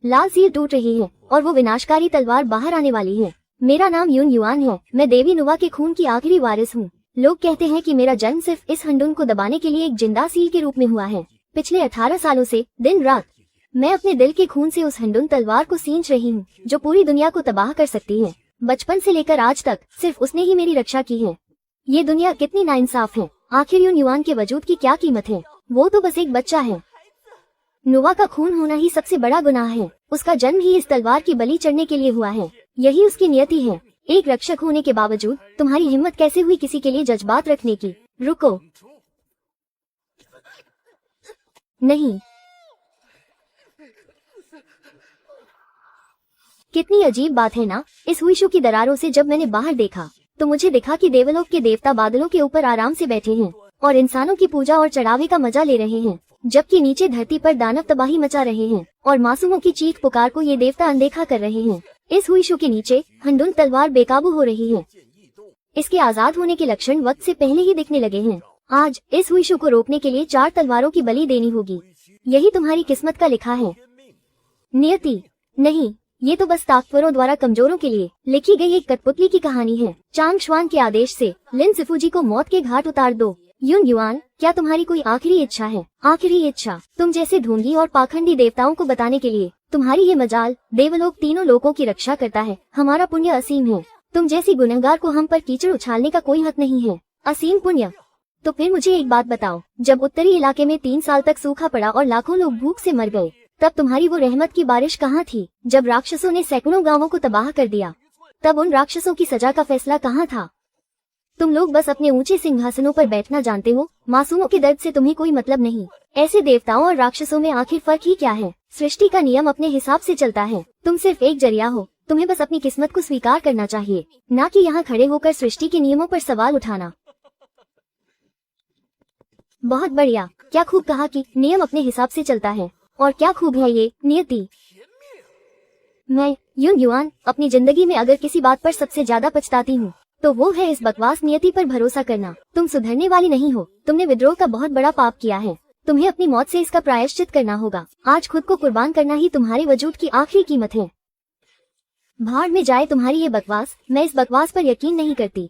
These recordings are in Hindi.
लाल सील टूट रही है और वो विनाशकारी तलवार बाहर आने वाली है। मेरा नाम यून युआन है। मैं देवी नुवा के खून की आखिरी वारिस हूँ। लोग कहते हैं कि मेरा जन्म सिर्फ इस हंडुन को दबाने के लिए एक जिंदा सील के रूप में हुआ है। पिछले 18 सालों से दिन रात मैं अपने दिल के खून से उस हंडुन तलवार को सींच रही हूँ जो पूरी दुनिया को तबाह कर सकती है। बचपन से लेकर आज तक सिर्फ उसने ही मेरी रक्षा की है। ये दुनिया कितनी नाइंसाफ है। आखिर यून युआन के वजूद की क्या कीमत है? वो तो बस एक बच्चा है। नुवा का खून होना ही सबसे बड़ा गुनाह है। उसका जन्म ही इस तलवार की बलि चढ़ने के लिए हुआ है। यही उसकी नियति है। एक रक्षक होने के बावजूद तुम्हारी हिम्मत कैसे हुई किसी के लिए जज्बात रखने की? रुको, नहीं। कितनी अजीब बात है ना। इस हुईशु की दरारों से जब मैंने बाहर देखा तो मुझे दिखा कि देवलोक के देवता बादलों के ऊपर आराम से बैठे हैं और इंसानों की पूजा और चढ़ावे का मजा ले रहे हैं, जबकि नीचे धरती पर दानव तबाही मचा रहे हैं और मासूमों की चीख पुकार को ये देवता अनदेखा कर रहे हैं। इस हुईशु के नीचे हंडुन तलवार बेकाबू हो रही है। इसके आजाद होने के लक्षण वक्त से पहले ही दिखने लगे हैं। आज इस हुईशु को रोकने के लिए 4 तलवारों की बलि देनी होगी। यही तुम्हारी किस्मत का लिखा है। नियति नहीं, ये तो बस ताकतवरों द्वारा कमजोरों के लिए लिखी गई एक कठपुतली की कहानी है। चांग शुआन के आदेश से लिन सिफूजी को मौत के घाट उतार दो। यून युआन, क्या तुम्हारी कोई आखिरी इच्छा है? आखिरी इच्छा तुम जैसे ढोंगी और पाखंडी देवताओं को बताने के लिए। तुम्हारी ये मजाल देवलोक तीनों लोगों की रक्षा करता है। हमारा पुण्य असीम है। तुम जैसी गुनहगार को हम पर कीचड़ उछालने का कोई हक नहीं है। असीम पुण्य? तो फिर मुझे एक बात बताओ, जब उत्तरी इलाके में 3 साल तक सूखा पड़ा और लाखों लोग भूख से मर गए, तब तुम्हारी वो रहमत की बारिश कहाँ थी? जब राक्षसों ने सैकड़ों गांवों को तबाह कर दिया, तब उन राक्षसों की सजा का फैसला कहाँ था? तुम लोग बस अपने ऊंचे सिंहासनों पर बैठना जानते हो। मासूमों के दर्द से तुम्हें कोई मतलब नहीं। ऐसे देवताओं और राक्षसों में आखिर फर्क ही क्या है? सृष्टि का नियम अपने हिसाब से चलता है। तुम सिर्फ एक जरिया हो। तुम्हें बस अपनी किस्मत को स्वीकार करना चाहिए, न कि यहाँ खड़े होकर सृष्टि के नियमों पर सवाल उठाना। बहुत बढ़िया, क्या खूब कहा कि नियम अपने हिसाब से चलता है। और क्या खूब है ये नियति। मैं यून युआन अपनी जिंदगी में अगर किसी बात पर सबसे ज्यादा पछताती हूँ तो वो है इस बकवास नियति पर भरोसा करना। तुम सुधरने वाली नहीं हो। तुमने विद्रोह का बहुत बड़ा पाप किया है। तुम्हें अपनी मौत से इसका प्रायश्चित करना होगा। आज खुद को कुर्बान करना ही तुम्हारे वजूद की आखिरी कीमत है। भाड़ में जाए तुम्हारी ये बकवास। मैं इस बकवास पर यकीन नहीं करती।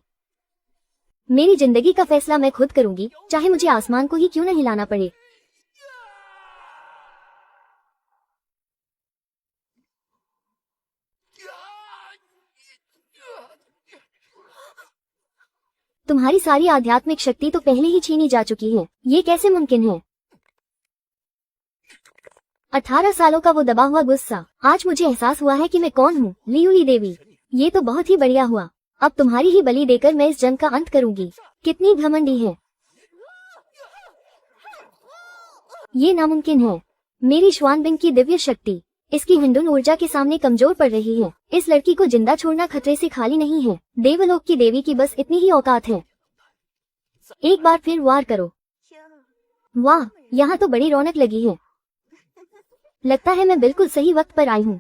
मेरी जिंदगी का फैसला मैं खुद करूंगी, चाहे मुझे आसमान को ही क्यों न हिलाना पड़े। तुम्हारी सारी आध्यात्मिक शक्ति तो पहले ही छीनी जा चुकी है। ये कैसे मुमकिन है? 18 सालों का वो दबा हुआ गुस्सा। आज मुझे एहसास हुआ है कि मैं कौन हूँ। लियुली देवी, ये तो बहुत ही बढ़िया हुआ। अब तुम्हारी ही बलि देकर मैं इस जंग का अंत करूंगी। कितनी घमंडी है। ये नामुमकिन है। मेरी श्वानबिंग की दिव्य शक्ति इसकी हिंडुन ऊर्जा के सामने कमजोर पड़ रही है। इस लड़की को जिंदा छोड़ना खतरे से खाली नहीं है। देवलोक की देवी की बस इतनी ही औकात है। एक बार फिर वार करो। वाह, यहाँ तो बड़ी रौनक लगी है। लगता है मैं बिल्कुल सही वक्त पर आई हूँ।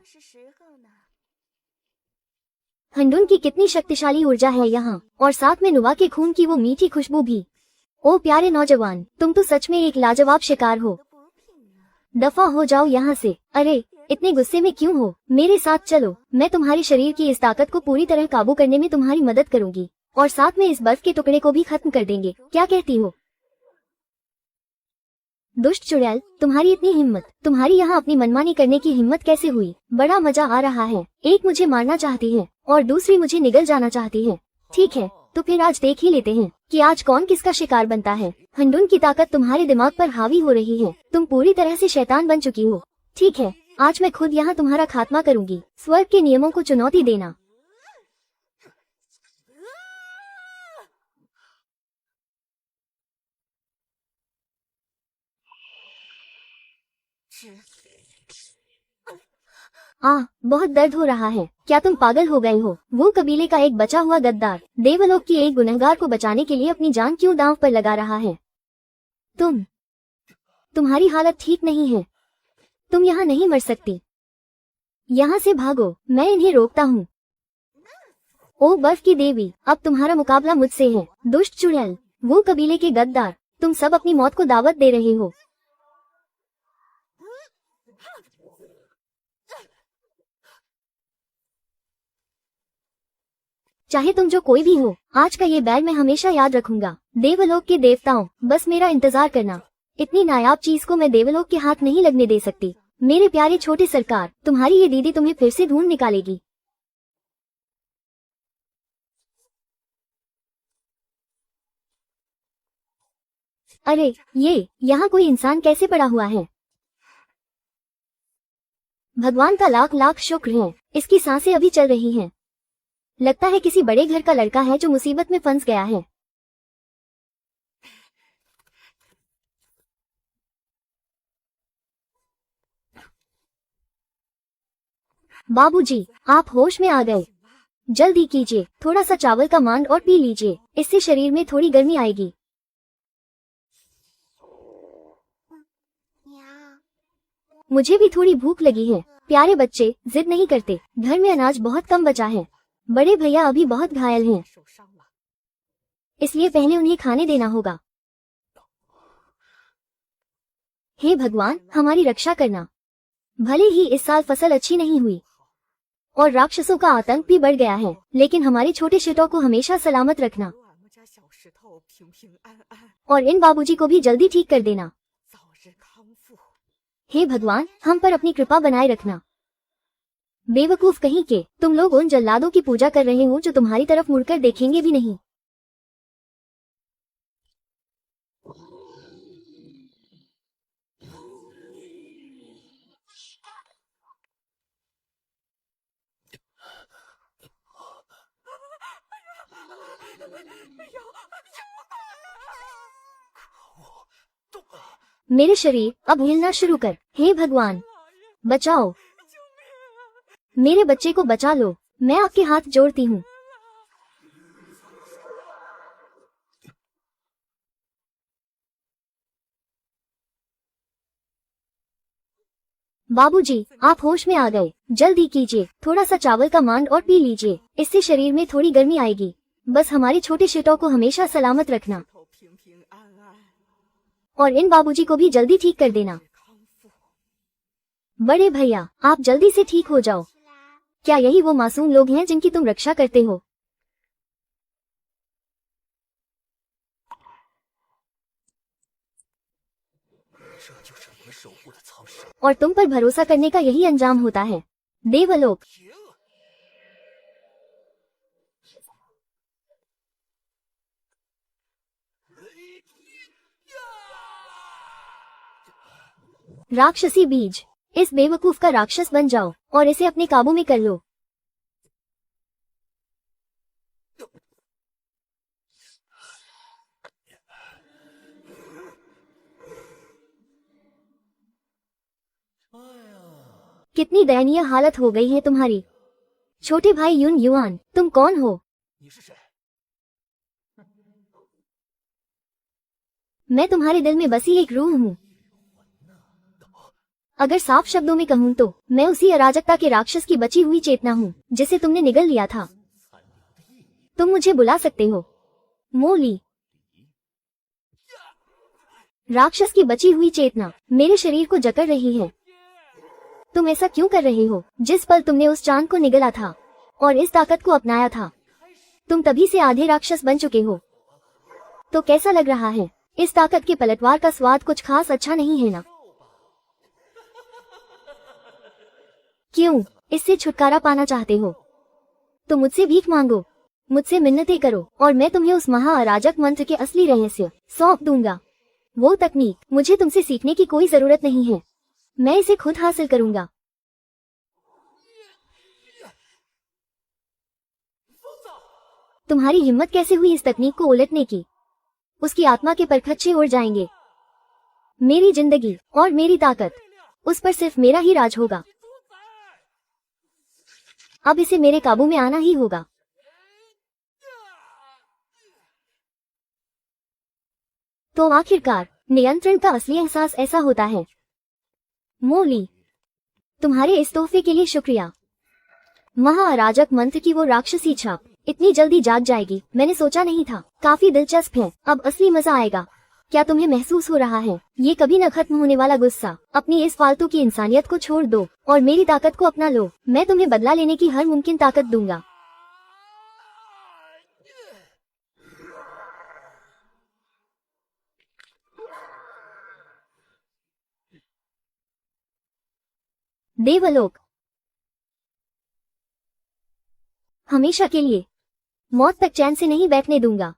हिंडुन की कितनी शक्तिशाली ऊर्जा है यहाँ, और साथ में नुवा के खून की वो मीठी खुशबू भी। ओ प्यारे नौजवान, तुम तो सच में एक लाजवाब शिकार हो। दफा हो जाओ यहाँ से। अरे इतने गुस्से में क्यों हो? मेरे साथ चलो। मैं तुम्हारे शरीर की इस ताकत को पूरी तरह काबू करने में तुम्हारी मदद करूंगी और साथ में इस बर्फ के टुकड़े को भी खत्म कर देंगे। क्या कहती हो? दुष्ट चुड़ैल, तुम्हारी इतनी हिम्मत। तुम्हारी यहाँ अपनी मनमानी करने की हिम्मत कैसे हुई? बड़ा मजा आ रहा है। एक मुझे मारना चाहती है और दूसरी मुझे निगल जाना चाहती है। ठीक है, तो फिर आज देख ही लेते हैं कि आज कौन किसका शिकार बनता है। हिंडुन की ताकत तुम्हारे दिमाग पर हावी हो रही है। तुम पूरी तरह से शैतान बन चुकी हो। ठीक है, आज मैं खुद यहाँ तुम्हारा खात्मा करूंगी। स्वर्ग के नियमों को चुनौती देना। बहुत दर्द हो रहा है। क्या तुम पागल हो गए हो? वो कबीले का एक बचा हुआ गद्दार देवलोक की एक गुनहगार को बचाने के लिए अपनी जान क्यों दांव पर लगा रहा है? तुम्हारी हालत ठीक नहीं है। तुम यहाँ नहीं मर सकती। यहाँ से भागो, मैं इन्हें रोकता हूँ। ओ बर्फ की देवी, अब तुम्हारा मुकाबला मुझसे है। दुष्ट चुड़ैल, वो कबीले के गद्दार, तुम सब अपनी मौत को दावत दे रहे हो। चाहे तुम जो कोई भी हो, आज का ये बैग मैं हमेशा याद रखूंगा। देवलोक के देवताओं, बस मेरा इंतजार करना। इतनी नायाब चीज को मैं देवलोक के हाथ नहीं लगने दे सकती। मेरे प्यारे छोटे सरकार, तुम्हारी ये दीदी तुम्हें फिर से ढूंढ निकालेगी। अरे ये यहाँ कोई इंसान कैसे पड़ा हुआ है? भगवान का लाख लाख शुक्र है, इसकी सांसें अभी चल रही हैं। लगता है किसी बड़े घर का लड़का है जो मुसीबत में फंस गया है। बाबूजी, आप होश में आ गए। जल्दी कीजिए, थोड़ा सा चावल का मांड और पी लीजिए, इससे शरीर में थोड़ी गर्मी आएगी। मुझे भी थोड़ी भूख लगी है। प्यारे बच्चे, जिद नहीं करते, घर में अनाज बहुत कम बचा है। बड़े भैया अभी बहुत घायल हैं, इसलिए पहले उन्हें खाने देना होगा। हे भगवान, हमारी रक्षा करना। भले ही इस साल फसल अच्छी नहीं हुई और राक्षसों का आतंक भी बढ़ गया है, लेकिन हमारे छोटे शिटो को हमेशा सलामत रखना और इन बाबूजी को भी जल्दी ठीक कर देना। हे भगवान, हम पर अपनी कृपा बनाए रखना। बेवकूफ कहीं के, तुम लोग उन जल्लादों की पूजा कर रहे हो जो तुम्हारी तरफ मुड़कर देखेंगे भी नहीं। मेरे शरीर अब हिलना शुरू कर। हे भगवान, बचाओ, मेरे बच्चे को बचा लो। मैं आपके हाथ जोड़ती हूँ। बाबूजी, आप होश में आ गए। जल्दी कीजिए, थोड़ा सा चावल का मांड और पी लीजिए, इससे शरीर में थोड़ी गर्मी आएगी। बस हमारे छोटे शिटो को हमेशा सलामत रखना और इन बाबूजी को भी जल्दी ठीक कर देना। बड़े भैया, आप जल्दी से ठीक हो जाओ। क्या यही वो मासूम लोग हैं जिनकी तुम रक्षा करते हो? और तुम पर भरोसा करने का यही अंजाम होता है। देवलोक, राक्षसी बीज, इस बेवकूफ का राक्षस बन जाओ और इसे अपने काबू में कर लो। कितनी दयनीय हालत हो गई है तुम्हारी। छोटे भाई यून युआन, तुम कौन हो? मैं तुम्हारे दिल में बसी एक रूह हूँ। अगर साफ शब्दों में कहूँ तो मैं उसी अराजकता के राक्षस की बची हुई चेतना हूँ जिसे तुमने निगल लिया था। तुम मुझे बुला सकते हो मोली। राक्षस की बची हुई चेतना मेरे शरीर को जकड़ रही है। तुम ऐसा क्यों कर रहे हो? जिस पल तुमने उस चांद को निगला था और इस ताकत को अपनाया था, तुम तभी से आधे राक्षस बन चुके हो। तो कैसा लग रहा है? इस ताकत के पलटवार का स्वाद कुछ खास अच्छा नहीं है ना? क्यों इससे छुटकारा पाना चाहते हो? तो मुझसे भीख मांगो, मुझसे मिन्नतें करो और मैं तुम्हें उस महा अराजक मंत्र के असली रहस्य सौंप दूंगा। वो तकनीक मुझे तुमसे सीखने की कोई जरूरत नहीं है, मैं इसे खुद हासिल करूंगा। तुम्हारी हिम्मत कैसे हुई इस तकनीक को उलटने की? उसकी आत्मा के परखच्चे उड़ जाएंगे। मेरी जिंदगी और मेरी ताकत, उस पर सिर्फ मेरा ही राज होगा। अब इसे मेरे काबू में आना ही होगा। तो आखिरकार नियंत्रण का असली एहसास ऐसा होता है। मोली, तुम्हारे इस तोहफे के लिए शुक्रिया। महा अराजक मंत्र की वो राक्षसी छाप इतनी जल्दी जाग जाएगी, मैंने सोचा नहीं था। काफी दिलचस्प है, अब असली मजा आएगा। क्या तुम्हें महसूस हो रहा है ये कभी न खत्म होने वाला गुस्सा? अपनी इस फालतू की इंसानियत को छोड़ दो और मेरी ताकत को अपना लो। मैं तुम्हें बदला लेने की हर मुमकिन ताकत दूंगा। देवलोक हमेशा के लिए मौत तक चैन से नहीं बैठने दूंगा।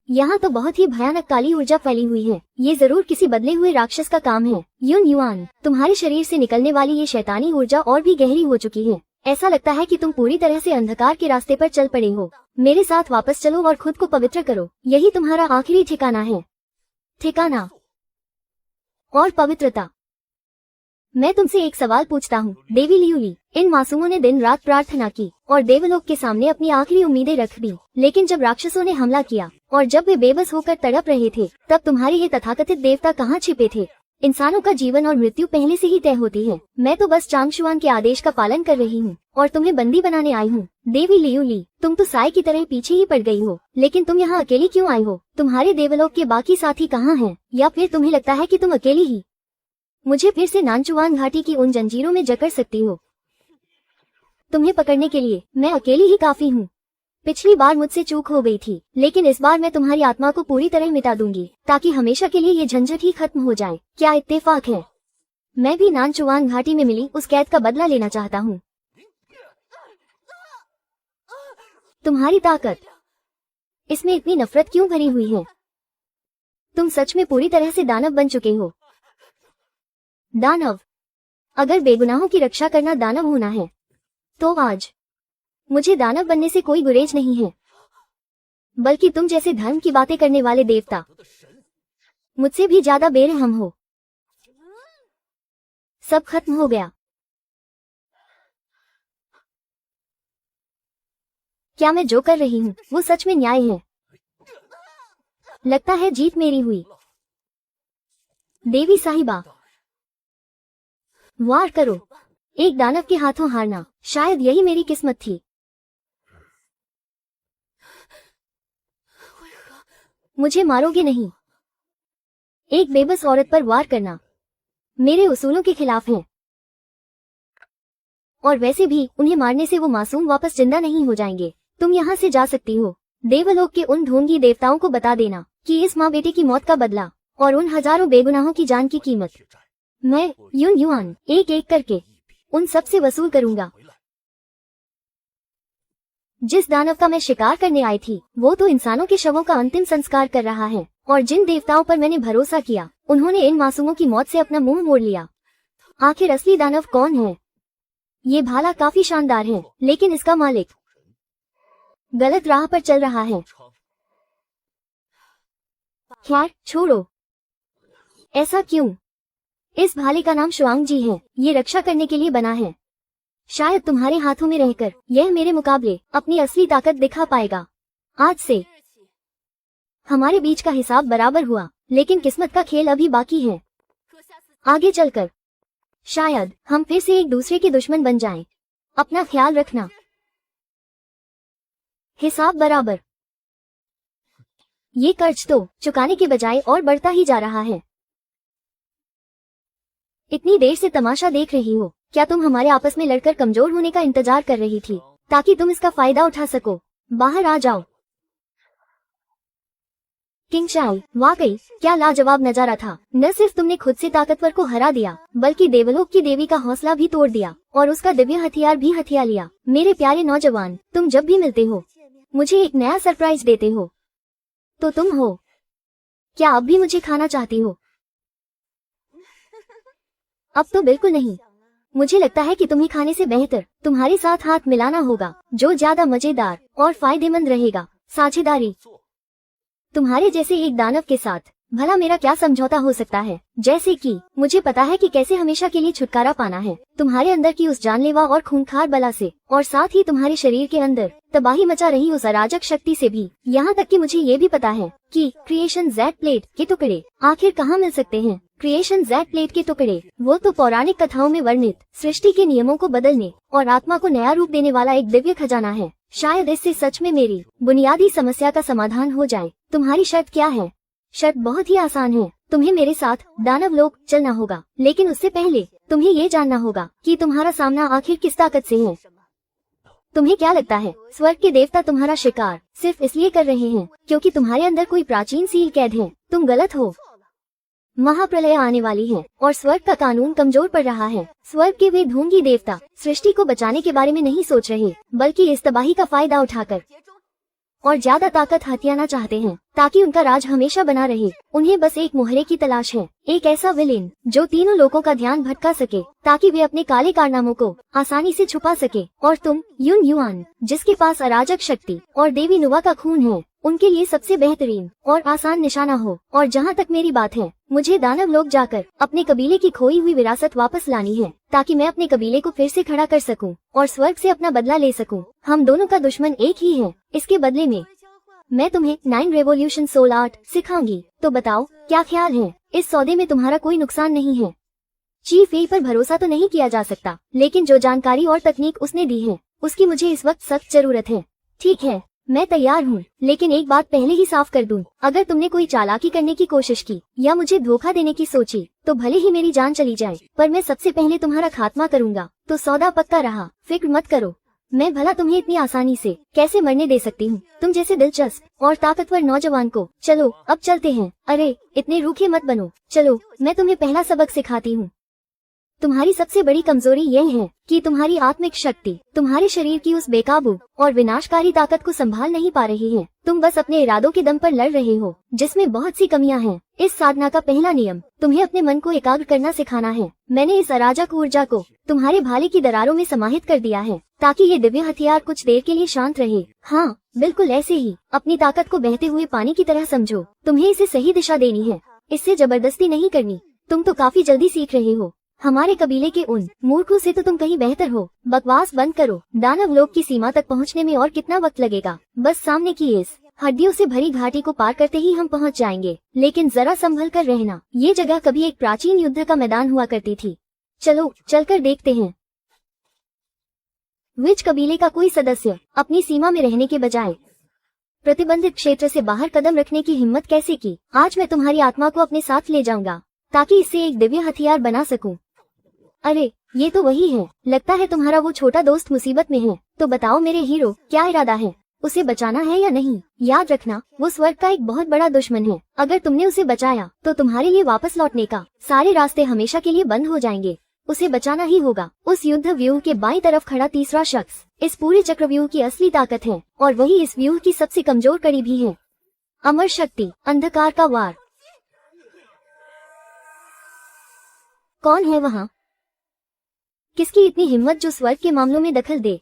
यहाँ तो बहुत ही भयानक काली ऊर्जा फैली हुई है। ये जरूर किसी बदले हुए राक्षस का काम है। युन युआन, तुम्हारे शरीर से निकलने वाली ये शैतानी ऊर्जा और भी गहरी हो चुकी है। ऐसा लगता है कि तुम पूरी तरह से अंधकार के रास्ते पर चल पड़े हो। मेरे साथ वापस चलो और खुद को पवित्र करो। यही तुम्हारा आखिरी ठिकाना है। ठिकाना और पवित्रता। मैं तुमसे एक सवाल पूछता हूँ, देवी लियूली। इन मासूमों ने दिन रात प्रार्थना की और देवलोक के सामने अपनी आखिरी उम्मीदें रख दी, लेकिन जब राक्षसों ने हमला किया और जब वे बेबस होकर तड़प रहे थे, तब तुम्हारे ये तथाकथित देवता कहाँ छिपे थे? इंसानों का जीवन और मृत्यु पहले से ही तय होती है। मैं तो बस चांगशुआन के आदेश का पालन कर रही हूँ और तुम्हें बंदी बनाने आई हूँ। देवी लियूली, तुम तो साय की तरह पीछे ही पड़ गई हो, लेकिन तुम यहाँ अकेली क्यों आई हो? तुम्हारे देवलोक के बाकी साथी कहाँ हैं? या फिर तुम्हें लगता है कि तुम अकेली ही मुझे फिर से नानचुआन घाटी की उन जंजीरों में जकड़ सकती हो? तुम्हें पकड़ने के लिए मैं अकेली ही काफी हूँ। पिछली बार मुझसे चूक हो गई थी, लेकिन इस बार मैं तुम्हारी आत्मा को पूरी तरह मिटा दूंगी, ताकि हमेशा के लिए ये झंझट ही खत्म हो जाए। क्या इत्तेफाक है? मैं भी नानचुआन घाटी में मिली उस कैद का बदला लेना चाहता हूँ। तुम्हारी ताकत, इसमें इतनी नफरत क्यों भरी हुई है? तुम सच में पूरी तरह से दानव बन चुके हो। दानव? अगर बेगुनाहों की रक्षा करना दानव होना है, तो आज मुझे दानव बनने से कोई गुरेज नहीं है, बल्कि तुम जैसे धर्म की बातें करने वाले देवता मुझसे भी ज्यादा बेरहम हो। सब खत्म हो गया। क्या मैं जो कर रही हूँ वो सच में न्याय है? लगता है जीत मेरी हुई। देवी साहिबा, वार करो। एक दानव के हाथों हारना, शायद यही मेरी किस्मत थी। मुझे मारोगे नहीं। एक बेबस औरत पर वार करना मेरे उसूलों के खिलाफ है। और वैसे भी उन्हें मारने से वो मासूम वापस जिंदा नहीं हो जाएंगे। तुम यहाँ से जा सकती हो। देवलोक के उन ढोंगी देवताओं को बता देना कि इस माँ बेटे की मौत का बदला और उन हजारों बेगुनाहों की जान की कीमत मैं युन युआन एक एक करके उन सब से वसूल करूंगा। जिस दानव का मैं शिकार करने आई थी, वो तो इंसानों के शवों का अंतिम संस्कार कर रहा है, और जिन देवताओं पर मैंने भरोसा किया, उन्होंने इन मासूमों की मौत से अपना मुंह मोड़ लिया। आखिर असली दानव कौन है? ये भाला काफी शानदार है, लेकिन इसका मालिक गलत राह पर चल रहा है। खैर छोड़ो। ऐसा क्यों? इस भाले का नाम शुआंग जी है। ये रक्षा करने के लिए बना है। शायद तुम्हारे हाथों में रहकर यह मेरे मुकाबले अपनी असली ताकत दिखा पाएगा। आज से हमारे बीच का हिसाब बराबर हुआ, लेकिन किस्मत का खेल अभी बाकी है। आगे चलकर शायद हम फिर से एक दूसरे के दुश्मन बन जाएं। अपना ख्याल रखना। हिसाब बराबर। ये कर्ज तो चुकाने के बजाय और बढ़ता ही जा रहा है। इतनी देर से तमाशा देख रही हो। क्या तुम हमारे आपस में लड़कर कमजोर होने का इंतजार कर रही थी, ताकि तुम इसका फायदा उठा सको? बाहर आ जाओ। किंग शाई, वाकई क्या लाजवाब नजारा था। न सिर्फ तुमने खुद से ताकतवर को हरा दिया, बल्कि देवलोक की देवी का हौसला भी तोड़ दिया और उसका दिव्य हथियार भी हथिया लिया। मेरे प्यारे नौजवान, तुम जब भी मिलते हो मुझे एक नया सरप्राइज देते हो। तो तुम हो। क्या अब भी मुझे खाना चाहती हो? अब तो बिल्कुल नहीं। मुझे लगता है कि तुम्हें खाने से बेहतर तुम्हारे साथ हाथ मिलाना होगा, जो ज्यादा मजेदार और फायदेमंद रहेगा। साझेदारी। तुम्हारे जैसे एक दानव के साथ भला मेरा क्या समझौता हो सकता है? जैसे कि मुझे पता है कि कैसे हमेशा के लिए छुटकारा पाना है तुम्हारे अंदर की उस जानलेवा और खूंखार बला से, और साथ ही तुम्हारे शरीर के अंदर तबाही मचा रही उस अराजक शक्ति से भी। यहाँ तक कि मुझे ये भी पता है कि क्रिएशन जेड प्लेट के टुकड़े आखिर कहाँ मिल सकते हैं। क्रिएशन जेड प्लेट के टुकड़े, वो तो पौराणिक कथाओं में वर्णित सृष्टि के नियमों को बदलने और आत्मा को नया रूप देने वाला एक दिव्य खजाना है। शायद इससे सच में मेरी बुनियादी समस्या का समाधान हो जाए। तुम्हारी शर्त क्या है? शर्त बहुत ही आसान है। तुम्हें मेरे साथ दानव लोक चलना होगा, लेकिन उससे पहले तुम्हें ये जानना होगा कि तुम्हारा सामना आखिर किस ताकत से है। तुम्हें क्या लगता है स्वर्ग के देवता तुम्हारा शिकार सिर्फ इसलिए कर रहे हैं क्योंकि तुम्हारे अंदर कोई प्राचीन सील कैद है? तुम गलत हो। महाप्रलय आने वाली है और स्वर्ग का कानून कमजोर पड़ रहा है। स्वर्ग के वे ढोंगी देवता सृष्टि को बचाने के बारे में नहीं सोच रहे, बल्कि इस तबाही का फायदा उठाकर और ज्यादा ताकत हथियाना चाहते हैं ताकि उनका राज हमेशा बना रहे। उन्हें बस एक मोहरे की तलाश है, एक ऐसा विलेन जो तीनों लोगों का ध्यान भटका सके ताकि वे अपने काले कारनामों को आसानी से छुपा सके। और तुम युन युआन, जिसके पास अराजक शक्ति और देवी नुवा का खून है, उनके लिए सबसे बेहतरीन और आसान निशाना हो। और जहाँ तक मेरी बात है, मुझे दानव लोग जाकर अपने कबीले की खोई हुई विरासत वापस लानी है ताकि मैं अपने कबीले को फिर से खड़ा कर सकूं और स्वर्ग से अपना बदला ले सकूं। हम दोनों का दुश्मन एक ही है। इसके बदले में मैं तुम्हें 9 रेवोल्यूशन सोल आर्ट सिखाऊंगी। तो बताओ क्या ख्याल है? इस सौदे में तुम्हारा कोई नुकसान नहीं है। चीफ ए पर भरोसा तो नहीं किया जा सकता, लेकिन जो जानकारी और तकनीक उसने दी है उसकी मुझे इस वक्त सख्त जरूरत है। ठीक है, मैं तैयार हूँ, लेकिन एक बात पहले ही साफ कर दूं, अगर तुमने कोई चालाकी करने की कोशिश की या मुझे धोखा देने की सोची तो भले ही मेरी जान चली जाए, पर मैं सबसे पहले तुम्हारा खात्मा करूंगा। तो सौदा पक्का रहा, फिक्र मत करो। मैं भला तुम्हें इतनी आसानी से कैसे मरने दे सकती हूँ, तुम जैसे दिलचस्प और ताकतवर नौजवान को। चलो अब चलते हैं। अरे इतने रूखे मत बनो, चलो मैं तुम्हें पहला सबक सिखाती हूँ। तुम्हारी सबसे बड़ी कमजोरी यह है कि तुम्हारी आत्मिक शक्ति तुम्हारे शरीर की उस बेकाबू और विनाशकारी ताकत को संभाल नहीं पा रही है। तुम बस अपने इरादों के दम पर लड़ रहे हो, जिसमें बहुत सी कमियां हैं। इस साधना का पहला नियम तुम्हें अपने मन को एकाग्र करना सिखाना है। मैंने इस अराजक ऊर्जा को तुम्हारे भाले की दरारों में समाहित कर दिया है ताकि ये दिव्य हथियार कुछ देर के लिए शांत रहे। हाँ, बिल्कुल ऐसे ही। अपनी ताकत को बहते हुए पानी की तरह समझो। तुम्हें इसे सही दिशा देनी है, इससे जबरदस्ती नहीं करनी। तुम तो काफी जल्दी सीख रहे हो। हमारे कबीले के उन मूर्खों से तो तुम कहीं बेहतर हो। बकवास बंद करो। दानव लोक की सीमा तक पहुंचने में और कितना वक्त लगेगा? बस सामने की इस हड्डियों से भरी घाटी को पार करते ही हम पहुंच जाएंगे। लेकिन जरा संभल कर रहना, ये जगह कभी एक प्राचीन युद्ध का मैदान हुआ करती थी। चलो चलकर देखते हैं। विच कबीले का कोई सदस्य अपनी सीमा में रहने के बजाय प्रतिबंधित क्षेत्र से बाहर कदम रखने की हिम्मत कैसे की? आज मैं तुम्हारी आत्मा को अपने साथ ले जाऊंगा ताकि इससे एक दिव्य हथियार बना सकूं। अरे ये तो वही है। लगता है तुम्हारा वो छोटा दोस्त मुसीबत में है। तो बताओ मेरे हीरो, क्या इरादा है? उसे बचाना है या नहीं? याद रखना, वो स्वर्ग का एक बहुत बड़ा दुश्मन है। अगर तुमने उसे बचाया तो तुम्हारे लिए वापस लौटने का सारे रास्ते हमेशा के लिए बंद हो जाएंगे। उसे बचाना ही होगा। उस युद्ध व्यूह के बाईं तरफ खड़ा तीसरा शख्स इस पूरे चक्रव्यूह की असली ताकत है और वही इस व्यूह की सबसे कमजोर कड़ी भी है। अमर शक्ति, अंधकार का वार। कौन है वहाँ? किसकी इतनी हिम्मत जो स्वर्ग के मामलों में दखल दे?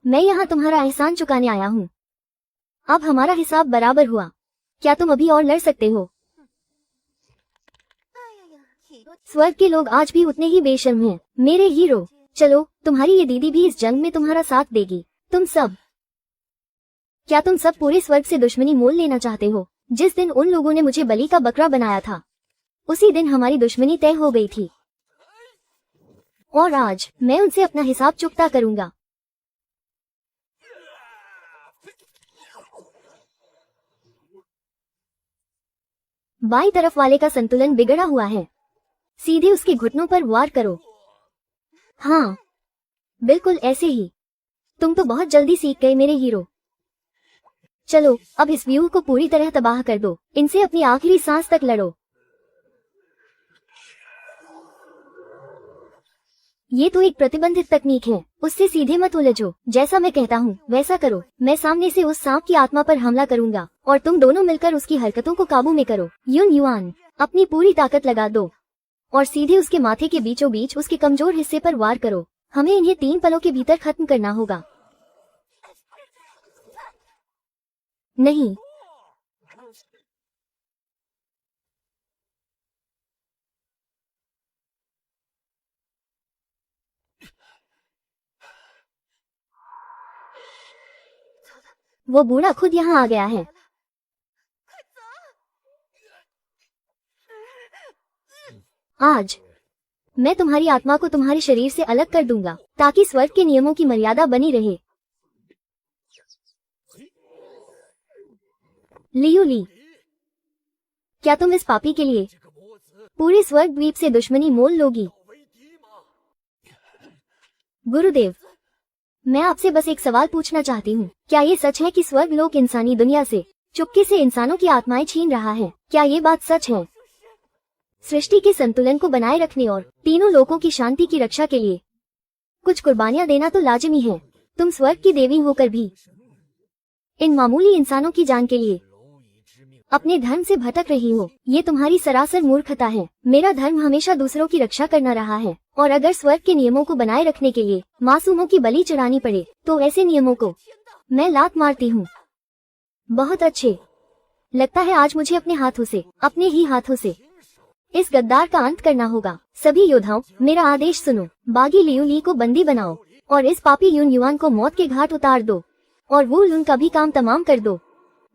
मैं यहाँ तुम्हारा एहसान चुकाने आया हूँ। अब हमारा हिसाब बराबर हुआ। क्या तुम अभी और लड़ सकते हो? स्वर्ग के लोग आज भी उतने ही बेशर्म हैं। मेरे हीरो, चलो, तुम्हारी ये दीदी भी इस जंग में तुम्हारा साथ देगी। तुम सब, क्या तुम सब पूरे स्वर्ग से दुश्मनी मोल लेना चाहते हो? जिस दिन उन लोगों ने मुझे बलि का बकरा बनाया था, उसी दिन हमारी दुश्मनी तय हो गई थी और आज मैं उनसे अपना हिसाब चुकता करूंगा। बाईं तरफ वाले का संतुलन बिगड़ा हुआ है, सीधे उसके घुटनों पर वार करो। हाँ, बिल्कुल ऐसे ही। तुम तो बहुत जल्दी सीख गए मेरे हीरो। चलो अब इस व्यूह को पूरी तरह तबाह कर दो। इनसे अपनी आखिरी सांस तक लड़ो। ये तो एक प्रतिबंधित तकनीक है, उससे सीधे मत उलझो। जैसा मैं कहता हूँ वैसा करो। मैं सामने से उस सांप की आत्मा पर हमला करूंगा और तुम दोनों मिलकर उसकी हरकतों को काबू में करो। युन युआन, अपनी पूरी ताकत लगा दो और सीधे उसके माथे के बीचों बीच उसके कमजोर हिस्से पर वार करो। हमें इन्हें 3 पलों के भीतर खत्म करना होगा। नहीं, वो बूढ़ा खुद यहाँ आ गया है। आज मैं तुम्हारी आत्मा को तुम्हारे शरीर से अलग कर दूंगा ताकि स्वर्ग के नियमों की मर्यादा बनी रहे। लियू ली, क्या तुम इस पापी के लिए पूरे स्वर्ग द्वीप से दुश्मनी मोल लोगी? गुरुदेव, मैं आपसे बस एक सवाल पूछना चाहती हूँ, क्या ये सच है कि स्वर्ग लोक इंसानी दुनिया से चुपके से इंसानों की आत्माएं छीन रहा है? क्या ये बात सच है? सृष्टि के संतुलन को बनाए रखने और तीनों लोकों की शांति की रक्षा के लिए कुछ कुर्बानियां देना तो लाजिमी है। तुम स्वर्ग की देवी होकर भी इन मामूली इंसानों की जान के लिए अपने धर्म से भटक रही हो। ये तुम्हारी सरासर मूर्खता है। मेरा धर्म हमेशा दूसरों की रक्षा करना रहा है, और अगर स्वर्ग के नियमों को बनाए रखने के लिए मासूमों की बलि चढ़ानी पड़े तो ऐसे नियमों को मैं लात मारती हूँ। बहुत अच्छे, लगता है आज मुझे अपने ही हाथों से इस गद्दार का अंत करना होगा। सभी योद्धाओं, मेरा आदेश सुनो। बागी लियू ली को बंदी बनाओ और इस पापी यून युआन को मौत के घाट उतार दो, और वो लुन का भी काम तमाम कर दो।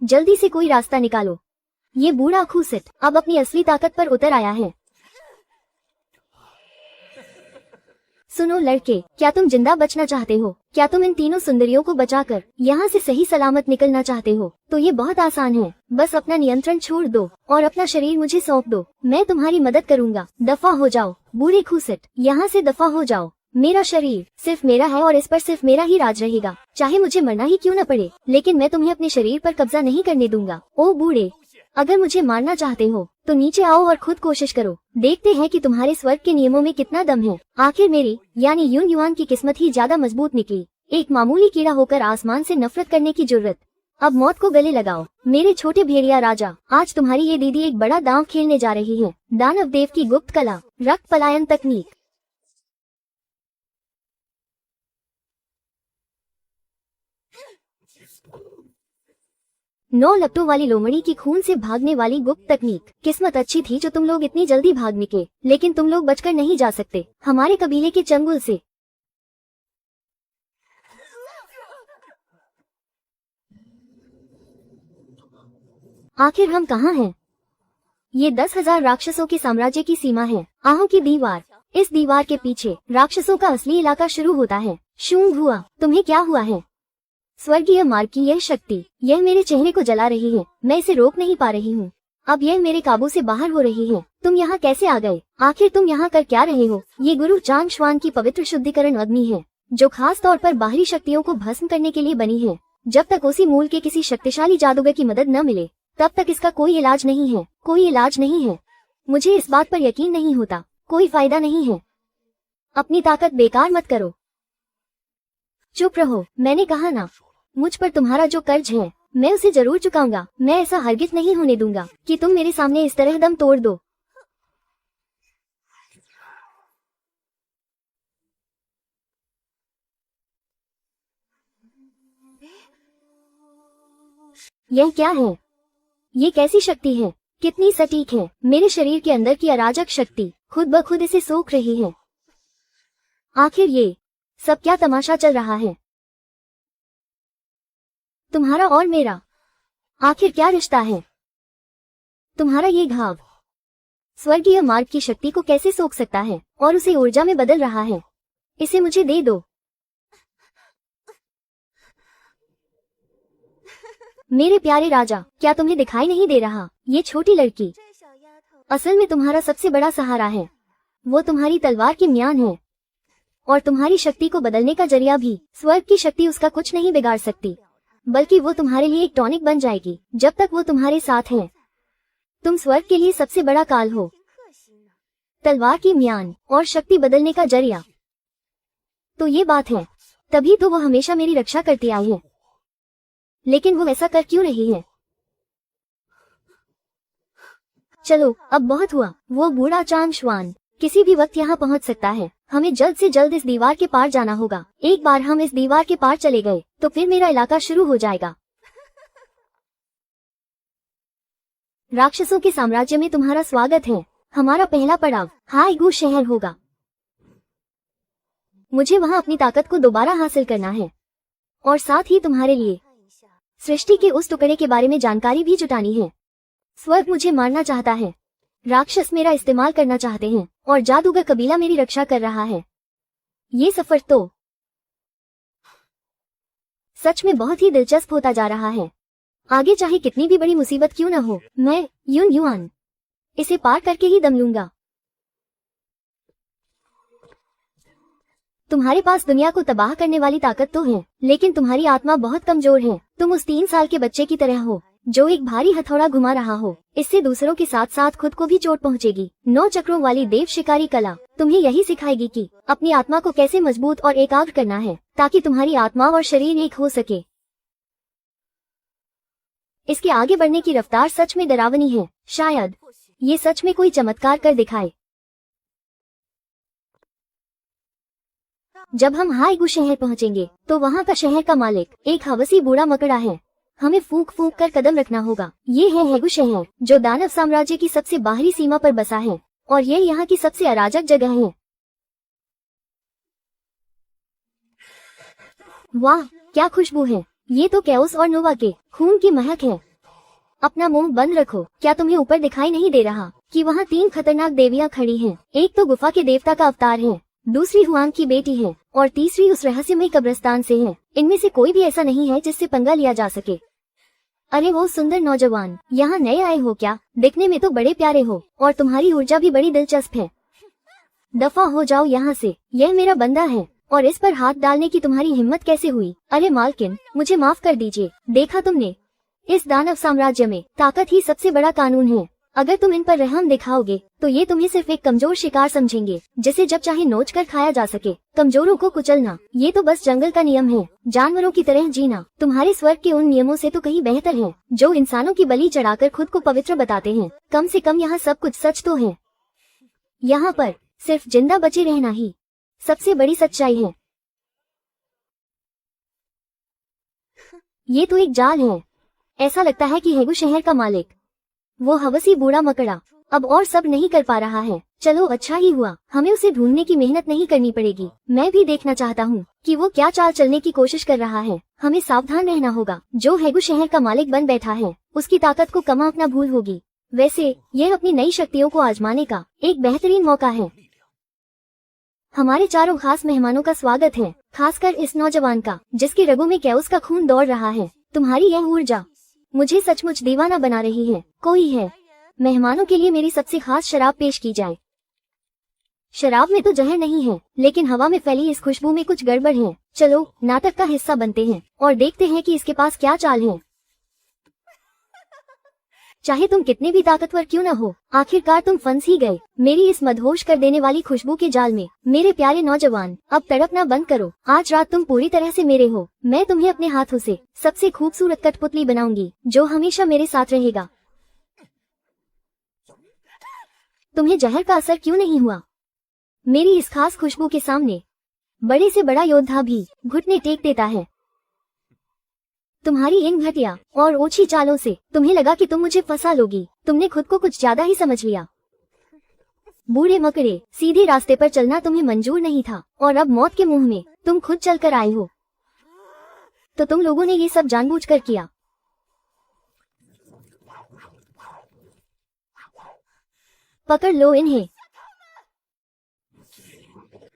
जल्दी से कोई रास्ता निकालो। ये बूढ़ा खूसिट अब अपनी असली ताकत पर उतर आया है। सुनो लड़के, क्या तुम जिंदा बचना चाहते हो? क्या तुम इन तीनों सुंदरियों को बचाकर यहाँ से सही सलामत निकलना चाहते हो? तो ये बहुत आसान है। बस अपना नियंत्रण छोड़ दो और अपना शरीर मुझे सौंप दो। मैं तुम्हारी मदद करूँगा। दफा हो जाओ बूढ़े खूसिट, यहाँ से दफा हो जाओ। मेरा शरीर सिर्फ मेरा है और इस पर सिर्फ मेरा ही राज रहेगा, चाहे मुझे मरना ही क्यों न पड़े। लेकिन मैं तुम्हें अपने शरीर पर कब्जा नहीं करने दूंगा। ओ बूढ़े, अगर मुझे मारना चाहते हो तो नीचे आओ और खुद कोशिश करो। देखते हैं कि तुम्हारे स्वर्ग के नियमों में कितना दम है। आखिर मेरी यानी यून युआन की किस्मत ही ज्यादा मजबूत निकली। एक मामूली कीड़ा होकर आसमान से नफरत करने की जरूरत। अब मौत को गले लगाओ मेरे छोटे भेड़िया राजा। आज तुम्हारी ये दीदी एक बड़ा दांव खेलने जा रही है। दानव देव की गुप्त कला, रक्त पलायन तकनीक। नौ लपटों वाली लोमड़ी की खून से भागने वाली गुप्त तकनीक। किस्मत अच्छी थी जो तुम लोग इतनी जल्दी भाग निकले, लेकिन तुम लोग बचकर नहीं जा सकते हमारे कबीले के चंगुल से। आखिर हम कहाँ हैं? ये 10,000 राक्षसों के साम्राज्य की सीमा है। आहों की दीवार। इस दीवार के पीछे राक्षसों का असली इलाका शुरू होता है। शूंग हुआ, तुम्हें क्या हुआ है? स्वर्गीय मार्ग की यह शक्ति, यह मेरे चेहरे को जला रही है। मैं इसे रोक नहीं पा रही हूँ। अब यह मेरे काबू से बाहर हो रही है। तुम यहाँ कैसे आ गए? आखिर तुम यहाँ कर क्या रहे हो? ये गुरु चांग श्वान की पवित्र शुद्धिकरण अग्नि है, जो खास तौर पर बाहरी शक्तियों को भस्म करने के लिए बनी है। जब तक उसी मूल के किसी शक्तिशाली जादूगर की मदद न मिले, तब तक इसका कोई इलाज नहीं है। कोई इलाज नहीं है। मुझे इस बात पर यकीन नहीं होता। कोई फायदा नहीं है। अपनी ताकत बेकार मत करो। चुप रहो, मैंने कहा ना। मुझ पर तुम्हारा जो कर्ज है मैं उसे जरूर चुकाऊंगा। मैं ऐसा हरगिज नहीं होने दूंगा कि तुम मेरे सामने इस तरह दम तोड़ दो। यह क्या है? ये कैसी शक्ति है? कितनी सटीक है? मेरे शरीर के अंदर की अराजक शक्ति खुद ब खुद इसे सोख रही है। आखिर ये सब क्या तमाशा चल रहा है? तुम्हारा और मेरा आखिर क्या रिश्ता है? तुम्हारा ये घाव स्वर्गीय मार्ग की शक्ति को कैसे सोख सकता है और उसे ऊर्जा में बदल रहा है? इसे मुझे दे दो। मेरे प्यारे राजा, क्या तुम्हें दिखाई नहीं दे रहा? ये छोटी लड़की असल में तुम्हारा सबसे बड़ा सहारा है। वो तुम्हारी तलवार की म्यान है, और तुम्हारी शक्ति को बदलने का जरिया भी। स्वर्ग की शक्ति उसका कुछ नहीं बिगाड़ सकती, बल्कि वो तुम्हारे लिए एक टॉनिक बन जाएगी। जब तक वो तुम्हारे साथ है, तुम स्वर्ग के लिए सबसे बड़ा काल हो। तलवार की म्यान और शक्ति बदलने का जरिया, तो ये बात है। तभी तो वो हमेशा मेरी रक्षा करती आई है। लेकिन वो ऐसा कर क्यों रही है? चलो, अब बहुत हुआ। वो बूढ़ा चांग श्वान किसी भी वक्त यहाँ पहुँच सकता है। हमें जल्द से जल्द इस दीवार के पार जाना होगा। एक बार हम इस दीवार के पार चले गए तो फिर मेरा इलाका शुरू हो जाएगा। राक्षसों के साम्राज्य में तुम्हारा स्वागत है। हमारा पहला पड़ाव हाईगू शहर होगा। मुझे वहाँ अपनी ताकत को दोबारा हासिल करना है, और साथ ही तुम्हारे लिए सृष्टि के उस टुकड़े के बारे में जानकारी भी जुटानी है। स्वर्ग मुझे मारना चाहता है, राक्षस मेरा इस्तेमाल करना चाहते हैं, और जादूगर कबीला मेरी रक्षा कर रहा है। ये सफर तो सच में बहुत ही दिलचस्प होता जा रहा है। आगे चाहे कितनी भी बड़ी मुसीबत क्यों न हो, मैं यून युआन इसे पार करके ही दम लूंगा। तुम्हारे पास दुनिया को तबाह करने वाली ताकत तो है, लेकिन तुम्हारी आत्मा बहुत कमजोर है। तुम उस 3 साल के बच्चे की तरह हो जो एक भारी हथौड़ा घुमा रहा हो। इससे दूसरों के साथ साथ खुद को भी चोट पहुंचेगी। 9 चक्रों वाली देव शिकारी कला तुम्हें यही सिखाएगी कि अपनी आत्मा को कैसे मजबूत और एकाग्र करना है, ताकि तुम्हारी आत्मा और शरीर एक हो सके। इसके आगे बढ़ने की रफ्तार सच में डरावनी है। शायद ये सच में कोई चमत्कार कर दिखाए। जब हम हाईगू शहर पहुंचेंगे तो वहाँ का शहर का मालिक एक हवसी बूढ़ा मकड़ा है। हमें फूंक फूंक कर कदम रखना होगा। ये है हेगू शहर, जो दानव साम्राज्य की सबसे बाहरी सीमा पर बसा है, और ये यहाँ की सबसे अराजक जगह है। वाह, क्या खुशबू है! ये तो कैओस और नोवा के खून की महक है। अपना मुंह बंद रखो। क्या तुम्हें ऊपर दिखाई नहीं दे रहा कि वहाँ 3 खतरनाक देवियाँ खड़ी हैं? एक तो गुफा के देवता का अवतार है, दूसरी हुआंग की बेटी है, और तीसरी उस रहस्यमय कब्रिस्तान से है। इनमें से कोई भी ऐसा नहीं है जिससे पंगा लिया जा सके। अरे वो सुंदर नौजवान, यहाँ नए आए हो क्या? दिखने में तो बड़े प्यारे हो, और तुम्हारी ऊर्जा भी बड़ी दिलचस्प है। दफा हो जाओ यहाँ से। यह मेरा बंदा है, और इस पर हाथ डालने की तुम्हारी हिम्मत कैसे हुई? अरे मालकिन, मुझे माफ कर दीजिए। देखा तुमने, इस दानव साम्राज्य में ताकत ही सबसे बड़ा कानून है। अगर तुम इन पर रहम दिखाओगे तो ये तुम्हें सिर्फ एक कमजोर शिकार समझेंगे, जिसे जब चाहे नोच कर खाया जा सके। कमजोरों को कुचलना, ये तो बस जंगल का नियम है। जानवरों की तरह जीना तुम्हारे स्वर्ग के उन नियमों से तो कहीं बेहतर है, जो इंसानों की बलि चढ़ाकर खुद को पवित्र बताते हैं। कम से कम यहाँ सब कुछ सच तो है। यहाँ पर सिर्फ जिंदा बचे रहना ही सबसे बड़ी सच्चाई है। ये तो एक जाल है। ऐसा लगता है कि हेगू शहर का मालिक, वो हवसी बूढ़ा मकड़ा, अब और सब नहीं कर पा रहा है। चलो अच्छा ही हुआ, हमें उसे ढूंढने की मेहनत नहीं करनी पड़ेगी। मैं भी देखना चाहता हूँ कि वो क्या चाल चलने की कोशिश कर रहा है। हमें सावधान रहना होगा। जो हेगू शहर का मालिक बन बैठा है, उसकी ताकत को कम आंकना भूल होगी। वैसे यह अपनी नई शक्तियों को आजमाने का एक बेहतरीन मौका है। हमारे चारों खास मेहमानों का स्वागत है, खासकर इस नौजवान का, जिसके रगों में कैओस का खून दौड़ रहा है। तुम्हारी यह ऊर्जा मुझे सचमुच दीवाना बना रही है। कोई है? मेहमानों के लिए मेरी सबसे खास शराब पेश की जाए। शराब में तो जहर नहीं है, लेकिन हवा में फैली इस खुशबू में कुछ गड़बड़ है। चलो नाटक का हिस्सा बनते हैं और देखते हैं कि इसके पास क्या चाल है। चाहे तुम कितने भी ताकतवर क्यों न हो, आखिरकार तुम फंस ही गए मेरी इस मदहोश कर देने वाली खुशबू के जाल में। मेरे प्यारे नौजवान, अब तड़पना बंद करो। आज रात तुम पूरी तरह से मेरे हो। मैं तुम्हें अपने हाथों से सबसे खूबसूरत कठपुतली बनाऊंगी, जो हमेशा मेरे साथ रहेगा। तुम्हें जहर का असर क्यों नहीं हुआ? मेरी इस खास खुशबू के सामने बड़े से बड़ा योद्धा भी घुटने टेक देता है। तुम्हारी इन घटिया और ओछी चालों से तुम्हें लगा कि तुम मुझे फंसा लोगी। तुमने खुद को कुछ ज्यादा ही समझ लिया। बूढ़े मकड़े, सीधे रास्ते पर चलना तुम्हें मंजूर नहीं था, और अब मौत के मुंह में तुम खुद चलकर आए हो। तो तुम लोगों ने ये सब जानबूझकर किया। पकड़ लो इन्हें।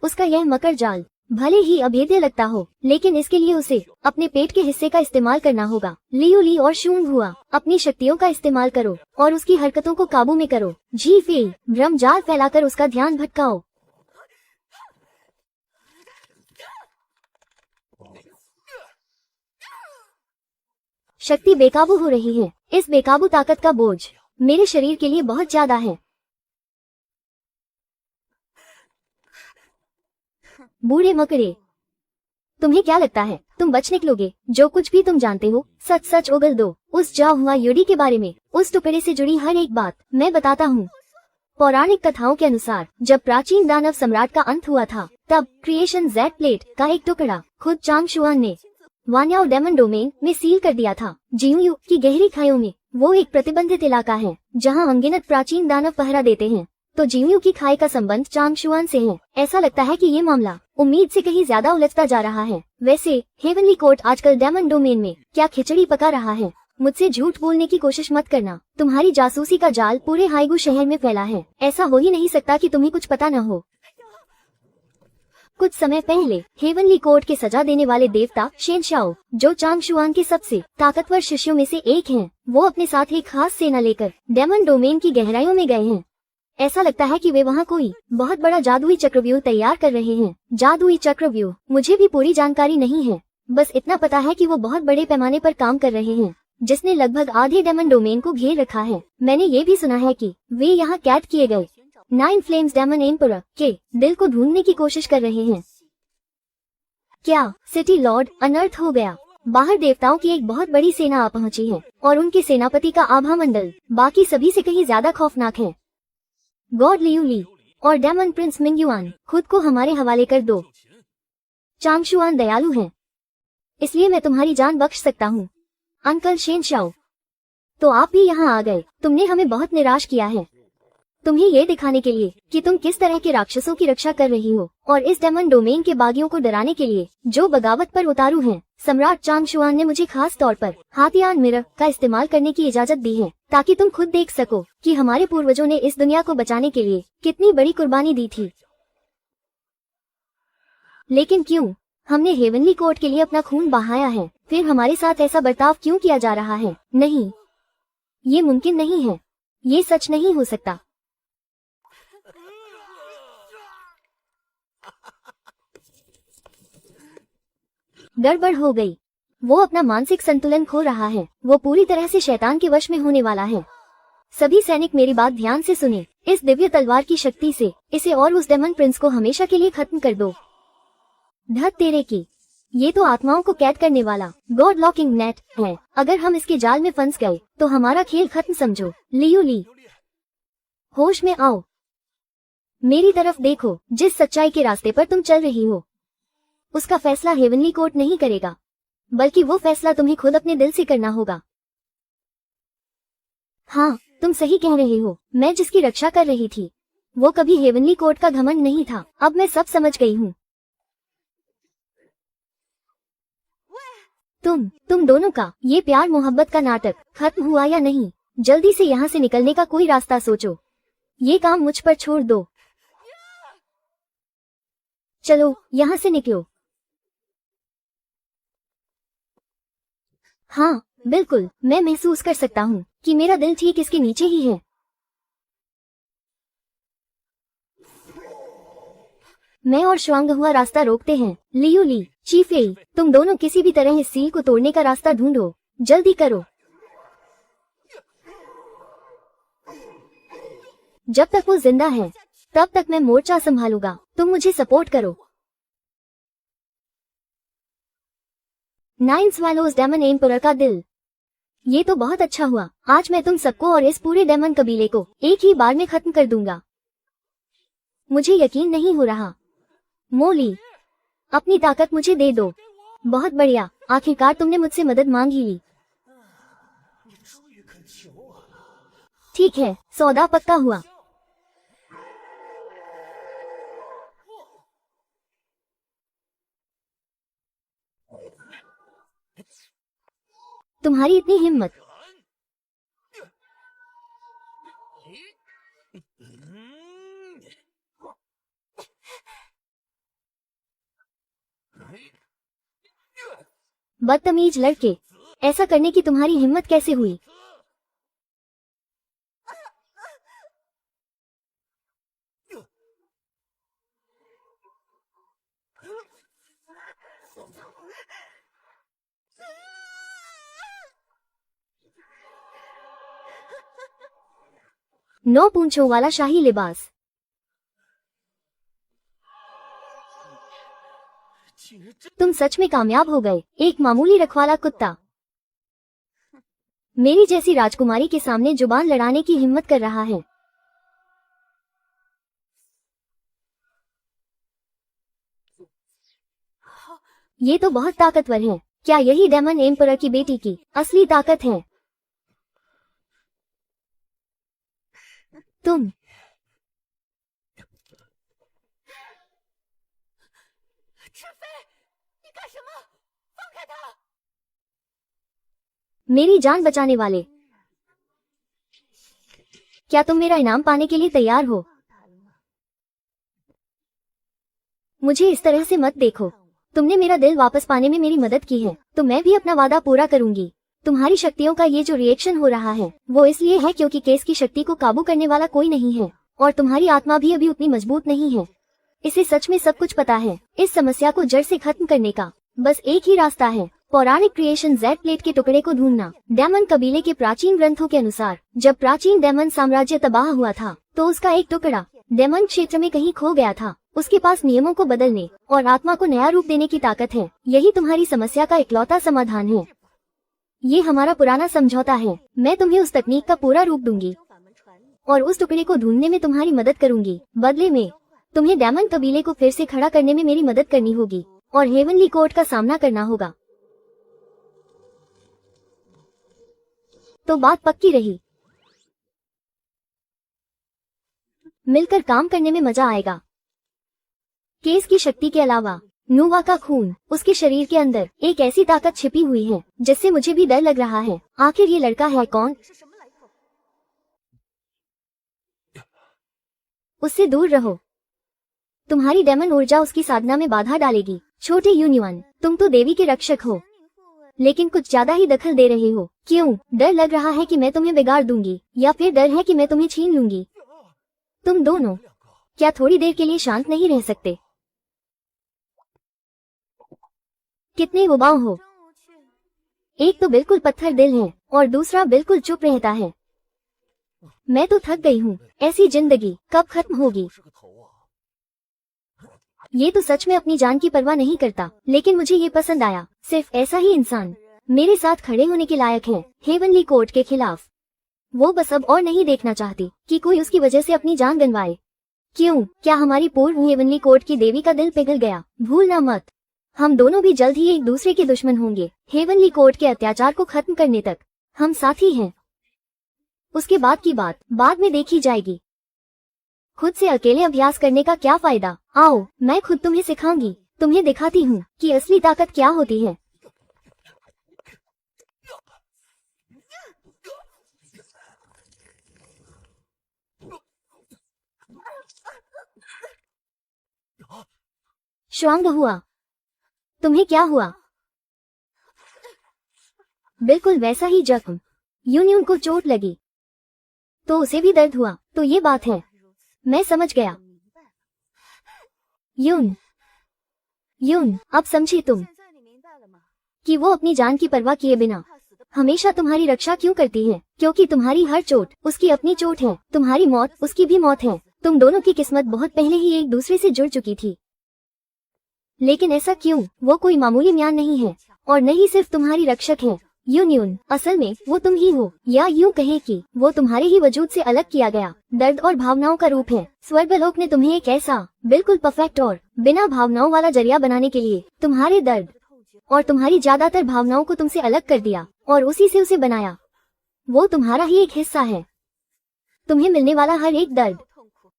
उसका यह मकर जाल भले ही अभेद्य लगता हो, लेकिन इसके लिए उसे अपने पेट के हिस्से का इस्तेमाल करना होगा। लियू ली और शूंग हुआ, अपनी शक्तियों का इस्तेमाल करो और उसकी हरकतों को काबू में करो। जी फेल, भ्रम जाल फैलाकर उसका ध्यान भटकाओ। शक्ति बेकाबू हो रही है। इस बेकाबू ताकत का बोझ मेरे शरीर के लिए बहुत ज्यादा है। बूढ़े मकड़े, तुम्हें क्या लगता है तुम बच निकलोगे? जो कुछ भी तुम जानते हो सच सच उगल दो। उस जा हुआ युडी के बारे में, उस टुकड़े से जुड़ी हर एक बात मैं बताता हूँ। पौराणिक कथाओं के अनुसार जब प्राचीन दानव सम्राट का अंत हुआ था, तब क्रिएशन जेड प्लेट का एक टुकड़ा खुद चांग शुआन ने वान्याओ डेमन डोमेन में सील कर दिया था। जिंगयू की गहरी खाइयों में वो एक प्रतिबंधित इलाका है, जहाँ अनगिनत प्राचीन दानव पहरा देते हैं। तो जिंगयू की खाई का संबंध चांग शुआन से है। ऐसा लगता है कि ये मामला उम्मीद से कहीं ज्यादा उलझता जा रहा है। वैसे हेवनली कोर्ट आजकल डेमन डोमेन में क्या खिचड़ी पका रहा है? मुझसे झूठ बोलने की कोशिश मत करना। तुम्हारी जासूसी का जाल पूरे हाईगू शहर में फैला है। ऐसा हो ही नहीं सकता कि तुम्हें कुछ पता न हो। कुछ समय पहले हेवनली कोर्ट के सजा देने वाले देवता शेनशाओ, जो चांग शुआन के सबसे ताकतवर शिष्यों में से एक हैं, वो अपने साथ एक खास सेना लेकर डेमन डोमेन की गहराइयों में गए हैं। ऐसा लगता है कि वे वहाँ कोई बहुत बड़ा जादुई चक्रव्यूह तैयार कर रहे हैं। जादुई चक्रव्यूह? मुझे भी पूरी जानकारी नहीं है, बस इतना पता है कि वो बहुत बड़े पैमाने पर काम कर रहे हैं, जिसने लगभग आधे डेमन डोमेन को घेर रखा है। मैंने ये भी सुना है कि वे यहाँ कैद किए गए 9 फ्लेम्स डेमन एम्परर के दिल को ढूंढने की कोशिश कर रहे हैं। क्या सिटी लॉर्ड अनर्थ हो गया? बाहर देवताओं की एक बहुत बड़ी सेना आ पहुंची है और उनके सेनापति का आभा मंडल बाकी सभी से कहीं ज्यादा खौफनाक है। गॉड लियू ली और डेमन प्रिंस मिंगयुआन, खुद को हमारे हवाले कर दो। चांगशुआन दयालु हैं, इसलिए मैं तुम्हारी जान बख्श सकता हूँ। अंकल शेनशाओ, तो आप भी यहाँ आ गए। तुमने हमें बहुत निराश किया है। तुम्हें ये दिखाने के लिए कि तुम किस तरह के राक्षसों की रक्षा कर रही हो और इस डेमन डोमेन के बागियों को डराने के लिए जो बगावत पर उतारू हैं, सम्राट चांगशुआन ने मुझे खास तौर पर हाथियान मिरर का इस्तेमाल करने की इजाजत दी है, ताकि तुम खुद देख सको कि हमारे पूर्वजों ने इस दुनिया को बचाने के लिए कितनी बड़ी कुर्बानी दी थी। लेकिन क्यों? हमने हेवनली कोर्ट के लिए अपना खून बहाया है, फिर हमारे साथ ऐसा बर्ताव क्यों किया जा रहा है? नहीं, ये मुमकिन नहीं है। ये सच नहीं हो सकता। गड़बड़ हो गई। वो अपना मानसिक संतुलन खो रहा है। वो पूरी तरह से शैतान के वश में होने वाला है। सभी सैनिक मेरी बात ध्यान से सुने। इस दिव्य तलवार की शक्ति से इसे और उस डेमन प्रिंस को हमेशा के लिए खत्म कर दो। धत तेरे की, ये तो आत्माओं को कैद करने वाला गॉड लॉकिंग नेट है। अगर हम इसके जाल में फंस गए तो हमारा खेल खत्म समझो। लियू ली, होश में आओ। मेरी तरफ देखो। जिस सच्चाई के रास्ते पर तुम चल रही हो उसका फैसला हेवनली कोर्ट नहीं करेगा, बल्कि वो फैसला तुम्हें खुद अपने दिल से करना होगा। हाँ, तुम सही कह रहे हो। मैं जिसकी रक्षा कर रही थी वो कभी हेवनली कोर्ट का घमंड नहीं था। अब मैं सब समझ गई हूँ। तुम दोनों का ये प्यार मोहब्बत का नाटक खत्म हुआ या नहीं? जल्दी से यहाँ से निकलने का कोई रास्ता सोचो। ये काम मुझ पर छोड़ दो। चलो यहाँ से निकलो। हाँ बिल्कुल, मैं महसूस कर सकता हूँ कि मेरा दिल ठीक इसके नीचे ही है। मैं और श्वांग हुआ रास्ता रोकते हैं। लियू ली, चीफेई, तुम दोनों किसी भी तरह इस सील को तोड़ने का रास्ता ढूंढो। जल्दी करो। जब तक वो जिंदा है तब तक मैं मोर्चा संभालूंगा। तुम मुझे सपोर्ट करो। 9 स्वैलोज डेमन एम्परर का दिल। ये तो बहुत अच्छा हुआ। आज मैं तुम सबको और इस पूरे डेमन कबीले को एक ही बार में खत्म कर दूंगा। मुझे यकीन नहीं हो रहा। मोली, अपनी ताकत मुझे दे दो। बहुत बढ़िया, आखिरकार तुमने मुझसे मदद मांग ही ली। ठीक है, सौदा पक्का हुआ। तुम्हारी इतनी हिम्मत। बदतमीज लड़के, ऐसा करने की तुम्हारी हिम्मत कैसे हुई? नौ पूंछों वाला शाही लिबास। तुम सच में कामयाब हो गए। एक मामूली रखवाला कुत्ता मेरी जैसी राजकुमारी के सामने जुबान लड़ाने की हिम्मत कर रहा है। ये तो बहुत ताकतवर है। क्या यही डेमन एम्परर की बेटी की असली ताकत है? तुम मेरी जान बचाने वाले, क्या तुम मेरा इनाम पाने के लिए तैयार हो? मुझे इस तरह से मत देखो। तुमने मेरा दिल वापस पाने में मेरी मदद की है, तो मैं भी अपना वादा पूरा करूंगी। तुम्हारी शक्तियों का ये जो रिएक्शन हो रहा है वो इसलिए है क्योंकि केस की शक्ति को काबू करने वाला कोई नहीं है और तुम्हारी आत्मा भी अभी उतनी मजबूत नहीं है। इसे सच में सब कुछ पता है। इस समस्या को जड़ से खत्म करने का बस एक ही रास्ता है, पौराणिक क्रिएशन जेड प्लेट के टुकड़े को ढूंढना। डेमन कबीले के प्राचीन ग्रंथों के अनुसार जब प्राचीन डेमन साम्राज्य तबाह हुआ था तो उसका एक टुकड़ा डेमन क्षेत्र में कहीं खो गया था। उसके पास नियमों को बदलने और आत्मा को नया रूप देने की ताकत है। यही तुम्हारी समस्या का इकलौता समाधान है। ये हमारा पुराना समझौता है। मैं तुम्हें उस तकनीक का पूरा रूप दूंगी और उस टुकड़े को ढूंढने में तुम्हारी मदद करूंगी। बदले में तुम्हें डेमन कबीले को फिर से खड़ा करने में मेरी मदद करनी होगी और हेवनली कोर्ट का सामना करना होगा। तो बात पक्की रही। मिलकर काम करने में मजा आएगा। केस की शक्ति के अलावा नोवा का खून, उसके शरीर के अंदर एक ऐसी ताकत छिपी हुई है जिससे मुझे भी डर लग रहा है। आखिर ये लड़का है कौन? उससे दूर रहो। तुम्हारी डेमन ऊर्जा उसकी साधना में बाधा डालेगी। छोटे यूनियन, तुम तो देवी के रक्षक हो लेकिन कुछ ज्यादा ही दखल दे रहे हो। क्यों? डर लग रहा है कि मैं तुम्हें बिगाड़ दूंगी या फिर डर है कि मैं तुम्हें छीन लूंगी? तुम दोनों क्या थोड़ी देर के लिए शांत नहीं रह सकते? कितने उबाऊ हो। एक तो बिल्कुल पत्थर दिल है और दूसरा बिल्कुल चुप रहता है। मैं तो थक गई हूँ। ऐसी जिंदगी कब खत्म होगी? ये तो सच में अपनी जान की परवाह नहीं करता, लेकिन मुझे ये पसंद आया। सिर्फ ऐसा ही इंसान मेरे साथ खड़े होने के लायक है। हेवनली कोर्ट के खिलाफ वो बस अब और नहीं देखना चाहती कि कोई उसकी वजह से अपनी जान गंवाए। क्यों? क्या हमारी पूर्व हेवनली कोर्ट की देवी का दिल पिघल गया? भूलना मत, हम दोनों भी जल्द ही एक दूसरे के दुश्मन होंगे। हेवनली कोर्ट के अत्याचार को खत्म करने तक हम साथी हैं। उसके बाद की बात बाद में देखी जाएगी। खुद से अकेले अभ्यास करने का क्या फायदा? आओ, मैं खुद तुम्हें सिखाऊंगी। तुम्हें दिखाती हूँ कि असली ताकत क्या होती है। श्वांग हुआ। तुम्हें क्या हुआ? बिल्कुल वैसा ही जख्म। यूनियन को चोट लगी तो उसे भी दर्द हुआ। तो ये बात है। मैं समझ गया। यून, अब समझी तुम कि वो अपनी जान की परवाह किए बिना हमेशा तुम्हारी रक्षा क्यों करती है? क्योंकि तुम्हारी हर चोट उसकी अपनी चोट है। तुम्हारी मौत उसकी भी मौत है। तुम दोनों की किस्मत बहुत पहले ही एक दूसरे से जुड़ चुकी थी। लेकिन ऐसा क्यों? वो कोई मामूली म्यान नहीं है और नहीं सिर्फ तुम्हारी रक्षक है। यूनियन, असल में वो तुम ही हो, या यूं कहे कि वो तुम्हारे ही वजूद से अलग किया गया दर्द और भावनाओं का रूप है। स्वर्गलोक ने तुम्हें एक ऐसा बिल्कुल परफेक्ट और बिना भावनाओं वाला जरिया बनाने के लिए तुम्हारे दर्द और तुम्हारी ज्यादातर भावनाओं को तुमसे अलग कर दिया और उसी से उसे बनाया। वो तुम्हारा ही एक हिस्सा है। तुम्हें मिलने वाला हर एक दर्द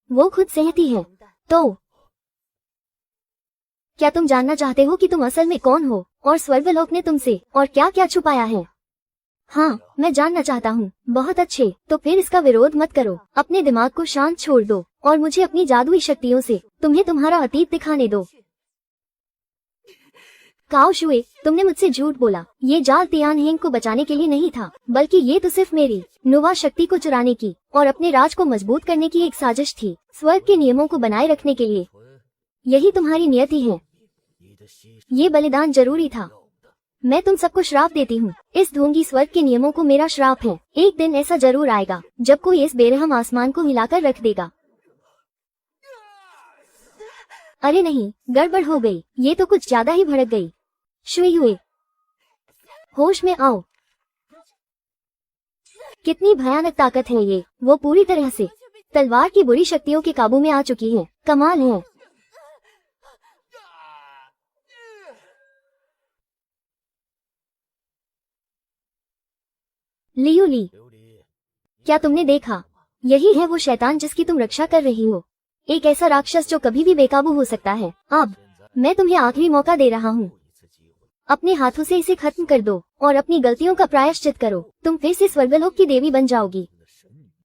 वो खुद सहती है। तो क्या तुम जानना चाहते हो कि तुम असल में कौन हो और स्वर्गलोक ने तुमसे और क्या क्या छुपाया है? हाँ, मैं जानना चाहता हूँ। बहुत अच्छे, तो फिर इसका विरोध मत करो। अपने दिमाग को शांत छोड़ दो और मुझे अपनी जादुई शक्तियों से तुम्हें तुम्हारा अतीत दिखाने दो। काओ शुए, तुमने मुझसे झूठ बोला। ये जाल तियानहेंग को बचाने के लिए नहीं था, बल्कि ये तो सिर्फ मेरी नुवा शक्ति को चुराने की और अपने राज को मजबूत करने की एक साजिश थी। स्वर्ग के नियमों को बनाए रखने के लिए। यही तुम्हारी नियति है। ये बलिदान जरूरी था। मैं तुम सबको श्राप देती हूँ। इस ढोंगी स्वर्ग के नियमों को मेरा श्राप है। एक दिन ऐसा जरूर आएगा जब कोई इस बेरहम आसमान को हिलाकर रख देगा। अरे नहीं, गड़बड़ हो गई। ये तो कुछ ज्यादा ही भड़क गई। शुई हुए, होश में आओ। कितनी भयानक ताकत है ये। वो पूरी तरह से तलवार की बुरी शक्तियों के काबू में आ चुकी है। कमाल है। लियू ली, क्या तुमने देखा? यही है वो शैतान जिसकी तुम रक्षा कर रही हो। एक ऐसा राक्षस जो कभी भी बेकाबू हो सकता है। अब मैं तुम्हें आखिरी मौका दे रहा हूँ। अपने हाथों से इसे खत्म कर दो और अपनी गलतियों का प्रायश्चित करो। तुम फिर से स्वर्गलोक की देवी बन जाओगी,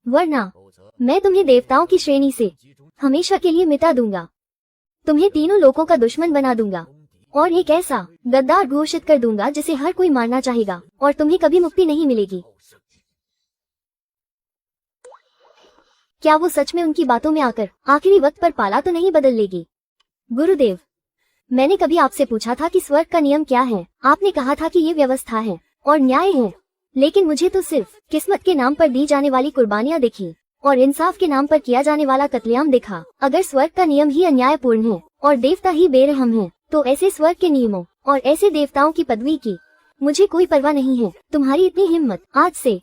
वरना मैं तुम्हें देवताओं की श्रेणी से हमेशा के लिए मिटा दूंगा। तुम्हें तीनों लोकों का दुश्मन बना दूंगा और एक ऐसा गद्दार घोषित कर दूंगा जिसे हर कोई मारना चाहेगा और तुम्हें कभी मुक्ति नहीं मिलेगी। क्या वो सच में उनकी बातों में आकर आखिरी वक्त पर पाला तो नहीं बदल लेगी? गुरुदेव, मैंने कभी आपसे पूछा था कि स्वर्ग का नियम क्या है? आपने कहा था कि ये व्यवस्था है और न्याय है, लेकिन मुझे तो सिर्फ किस्मत के नाम पर दी जाने वाली कुर्बानियां दिखी और इंसाफ के नाम पर किया जाने वाला कत्लेआम दिखा। अगर स्वर्ग का नियम ही अन्यायपूर्ण है और देवता ही बेरहम है, तो ऐसे स्वर्ग के नियमों और ऐसे देवताओं की पदवी की मुझे कोई परवाह नहीं है। तुम्हारी इतनी हिम्मत, आज से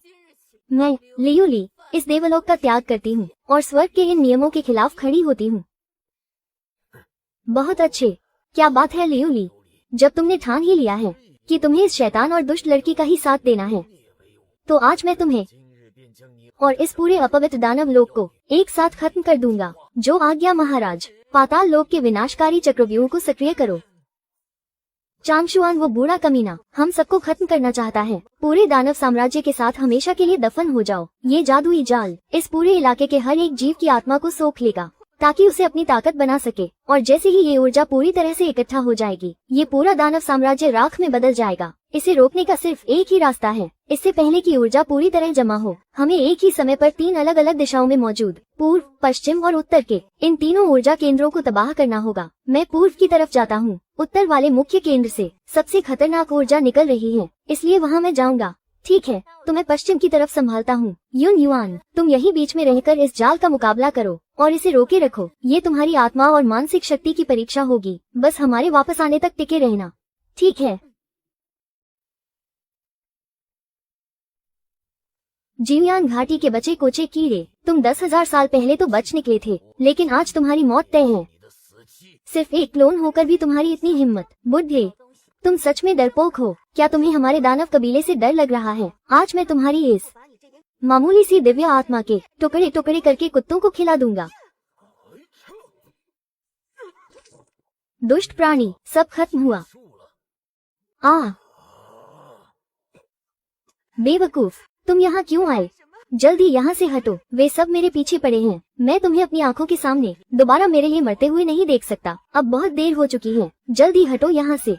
मैं लियूली इस देवलोक का त्याग करती हूँ और स्वर्ग के इन नियमों के खिलाफ खड़ी होती हूँ। बहुत अच्छे, क्या बात है लियूली, जब तुमने ठान ही लिया है कि तुम्हें इस शैतान और दुष्ट लड़की का ही साथ देना है, तो आज मैं तुम्हें और इस पूरे अपवित्र दानव लोक को एक साथ खत्म कर दूंगा। जो आज्ञा महाराज। पाताल लोक के विनाशकारी चक्रव्यूह को सक्रिय करो। चांगशुआन वो बूढ़ा कमीना हम सबको खत्म करना चाहता है। पूरे दानव साम्राज्य के साथ हमेशा के लिए दफन हो जाओ। ये जादुई जाल इस पूरे इलाके के हर एक जीव की आत्मा को सोख लेगा ताकि उसे अपनी ताकत बना सके, और जैसे ही ये ऊर्जा पूरी तरह से इकट्ठा हो जाएगी, ये पूरा दानव साम्राज्य राख में बदल जाएगा। इसे रोकने का सिर्फ एक ही रास्ता है, इससे पहले कि ऊर्जा पूरी तरह जमा हो। हमें एक ही समय पर 3 अलग अलग दिशाओं में मौजूद पूर्व, पश्चिम और उत्तर के इन तीनों ऊर्जा केंद्रों को तबाह करना होगा। मैं पूर्व की तरफ जाता हूँ। उत्तर वाले मुख्य केंद्र से सबसे खतरनाक ऊर्जा निकल रही है, इसलिए वहाँ मैं जाऊँगा। ठीक है, तो मैं पश्चिम की तरफ संभालता हूँ। युन युआन, तुम यही बीच में रहकर इस जाल का मुकाबला करो और इसे रोके रखो। ये तुम्हारी आत्मा और मानसिक शक्ति की परीक्षा होगी। बस हमारे वापस आने तक टिके रहना, ठीक है? जीवयान घाटी के बचे कोचे कीड़े, तुम 10,000 साल पहले तो बच निकले थे, लेकिन आज तुम्हारी मौत तय है। सिर्फ एक क्लोन होकर भी तुम्हारी इतनी हिम्मत, बुद्धि, तुम सच में डरपोक हो। क्या तुम्हें हमारे दानव कबीले से डर लग रहा है? आज मैं तुम्हारी इस मामूली सी दिव्य आत्मा के टुकड़े टुकड़े करके कुत्तों को खिला दूंगा। दुष्ट प्राणी, सब खत्म हुआ। बेवकूफ, तुम यहाँ क्यों आए? जल्दी यहाँ से हटो, वे सब मेरे पीछे पड़े हैं। मैं तुम्हें अपनी आंखों के सामने दोबारा मेरे लिए मरते हुए नहीं देख सकता। अब बहुत देर हो चुकी है, जल्दी हटो यहाँ से।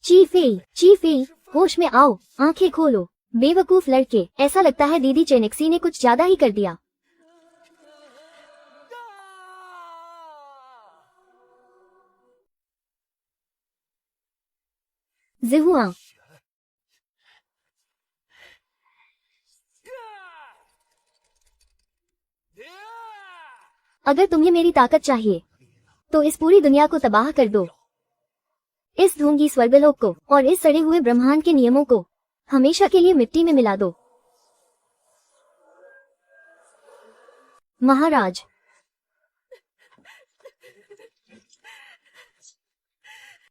चीफे, होश में आओ, आंखें खोलो। बेवकूफ लड़के, ऐसा लगता है दीदी चेनेक्सी ने कुछ ज्यादा ही कर दिया। जिहुआ, अगर तुम्हें मेरी ताकत चाहिए तो इस पूरी दुनिया को तबाह कर दो। इस ढोंगी स्वर्गलोक को और इस सड़े हुए ब्रह्मांड के नियमों को हमेशा के लिए मिट्टी में मिला दो। महाराज,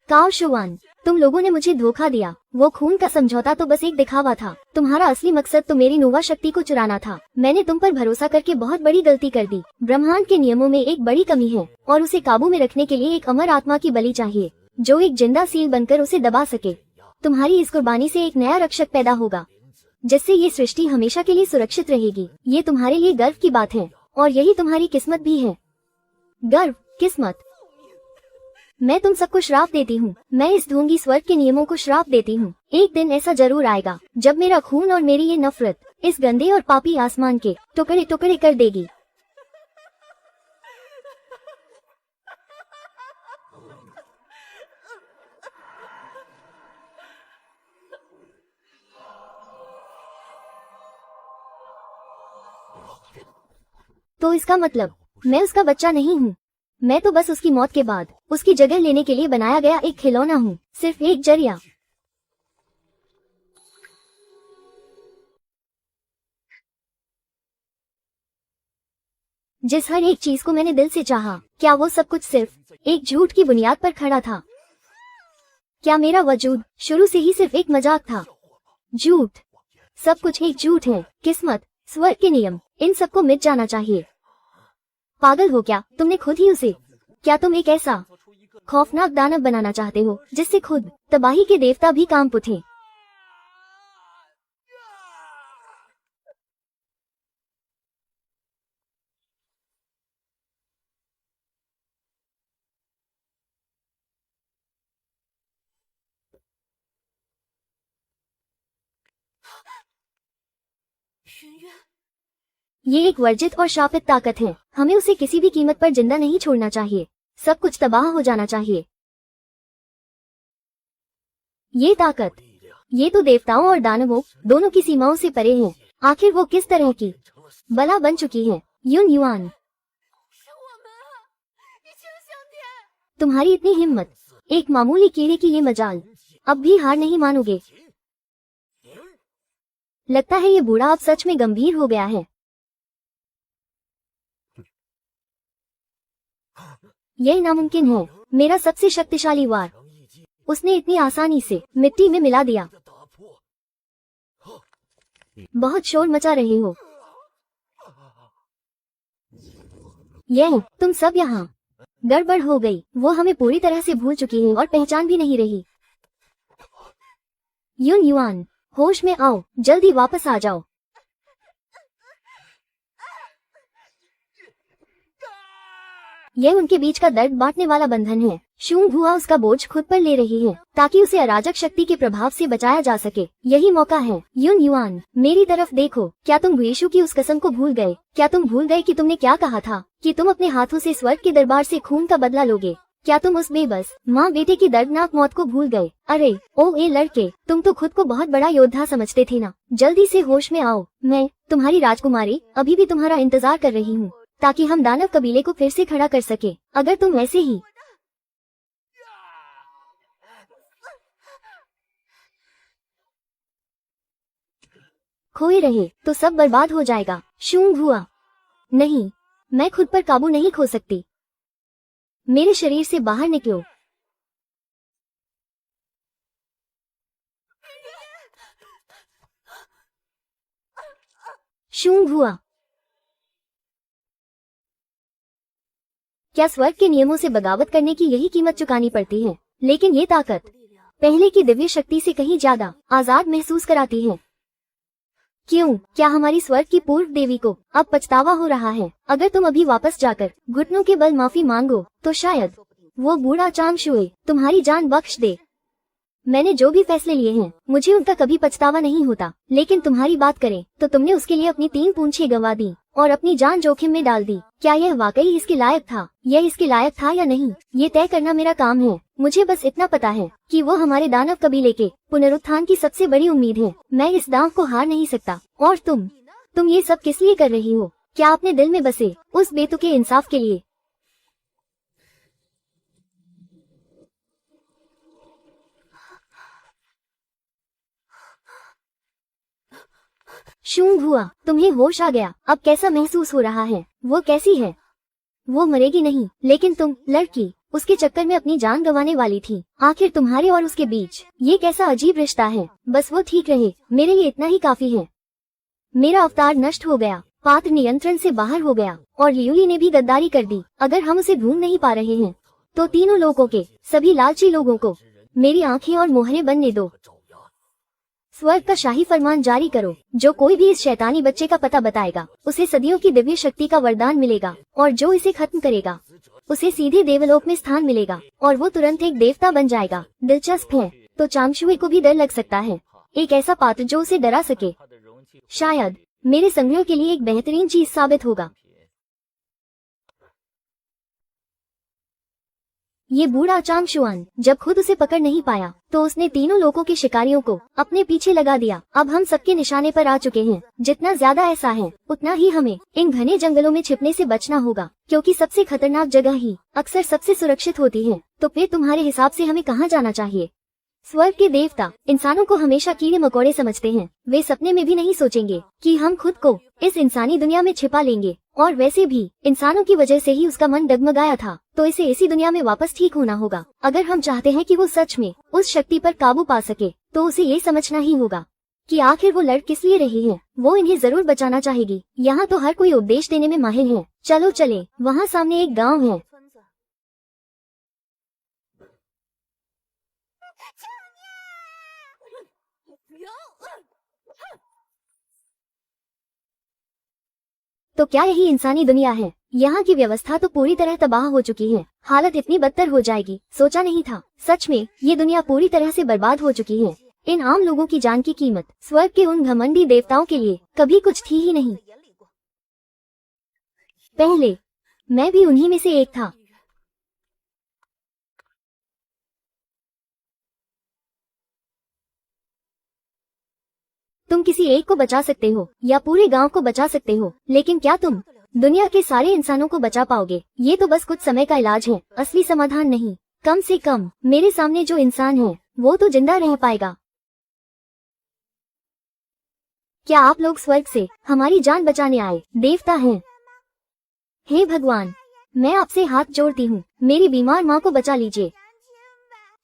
काओशुआन, तुम लोगों ने मुझे धोखा दिया। वो खून का समझौता तो बस एक दिखावा था। तुम्हारा असली मकसद तो मेरी नोवा शक्ति को चुराना था। मैंने तुम पर भरोसा करके बहुत बड़ी गलती कर दी। ब्रह्मांड के नियमों में एक बड़ी कमी है और उसे काबू में रखने के लिए एक अमर आत्मा की बलि चाहिए, जो एक जिंदा सील बनकर उसे दबा सके। तुम्हारी इस कुर्बानी से एक नया रक्षक पैदा होगा, जिससे ये सृष्टि हमेशा के लिए सुरक्षित रहेगी। ये तुम्हारे लिए गर्व की बात है और यही तुम्हारी किस्मत भी है। गर्व, किस्मत। मैं तुम सबको श्राप देती हूँ। मैं इस ढोंगी स्वर्ग के नियमों को श्राप देती हूँ। एक दिन ऐसा जरूर आएगा जब मेरा खून और मेरी ये नफरत इस गंदे और पापी आसमान के टुकड़े टुकड़े कर देगी। तो इसका मतलब मैं उसका बच्चा नहीं हूँ। मैं तो बस उसकी मौत के बाद उसकी जगह लेने के लिए बनाया गया एक खिलौना हूँ, सिर्फ एक जरिया। जिस हर एक चीज को मैंने दिल से चाहा, क्या वो सब कुछ सिर्फ एक झूठ की बुनियाद पर खड़ा था? क्या मेरा वजूद शुरू से ही सिर्फ एक मजाक था? झूठ, सब कुछ एक झूठ है। किस्मत, स्वर्ग के नियम, इन सबको मिट जाना चाहिए। पागल हो क्या तुमने खुद ही उसे? क्या तुम एक ऐसा खौफनाक दानव बनाना चाहते हो जिससे खुद तबाही के देवता भी कांप उठे? ये एक वर्जित और शापित ताकत है। हमें उसे किसी भी कीमत पर जिंदा नहीं छोड़ना चाहिए। सब कुछ तबाह हो जाना चाहिए। ये ताकत, ये तो देवताओं और दानवों दोनों की सीमाओं से परे है। आखिर वो किस तरह की बला बन चुकी है। युन युआन, तुम्हारी इतनी हिम्मत, एक मामूली कीड़े की ये मजाल, अब भी हार नहीं मानोगे। लगता है ये बूढ़ा अब सच में गंभीर हो गया है। यह नामुमकिन है। मेरा सबसे शक्तिशाली वार उसने इतनी आसानी से मिट्टी में मिला दिया। बहुत शोर मचा रहे हो। यह तुम सब यहाँ। गड़बड़ हो गई। वो हमें पूरी तरह से भूल चुकी है और पहचान भी नहीं रही। युन युआन, होश में आओ, जल्दी वापस आ जाओ। यह उनके बीच का दर्द बांटने वाला बंधन है। शूंग हुआ उसका बोझ खुद पर ले रही है ताकि उसे अराजक शक्ति के प्रभाव से बचाया जा सके। यही मौका है। युन युआन, मेरी तरफ देखो। क्या तुम यीशु की उस कसम को भूल गए? क्या तुम भूल गए कि तुमने क्या कहा था कि तुम अपने हाथों से स्वर्ग के दरबार से खून का बदला लोगे? क्या तुम उस बेबस माँ बेटे की दर्दनाक मौत को भूल गए? अरे ओ ए लड़के, तुम तो खुद को बहुत बड़ा योद्धा समझते थे ना। जल्दी से होश में आओ। मैं तुम्हारी राजकुमारी अभी भी तुम्हारा इंतजार कर रही हूँ ताकि हम दानव कबीले को फिर से खड़ा कर सके। अगर तुम ऐसे ही खोए रहे तो सब बर्बाद हो जाएगा। शूंग हुआ, नहीं, मैं खुद पर काबू नहीं खो सकती। मेरे शरीर से बाहर निकलो। शूंग हुआ, क्या स्वर्ग के नियमों से बगावत करने की यही कीमत चुकानी पड़ती है? लेकिन ये ताकत पहले की दिव्य शक्ति से कहीं ज्यादा आजाद महसूस कराती है। क्यों? क्या हमारी स्वर्ग की पूर्व देवी को अब पछतावा हो रहा है? अगर तुम अभी वापस जाकर घुटनों के बल माफी मांगो तो शायद वो बूढ़ा चांगशुए तुम्हारी जान बख्श दे। मैंने जो भी फैसले लिए हैं मुझे उनका कभी पछतावा नहीं होता। लेकिन तुम्हारी बात करें तो तुमने उसके लिए अपनी 3 पूंछें गंवा दी और अपनी जान जोखिम में डाल दी। क्या यह वाकई इसके लायक था? यह इसके लायक था या नहीं, ये तय करना मेरा काम है। मुझे बस इतना पता है कि वो हमारे दानव कबीले के पुनरुत्थान की सबसे बड़ी उम्मीद है। मैं इस दांव को हार नहीं सकता। और तुम ये सब किस लिए कर रही हो? क्या अपने दिल में बसे उस बेतुके इंसाफ के लिए? शूंग हुआ, तुम्हें होश आ गया। अब कैसा महसूस हो रहा है? वो कैसी है? वो मरेगी नहीं, लेकिन तुम लड़की उसके चक्कर में अपनी जान गंवाने वाली थी। आखिर तुम्हारे और उसके बीच ये कैसा अजीब रिश्ता है? बस वो ठीक रहे, मेरे लिए इतना ही काफी है। मेरा अवतार नष्ट हो गया, पात्र नियंत्रण से बाहर हो गया और लियूली ने भी गद्दारी कर दी। अगर हम उसे ढूंढ नहीं पा रहे हैं तो तीनों लोगों के सभी लालची लोगों को मेरी आंखें और मोहरें बनने दो। स्वर्ग का शाही फरमान जारी करो। जो कोई भी इस शैतानी बच्चे का पता बताएगा उसे सदियों की दिव्य शक्ति का वरदान मिलेगा और जो इसे खत्म करेगा उसे सीधे देवलोक में स्थान मिलेगा और वो तुरंत एक देवता बन जाएगा। दिलचस्प है तो चांगशुए को भी डर लग सकता है। एक ऐसा पात्र जो उसे डरा सके शायद मेरे संग्रह के लिए एक बेहतरीन चीज साबित होगा। ये बूढ़ा चांगशुआन जब खुद उसे पकड़ नहीं पाया तो उसने तीनों लोगों के शिकारियों को अपने पीछे लगा दिया। अब हम सबके निशाने पर आ चुके हैं। जितना ज्यादा ऐसा है उतना ही हमें इन घने जंगलों में छिपने से बचना होगा, क्योंकि सबसे खतरनाक जगह ही अक्सर सबसे सुरक्षित होती है। तो फिर तुम्हारे हिसाब से हमें कहाँ जाना चाहिए? स्वर्ग के देवता इंसानों को हमेशा कीड़े मकोड़े समझते हैं। वे सपने में भी नहीं सोचेंगे कि हम खुद को इस इंसानी दुनिया में छिपा लेंगे। और वैसे भी इंसानों की वजह से ही उसका मन डगमगाया था, तो इसे इसी दुनिया में वापस ठीक होना होगा। अगर हम चाहते हैं कि वो सच में उस शक्ति पर काबू पा सके तो उसे ये समझना ही होगा कि आखिर वो लड़ किस लिए रही है। वो इन्हें जरूर बचाना चाहेगी। यहाँ तो हर कोई उपदेश देने में माहिर है। चलो चले, वहाँ सामने एक गाँव है। तो क्या यही इंसानी दुनिया है? यहाँ की व्यवस्था तो पूरी तरह तबाह हो चुकी है। हालत इतनी बदतर हो जाएगी सोचा नहीं था। सच में ये दुनिया पूरी तरह से बर्बाद हो चुकी है। इन आम लोगों की जान की कीमत स्वर्ग के उन घमंडी देवताओं के लिए कभी कुछ थी ही नहीं। पहले मैं भी उन्हीं में से एक था। तुम किसी एक को बचा सकते हो या पूरे गांव को बचा सकते हो, लेकिन क्या तुम दुनिया के सारे इंसानों को बचा पाओगे? ये तो बस कुछ समय का इलाज है, असली समाधान नहीं। कम से कम मेरे सामने जो इंसान है वो तो जिंदा रह पाएगा। क्या आप लोग स्वर्ग से हमारी जान बचाने आए देवता हैं? हे भगवान, मैं आपसे हाथ जोड़ती हूँ, मेरी बीमार माँ को बचा लीजिए।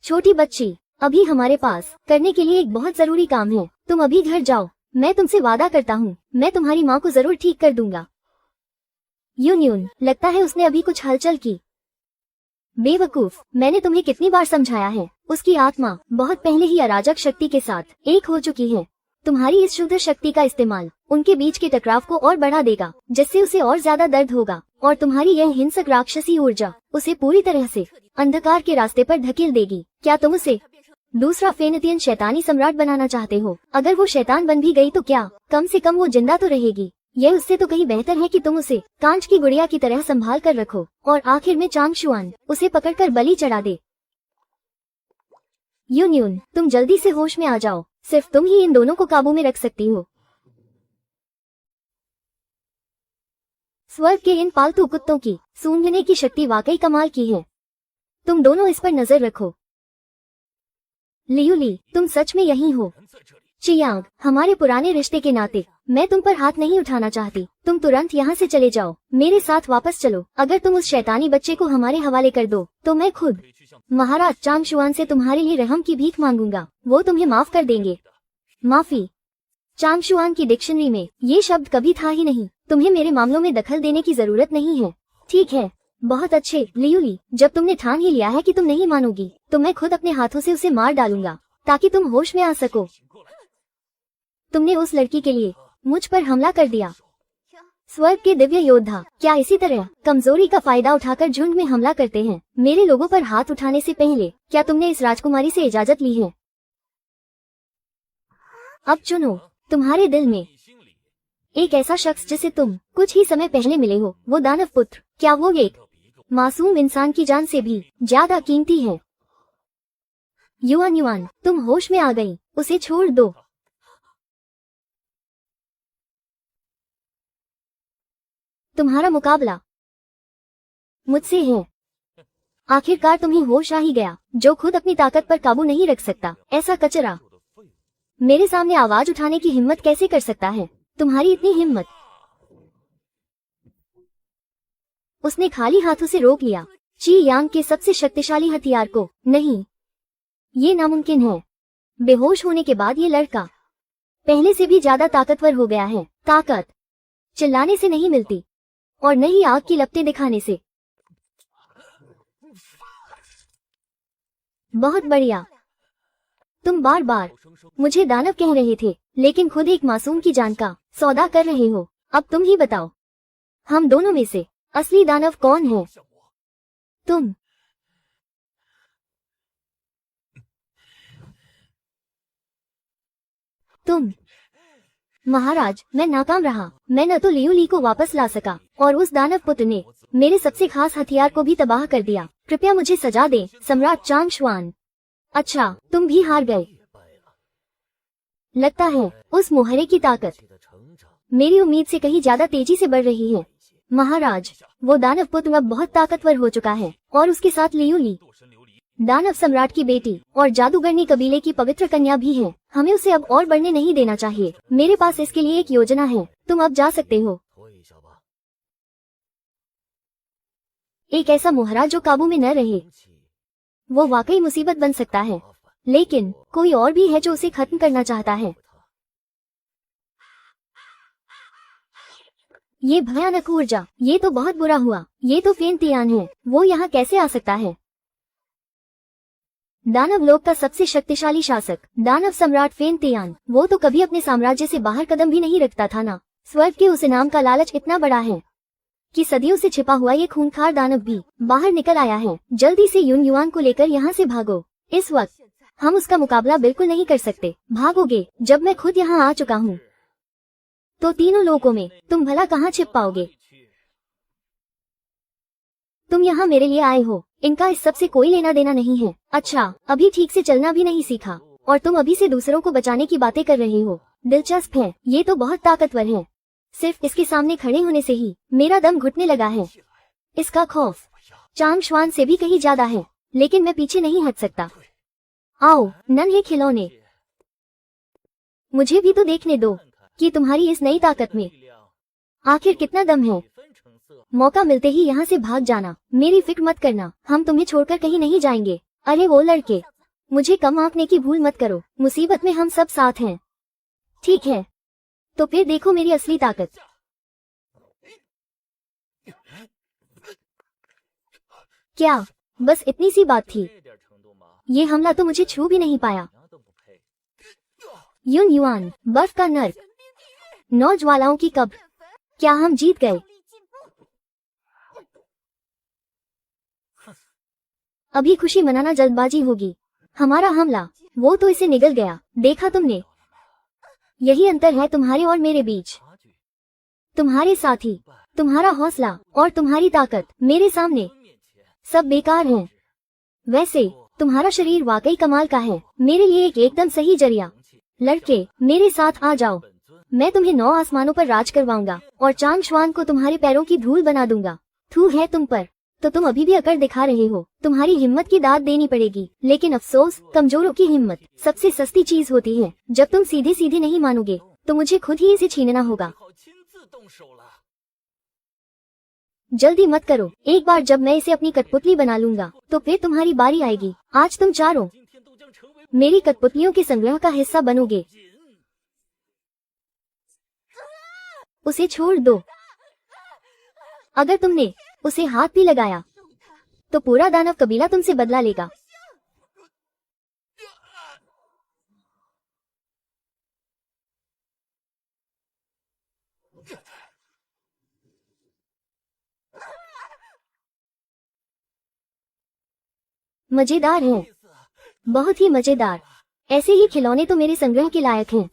छोटी बच्ची, अभी हमारे पास करने के लिए एक बहुत जरूरी काम है, तुम अभी घर जाओ। मैं तुमसे वादा करता हूँ, मैं तुम्हारी माँ को जरूर ठीक कर दूंगा। यून, लगता है उसने अभी कुछ हलचल की। बेवकूफ, मैंने तुम्हें कितनी बार समझाया है, उसकी आत्मा बहुत पहले ही अराजक शक्ति के साथ एक हो चुकी है। तुम्हारी इस शुद्ध शक्ति का इस्तेमाल उनके बीच के टकराव को और बढ़ा देगा, जिससे उसे और ज्यादा दर्द होगा, और तुम्हारी यह हिंसक राक्षसी ऊर्जा उसे पूरी तरह से अंधकार के रास्ते पर धकेल देगी। क्या तुम उसे दूसरा फेनतियन शैतानी सम्राट बनाना चाहते हो? अगर वो शैतान बन भी गई तो क्या, कम से कम वो जिंदा तो रहेगी। यह उससे तो कहीं बेहतर है कि तुम उसे कांच की गुड़िया की तरह संभाल कर रखो और आखिर में चांगशुआन उसे पकड़कर बलि चढ़ा दे। यून, तुम जल्दी से होश में आ जाओ, सिर्फ तुम ही इन दोनों को काबू में रख सकती हो। स्वर्ग के इन पालतू कुत्तों की सूंघने की शक्ति वाकई कमाल की है। तुम दोनों इस पर नजर रखो। लियुली, तुम सच में यही हो? चियांग, हमारे पुराने रिश्ते के नाते मैं तुम पर हाथ नहीं उठाना चाहती, तुम तुरंत यहाँ से चले जाओ, मेरे साथ वापस चलो। अगर तुम उस शैतानी बच्चे को हमारे हवाले कर दो तो मैं खुद महाराज चांगशुआन से तुम्हारे लिए रहम की भीख मांगूंगा, वो तुम्हें माफ कर देंगे। माफी? चांगशुआन की डिक्शनरी में ये शब्द कभी था ही नहीं। तुम्हें मेरे मामलों में दखल देने की जरूरत नहीं है। ठीक है, बहुत अच्छे लियुली, जब तुमने ठान ही लिया है कि तुम नहीं मानोगी तो मैं खुद अपने हाथों से उसे मार डालूंगा ताकि तुम होश में आ सको। तुमने उस लड़की के लिए मुझ पर हमला कर दिया। स्वर्ग के दिव्य योद्धा क्या इसी तरह कमजोरी का फायदा उठाकर झुंड में हमला करते हैं? मेरे लोगों पर हाथ उठाने से पहले क्या तुमने इस राजकुमारी से इजाजत ली है? अब चुनो, तुम्हारे दिल में एक ऐसा शख्स जिसे तुम कुछ ही समय पहले मिले हो, वो दानव पुत्र, क्या वो एक मासूम इंसान की जान से भी ज्यादा कीमती है? युआन, तुम होश में आ गई, उसे छोड़ दो। तुम्हारा मुकाबला मुझसे है। आखिरकार तुम्हें होश आ ही गया, जो खुद अपनी ताकत पर काबू नहीं रख सकता। ऐसा कचरा मेरे सामने आवाज उठाने की हिम्मत कैसे कर सकता है? तुम्हारी इतनी हिम्मत? उसने खाली हाथों से रोक लिया ची यांग के सबसे शक्तिशाली हथियार को। नहीं, ये नामुमकिन है। बेहोश होने के बाद ये लड़का पहले से भी ज्यादा ताकतवर हो गया है। ताकत चिल्लाने से नहीं मिलती और न ही आग की लपटें दिखाने से। बहुत बढ़िया, तुम बार बार मुझे दानव कह रहे थे, लेकिन खुद एक मासूम की जान का सौदा कर रहे हो। अब तुम ही बताओ, हम दोनों में से असली दानव कौन है? तुम। महाराज, मैं नाकाम रहा। मैं न तो लियुली को वापस ला सका और उस दानव पुत्र ने मेरे सबसे खास हथियार को भी तबाह कर दिया। कृपया मुझे सजा दे, सम्राट चांगशुआन। अच्छा, तुम भी हार गए। लगता है उस मुहरे की ताकत मेरी उम्मीद से कहीं ज्यादा तेजी से बढ़ रही है। महाराज, वो दानव पुत्र अब बहुत ताकतवर हो चुका है और उसके साथ लियुली दानव सम्राट की बेटी और जादूगरनी कबीले की पवित्र कन्या भी है। हमें उसे अब और बढ़ने नहीं देना चाहिए। मेरे पास इसके लिए एक योजना है, तुम अब जा सकते हो। एक ऐसा मुहरा जो काबू में न रहे, वो वाकई मुसीबत बन सकता है, लेकिन कोई और भी है जो उसे खत्म करना चाहता है। ये भयानक ऊर्जा, ये तो बहुत बुरा हुआ। ये तो फेनतियान है, वो यहाँ कैसे आ सकता है? दानव लोक का सबसे शक्तिशाली शासक, दानव सम्राट फेनतियान, वो तो कभी अपने साम्राज्य से बाहर कदम भी नहीं रखता था ना। स्वर्ग के उस इनाम का लालच इतना बड़ा है कि सदियों से छिपा हुआ ये खूंखार दानव भी बाहर निकल आया है। जल्दी से यून युआन को लेकर यहाँ से भागो। इस वक्त हम उसका मुकाबला बिल्कुल नहीं कर सकते। भागोगे जब मैं खुद यहाँ आ चुका हूँ तो तीनों लोगों में तुम भला कहाँ छिप पाओगे। तुम यहाँ मेरे लिए आए हो, इनका इस सब से कोई लेना देना नहीं है। अच्छा, अभी ठीक से चलना भी नहीं सीखा और तुम अभी से दूसरों को बचाने की बातें कर रहे हो। दिलचस्प है, ये तो बहुत ताकतवर है। सिर्फ इसके सामने खड़े होने से ही मेरा दम घुटने लगा है। इसका खौफ चांग श्वान से भी कहीं ज्यादा है, लेकिन मैं पीछे नहीं हट सकता। आओ नन्हे खिलौने, मुझे भी तो देखने दो कि तुम्हारी इस नई ताकत में आखिर कितना दम है। मौका मिलते ही यहाँ से भाग जाना, मेरी फिक्र मत करना, हम तुम्हें छोड़कर कहीं नहीं जाएंगे। अरे वो लड़के, मुझे कम आंकने की भूल मत करो, मुसीबत में हम सब साथ हैं। ठीक है, तो फिर देखो मेरी असली ताकत। क्या बस इतनी सी बात थी? ये हमला तो मुझे छू भी नहीं पाया। युन युआन, बर्फ का नर्क, नौजवालाओं की कब्र, क्या हम जीत गए? अभी खुशी मनाना जल्दबाजी होगी। हमारा हमला, वो तो इसे निगल गया, देखा तुमने? यही अंतर है तुम्हारे और मेरे बीच। तुम्हारे साथी, तुम्हारा हौसला और तुम्हारी ताकत मेरे सामने सब बेकार हैं। वैसे तुम्हारा शरीर वाकई कमाल का है, मेरे लिए एक एकदम सही जरिया। लड़के मेरे साथ आ जाओ, मैं तुम्हें 9 आसमानों पर राज करवाऊंगा और चांग श्वान को तुम्हारे पैरों की धूल बना दूंगा। थू है तुम पर, तो तुम अभी भी अकड़ दिखा रहे हो। तुम्हारी हिम्मत की दाद देनी पड़ेगी, लेकिन अफसोस, कमजोरों की हिम्मत सबसे सस्ती चीज होती है। जब तुम सीधे सीधे नहीं मानोगे तो मुझे खुद ही इसे छीनना होगा। जल्दी मत करो, एक बार जब मैं इसे अपनी कठपुतली बना लूंगा तो फिर तुम्हारी बारी आएगी। आज तुम चारों मेरी कठपुतलियों के संग्रह का हिस्सा बनोगे। उसे छोड़ दो। अगर तुमने उसे हाथ भी लगाया तो पूरा दानव कबीला तुमसे बदला लेगा। मजेदार है, बहुत ही मजेदार। ऐसे ही खिलौने तो मेरे संग्रह के लायक हैं।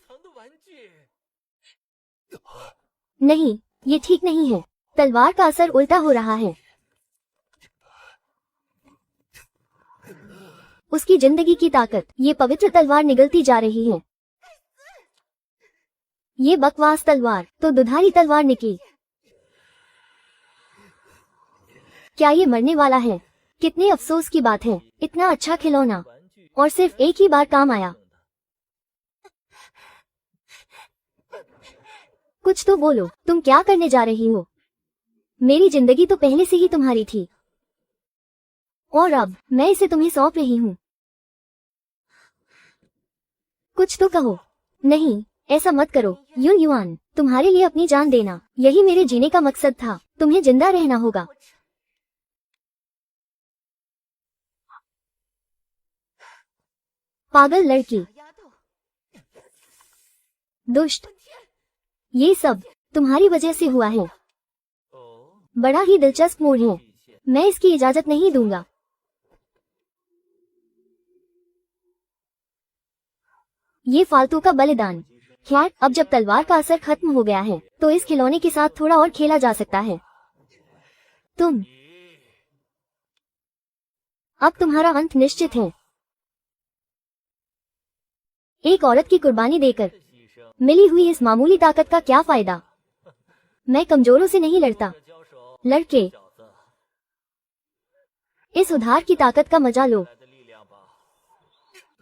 नहीं, ये ठीक नहीं है। तलवार का असर उल्टा हो रहा है। उसकी जिंदगी की ताकत, ये पवित्र तलवार निगलती जा रही है। ये बकवास तलवार तो दुधारी तलवार निकली। क्या ये मरने वाला है? कितने अफसोस की बात है, इतना अच्छा खिलौना और सिर्फ एक ही बार काम आया। कुछ तो बोलो, तुम क्या करने जा रही हो? मेरी जिंदगी तो पहले से ही तुम्हारी थी और अब मैं इसे तुम्हें सौंप रही हूँ। कुछ तो कहो। नहीं, ऐसा मत करो युन युआन, तुम्हारे लिए अपनी जान देना यही मेरे जीने का मकसद था। तुम्हें जिंदा रहना होगा। पागल लड़की, दुष्ट, ये सब तुम्हारी वजह से हुआ है। बड़ा ही दिलचस्प मोड़ है, मैं इसकी इजाजत नहीं दूंगा। ये फालतू का बलिदान। खैर, अब जब तलवार का असर खत्म हो गया है तो इस खिलौने के साथ थोड़ा और खेला जा सकता है। अब तुम्हारा अंत निश्चित है। एक औरत की कुर्बानी देकर मिली हुई इस मामूली ताकत का क्या फायदा? मैं कमजोरों से नहीं लड़ता। लड़के, इस उधार की ताकत का मजा लो।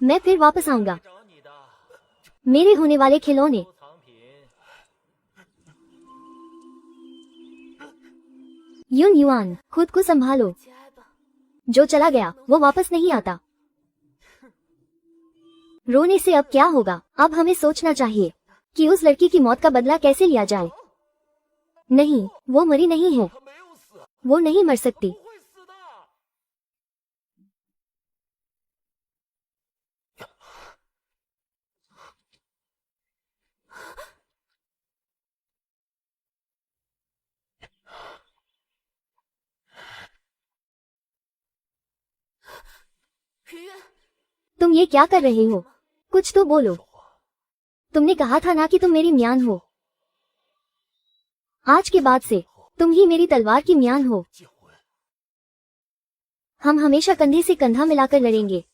मैं फिर वापस आऊंगा। मेरे होने वाले खिलौने। युन युआन, खुद को संभालो। जो चला गया वो वापस नहीं आता। रोने से अब क्या होगा? अब हमें सोचना चाहिए कि उस लड़की की मौत का बदला कैसे लिया जाए। नहीं, वो मरी नहीं है। वो नहीं मर सकती। तुम ये क्या कर रहे हो? कुछ तो बोलो। तुमने कहा था ना कि तुम मेरी म्यान हो। आज के बाद से तुम ही मेरी तलवार की म्यान हो। हम हमेशा कंधे से कंधा मिलाकर लड़ेंगे।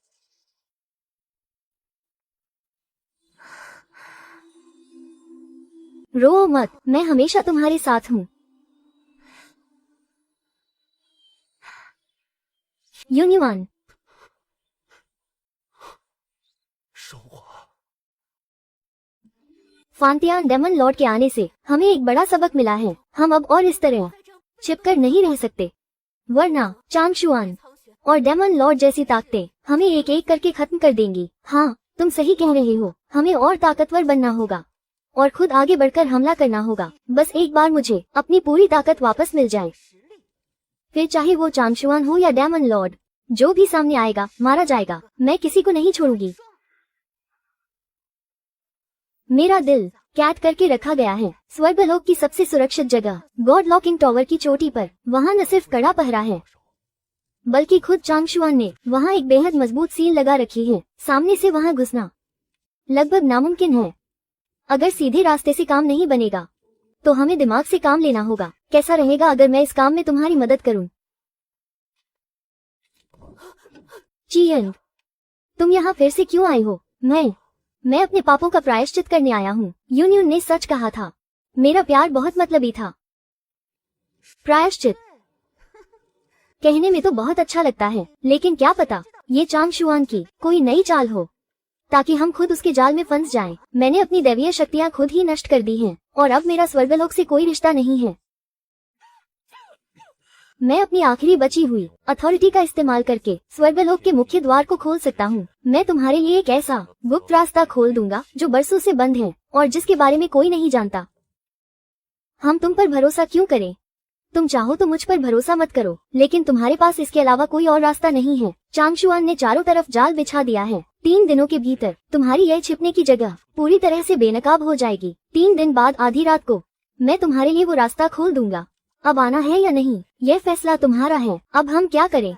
रो मत, मैं हमेशा तुम्हारे साथ हूँ। यूनिवान। फांतियान डेमन लॉर्ड के आने से हमें एक बड़ा सबक मिला है। हम अब और इस तरह छिपकर नहीं रह सकते, वरना चांगशुआन और डेमन लॉर्ड जैसी ताकतें हमें एक एक करके खत्म कर देंगी। हाँ, तुम सही कह रहे हो। हमें और ताकतवर बनना होगा और खुद आगे बढ़कर हमला करना होगा। बस एक बार मुझे अपनी पूरी ताकत वापस मिल जाए, फिर चाहे वो चांगशुआन हो या डेमन लॉर्ड, जो भी सामने आएगा मारा जाएगा। मैं किसी को नहीं छोड़ूंगी। मेरा दिल कैद करके रखा गया है स्वर्गलोक की सबसे सुरक्षित जगह, गॉड लॉकिंग टावर की चोटी पर। वहाँ न सिर्फ कड़ा पहरा है, बल्कि खुद चांगशुआन ने वहाँ एक बेहद मजबूत सील लगा रखी है। सामने से वहाँ घुसना लगभग नामुमकिन है। अगर सीधे रास्ते से काम नहीं बनेगा तो हमें दिमाग से काम लेना होगा। कैसा रहेगा अगर मैं इस काम में तुम्हारी मदद करूं? चियन, तुम यहाँ फिर से क्यों आए हो? मैं अपने पापों का प्रायश्चित करने आया हूँ। यूनियन ने सच कहा था। मेरा प्यार बहुत मतलबी था। प्रायश्चित कहने में तो बहुत अच्छा लगता है, लेकिन क्या पता ये चांगशुआन की कोई नई चाल हो ताकि हम खुद उसके जाल में फंस जाएं। मैंने अपनी दैवीय शक्तियाँ खुद ही नष्ट कर दी हैं और अब मेरा स्वर्गलोक से कोई रिश्ता नहीं है। मैं अपनी आखिरी बची हुई अथॉरिटी का इस्तेमाल करके स्वर्गलोक के मुख्य द्वार को खोल सकता हूँ। मैं तुम्हारे लिए एक ऐसा गुप्त रास्ता खोल दूंगा जो बरसों से बंद है और जिसके बारे में कोई नहीं जानता। हम तुम पर भरोसा क्यों करें? तुम चाहो तो मुझ पर भरोसा मत करो, लेकिन तुम्हारे पास इसके अलावा कोई और रास्ता नहीं है। चांगशुआन ने चारों तरफ जाल बिछा दिया है। 3 दिनों के भीतर तुम्हारी यह छिपने की जगह पूरी तरह से बेनकाब हो जाएगी। 3 दिन बाद आधी रात को मैं तुम्हारे लिए वो रास्ता खोल दूंगा। अब आना है या नहीं, यह फैसला तुम्हारा है। अब हम क्या करें?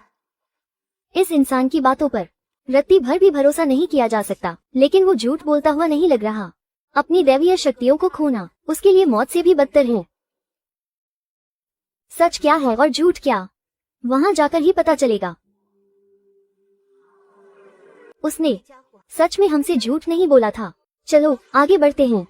इस इंसान की बातों पर रत्ती भर भी भरोसा नहीं किया जा सकता, लेकिन वो झूठ बोलता हुआ नहीं लग रहा। अपनी दैवीय शक्तियों को खोना उसके लिए मौत से भी बदतर है। सच क्या है और झूठ क्या, वहाँ जाकर ही पता चलेगा। उसने सच में हमसे झूठ नहीं बोला था। चलो आगे बढ़ते हैं।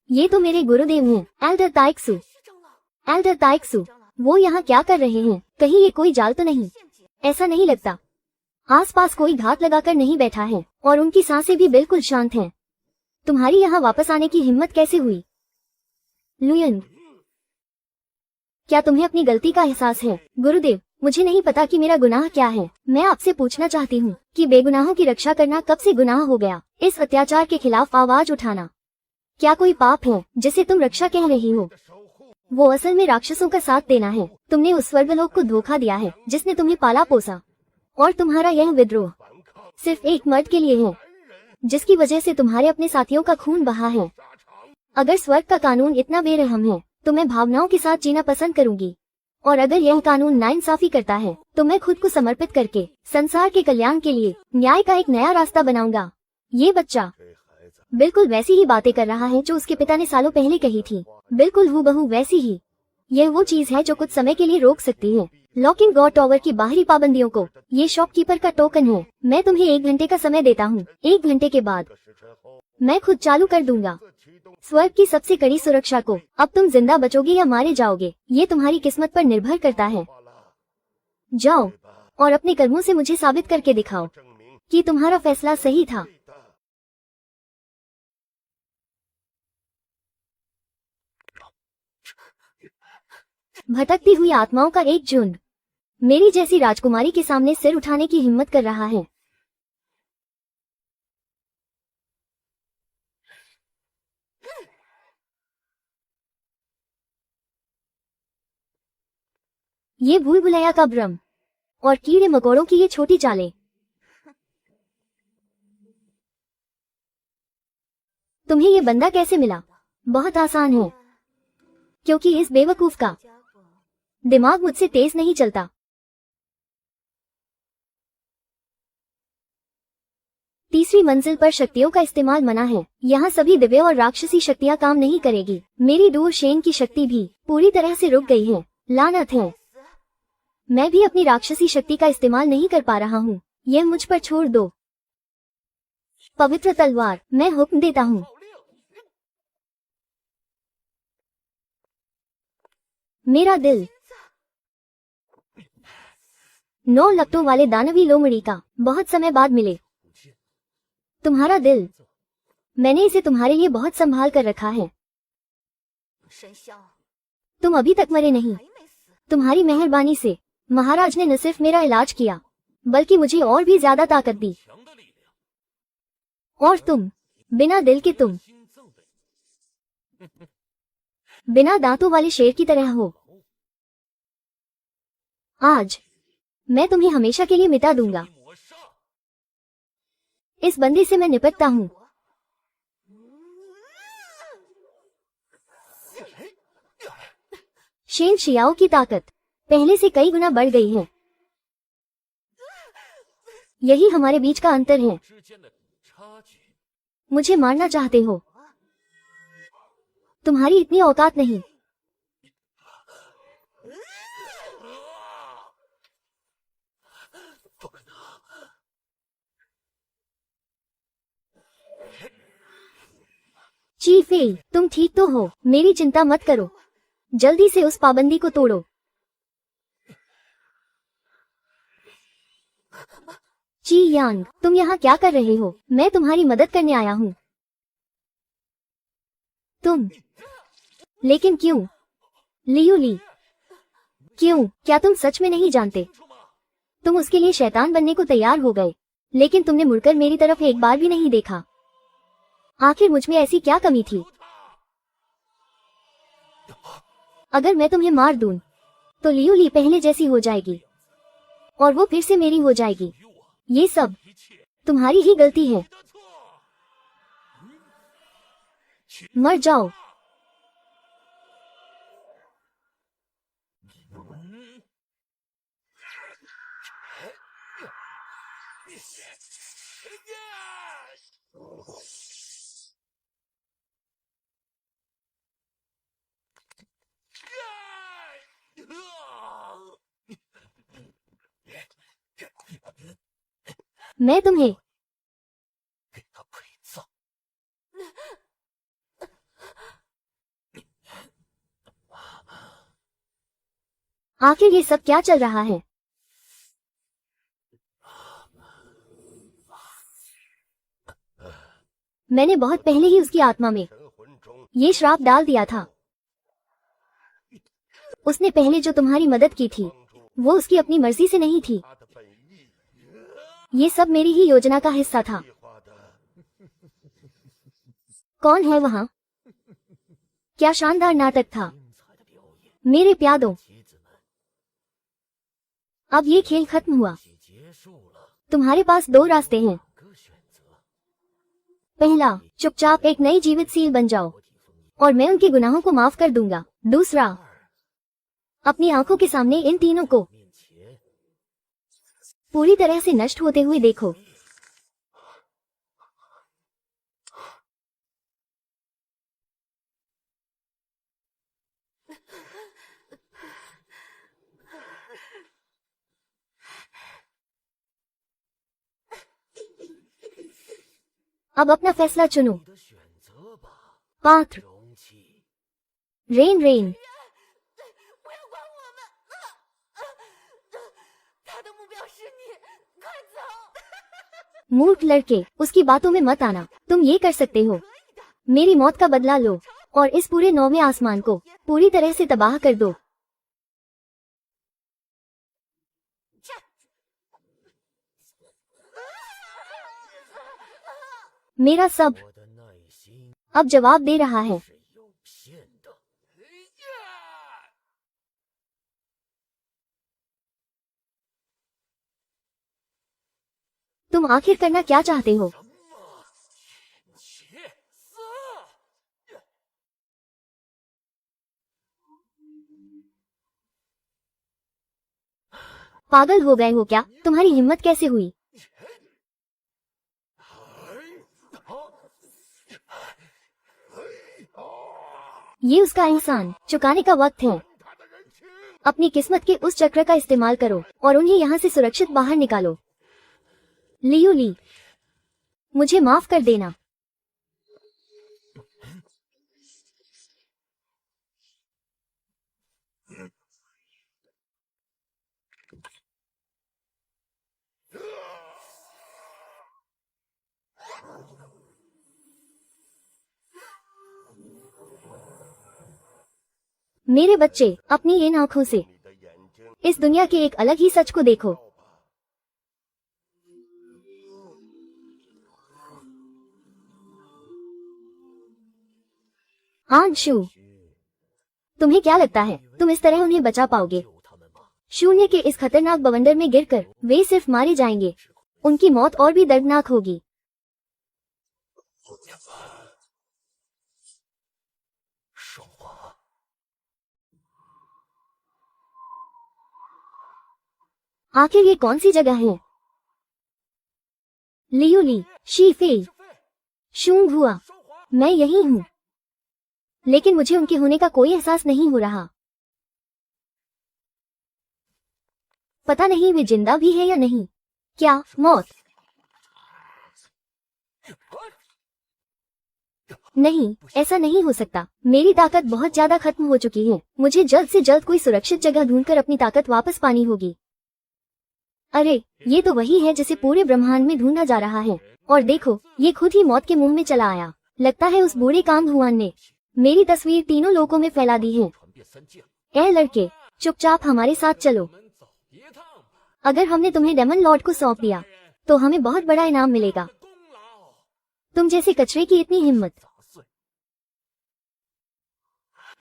ये तो मेरे गुरुदेव हैं, एल्डर ताइक्सु। एल्डर ताइक्सु, वो यहाँ क्या कर रहे हैं? कहीं ये कोई जाल तो नहीं? ऐसा नहीं लगता। आसपास कोई घात लगाकर नहीं बैठा है और उनकी सांसें भी बिल्कुल शांत हैं। तुम्हारी यहाँ वापस आने की हिम्मत कैसे हुई? लुयन, क्या तुम्हें अपनी गलती का एहसास है? गुरुदेव, मुझे नहीं पता कि मेरा गुनाह क्या है। मैं आपसे पूछना चाहती हूँ कि बेगुनाहों की रक्षा करना कब से गुनाह हो गया? इस अत्याचार के खिलाफ आवाज उठाना क्या कोई पाप है जिसे तुम रक्षा कह रही हो? वो असल में राक्षसों का साथ देना है। तुमने उस स्वर्गलोक को धोखा दिया है जिसने तुम्हें पाला पोसा, और तुम्हारा यह विद्रोह सिर्फ एक मर्द के लिए है जिसकी वजह से तुम्हारे अपने साथियों का खून बहा है। अगर स्वर्ग का कानून इतना बेरहम है तो मैं भावनाओं के साथ जीना पसंद करूंगी, और अगर यह कानून नाइंसाफी करता है तो मैं खुद को समर्पित करके संसार के कल्याण के लिए न्याय का एक नया रास्ता बनाऊंगा। ये बच्चा बिल्कुल वैसी ही बातें कर रहा है जो उसके पिता ने सालों पहले कही थी, बिल्कुल हूबहू वैसी ही। यह वो चीज है जो कुछ समय के लिए रोक सकती है लॉकिंग गॉड टावर की बाहरी पाबंदियों को। ये शॉपकीपर का टोकन है। मैं तुम्हें 1 घंटे का समय देता हूँ। 1 घंटे के बाद मैं खुद चालू कर दूंगा स्वर्ग की सबसे कड़ी सुरक्षा को। अब तुम जिंदा बचोगे या मारे जाओगे, ये तुम्हारी किस्मत पर निर्भर करता है। जाओ और अपने कर्मों से मुझे साबित करके दिखाओ कि तुम्हारा फैसला सही था। भटकती हुई आत्माओं का एक झुंड मेरी जैसी राजकुमारी के सामने सिर उठाने की हिम्मत कर रहा है। ये भूल भुलैया का भ्रम और कीड़े मकोड़ों की ये छोटी चालें। तुम्हें ये बंदा कैसे मिला? बहुत आसान है, क्योंकि इस बेवकूफ का दिमाग मुझसे तेज नहीं चलता। तीसरी मंजिल पर शक्तियों का इस्तेमाल मना है। यहाँ सभी दिव्य और राक्षसी शक्तियाँ काम नहीं करेगी। मेरी दूर शेन की शक्ति भी पूरी तरह से रुक गई है। लानत है, मैं भी अपनी राक्षसी शक्ति का इस्तेमाल नहीं कर पा रहा हूँ। यह मुझ पर छोड़ दो। पवित्र तलवार, मैं हुक्म देता हूँ। मेरा दिल 9 लपटों वाले दानवी लोमड़ी का बहुत समय बाद मिले। तुम्हारा दिल, मैंने इसे तुम्हारे लिए बहुत संभाल कर रखा है। तुम अभी तक मरे नहीं। तुम्हारी मेहरबानी से महाराज ने न सिर्फ मेरा इलाज किया, बल्कि मुझे और भी ज्यादा ताकत दी। और तुम, बिना दिल के तुम बिना दांतों वाले शेर की तरह हो। आज मैं तुम्हें हमेशा के लिए मिटा दूंगा। इस बंदी से मैं निपटता हूँ। शेन शियाओ की ताकत पहले से कई गुना बढ़ गई है। यही हमारे बीच का अंतर है। मुझे मारना चाहते हो? तुम्हारी इतनी औकात नहीं। चीफे, तुम ठीक तो हो? मेरी चिंता मत करो। जल्दी से उस पाबंदी को तोड़ो। ची यांग, तुम यहाँ क्या कर रहे हो? मैं तुम्हारी मदद करने आया हूँ। तुम? लेकिन क्यों? लियू ली, क्यों? क्या तुम सच में नहीं जानते? तुम उसके लिए शैतान बनने को तैयार हो गए, लेकिन तुमने मुड़कर मेरी तरफ एक बार भी नहीं देखा। आखिर मुझ में ऐसी क्या कमी थी? अगर मैं तुम्हें मार दूं, तो लियू ली पहले जैसी हो जाएगी और वो फिर से मेरी हो जाएगी। ये सब तुम्हारी ही गलती है। मर जाओ। मैं तुम्हें आखिर ये सब क्या चल रहा है? मैंने बहुत पहले ही उसकी आत्मा में ये श्राप डाल दिया था। उसने पहले जो तुम्हारी मदद की थी, वो उसकी अपनी मर्जी से नहीं थी। ये सब मेरी ही योजना का हिस्सा था। कौन है वहाँ? क्या शानदार नाटक था मेरे प्यादों। अब ये खेल खत्म हुआ। तुम्हारे पास 2 रास्ते हैं। पहला, चुपचाप एक नई जीवित सील बन जाओ और मैं उनके गुनाहों को माफ कर दूंगा। दूसरा, अपनी आंखों के सामने इन तीनों को पूरी तरह से नष्ट होते हुए देखो। अब अपना फैसला चुनो। पात्र, रेन रेन। मूर्ख लड़के, उसकी बातों में मत आना। तुम ये कर सकते हो। मेरी मौत का बदला लो और इस पूरे 9वें आसमान को पूरी तरह से तबाह कर दो। मेरा सब अब जवाब दे रहा है। तुम आखिर करना क्या चाहते हो? पागल हो गए हो क्या? तुम्हारी हिम्मत कैसे हुई? ये उसका एहसान चुकाने का वक्त है। अपनी किस्मत के उस चक्र का इस्तेमाल करो और उन्हें यहाँ से सुरक्षित बाहर निकालो। लियू ली, मुझे माफ कर देना। मेरे बच्चे, अपनी इन आंखों से इस दुनिया के एक अलग ही सच को देखो। आंशु, तुम्हें क्या लगता है तुम इस तरह उन्हें बचा पाओगे? शून्य के इस खतरनाक बवंडर में गिरकर वे सिर्फ मारे जाएंगे। उनकी मौत और भी दर्दनाक होगी। आखिर ये कौन सी जगह है? Liu Lee, she Fei, Cheung हुआ, मैं यही हूँ, लेकिन मुझे उनके होने का कोई एहसास नहीं हो रहा। पता नहीं वे जिंदा भी है या नहीं। क्या मौत? नहीं, ऐसा नहीं हो सकता। मेरी ताकत बहुत ज्यादा खत्म हो चुकी है। मुझे जल्द से जल्द कोई सुरक्षित जगह ढूंढकर अपनी ताकत वापस पानी होगी। अरे, ये तो वही है जिसे पूरे ब्रह्मांड में ढूंढा जा रहा है। और देखो, ये खुद ही मौत के मुंह में चला आया। लगता है उस बूढ़े कांग हुआन ने मेरी तस्वीर तीनों लोकों में फैला दी है। ए लड़के, चुपचाप हमारे साथ चलो। अगर हमने तुम्हें डेमन लॉर्ड को सौंप दिया तो हमें बहुत बड़ा इनाम मिलेगा। तुम जैसे कचरे की इतनी हिम्मत।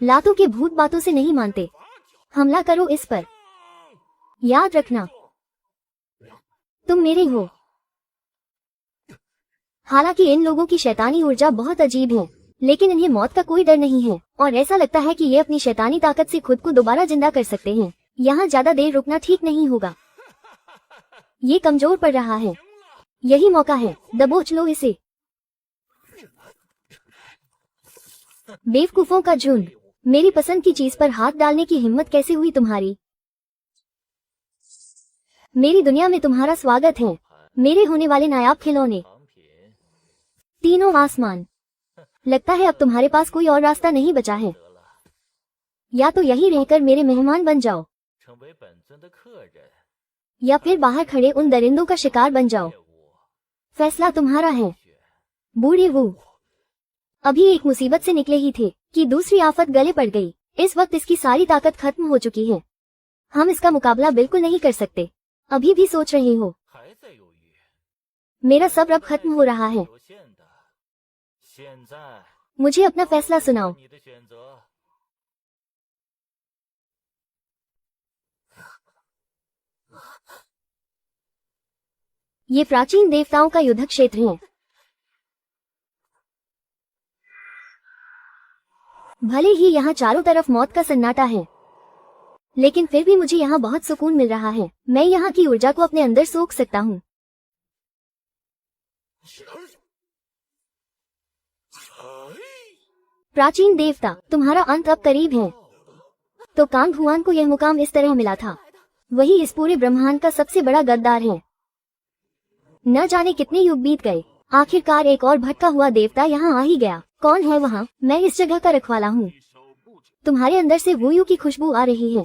लातों के भूत बातों से नहीं मानते। हमला करो इस पर। याद रखना, तुम मेरे हो। हालांकि इन लोगों की शैतानी ऊर्जा बहुत अजीब है, लेकिन इन्हें मौत का कोई डर नहीं है और ऐसा लगता है कि ये अपनी शैतानी ताकत से खुद को दोबारा जिंदा कर सकते हैं। यहाँ ज्यादा देर रुकना ठीक नहीं होगा। ये कमजोर पड़ रहा है। यही मौका है, दबोच लो इसे। बेवकूफों का झुंड, मेरी पसंद की चीज पर हाथ डालने की हिम्मत कैसे हुई तुम्हारी? मेरी दुनिया में तुम्हारा स्वागत है, मेरे होने वाले नायाब खिलौने। तीनों आसमान। लगता है अब तुम्हारे पास कोई और रास्ता नहीं बचा है। या तो यही रहकर मेरे मेहमान बन जाओ, या फिर बाहर खड़े उन दरिंदों का शिकार बन जाओ। फैसला तुम्हारा है। बूढ़े वो अभी एक मुसीबत से निकले ही थे कि दूसरी आफत गले पड़ गई। इस वक्त इसकी सारी ताकत खत्म हो चुकी है। हम इसका मुकाबला बिल्कुल नहीं कर सकते। अभी भी सोच रहे हो? मेरा सब्र अब खत्म हो रहा है। मुझे अपना फैसला सुनाओ। ये प्राचीन देवताओं का युद्ध क्षेत्र है। भले ही यहाँ चारों तरफ मौत का सन्नाटा है, लेकिन फिर भी मुझे यहाँ बहुत सुकून मिल रहा है। मैं यहाँ की ऊर्जा को अपने अंदर सोख सकता हूँ। प्राचीन देवता, तुम्हारा अंत अब करीब है। तो कांग हुआन को यह मुकाम इस तरह मिला था। वही इस पूरे ब्रह्मांड का सबसे बड़ा गद्दार है। न जाने कितने युग बीत गए, आखिरकार एक और भटका हुआ देवता यहाँ आ ही गया। कौन है वहाँ? मैं इस जगह का रखवाला हूँ। तुम्हारे अंदर से वूयू की खुशबू आ रही है,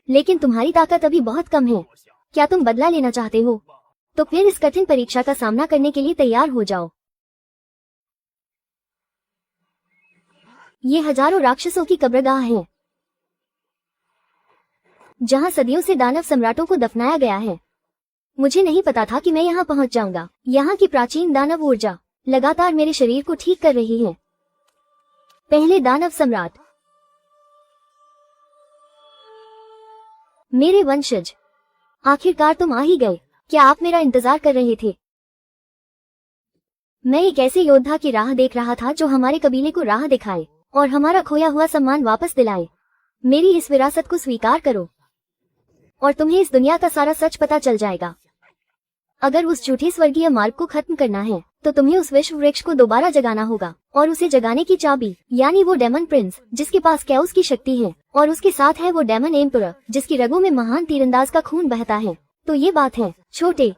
लेकिन तुम्हारी ताकत अभी बहुत कम है। क्या तुम बदला लेना चाहते हो? तो फिर इस कठिन परीक्षा का सामना करने के लिए तैयार हो जाओ। ये हजारों राक्षसों की कब्रगाह है, जहाँ सदियों से दानव सम्राटों को दफनाया गया है। मुझे नहीं पता था कि मैं यहाँ पहुँच जाऊंगा। यहाँ की प्राचीन दानव ऊर्जा लगातार मेरे शरीर को ठीक कर रही है। पहले दानव सम्राट, मेरे वंशज, आखिरकार तुम आ ही गए। क्या आप मेरा इंतजार कर रहे थे? मैं एक ऐसे योद्धा की राह देख रहा था जो हमारे कबीले को राह दिखाए और हमारा खोया हुआ सम्मान वापस दिलाए। मेरी इस विरासत को स्वीकार करो और तुम्हें इस दुनिया का सारा सच पता चल जाएगा। अगर उस झूठे स्वर्गीय मार्ग को खत्म करना है तो तुम्हें उस विश्व वृक्ष को दोबारा जगाना होगा और उसे जगाने की चाबी यानी वो डेमन प्रिंस जिसके पास कैओस की शक्ति है और उसके साथ है वो डेमन एम्परर जिसकी रगों में महान तीरंदाज का खून बहता है। तो ये बात है छोटे,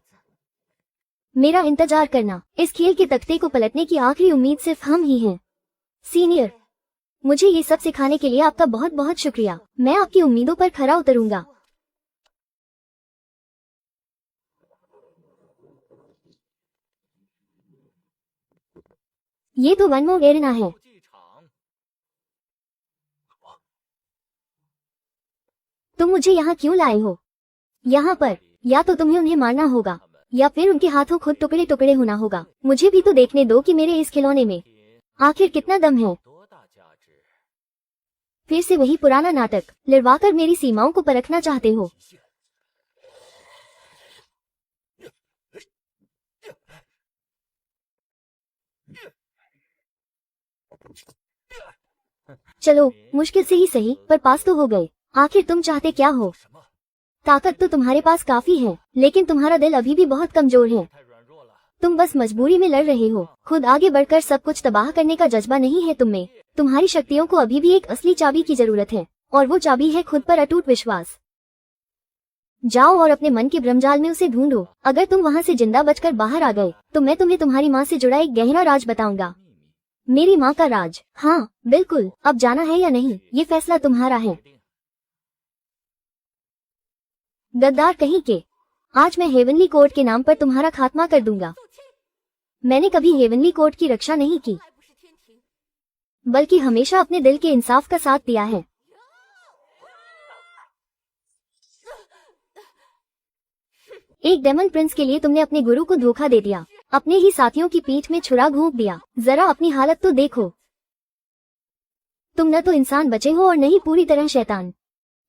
मेरा इंतजार करना। इस खेल के तख्ते को पलटने की आखिरी उम्मीद सिर्फ हम ही हैं। सीनियर, मुझे ये सब सिखाने के लिए आपका बहुत बहुत शुक्रिया। मैं आपकी उम्मीदों पर खरा उतरूंगा। ये तो वनमो एरिना है। तुम मुझे यहाँ क्यों लाए हो? यहाँ पर या तो तुम्हें उन्हें मारना होगा या फिर उनके हाथों खुद टुकड़े टुकड़े होना होगा। मुझे भी तो देखने दो कि मेरे इस खिलौने में आखिर कितना दम है। फिर से वही पुराना नाटक लिरवाकर मेरी सीमाओं को परखना चाहते हो। चलो, मुश्किल से ही सही पर पास तो हो गए। आखिर तुम चाहते क्या हो? ताकत तो तुम्हारे पास काफी है लेकिन तुम्हारा दिल अभी भी बहुत कमजोर है। तुम बस मजबूरी में लड़ रहे हो। खुद आगे बढ़कर सब कुछ तबाह करने का जज्बा नहीं है तुम में। तुम्हारी शक्तियों को अभी भी एक असली चाबी की जरूरत है और वो चाबी है खुद पर अटूट विश्वास। जाओ और अपने मन के भ्रमजाल में उसे ढूंढो। अगर तुम वहाँ से जिंदा बचकर बाहर आ गए तो मैं तुम्हें तुम्हारी माँ से जुड़ा एक गहरा राज बताऊंगा। मेरी माँ का राज। हाँ बिल्कुल, अब जाना है या नहीं ये फैसला तुम्हारा है। गद्दार कहीं के, आज मैं हेवनली कोर्ट के नाम पर तुम्हारा खात्मा कर दूंगा। मैंने कभी हेवनली कोर्ट की रक्षा नहीं की बल्कि हमेशा अपने दिल के इंसाफ का साथ दिया है। एक डेमन प्रिंस के लिए तुमने अपने गुरु को धोखा दे दिया, अपने ही साथियों की पीठ में छुरा घोंप दिया। जरा अपनी हालत तो देखो। तुम न तो इंसान बचे हो और न ही पूरी तरह शैतान।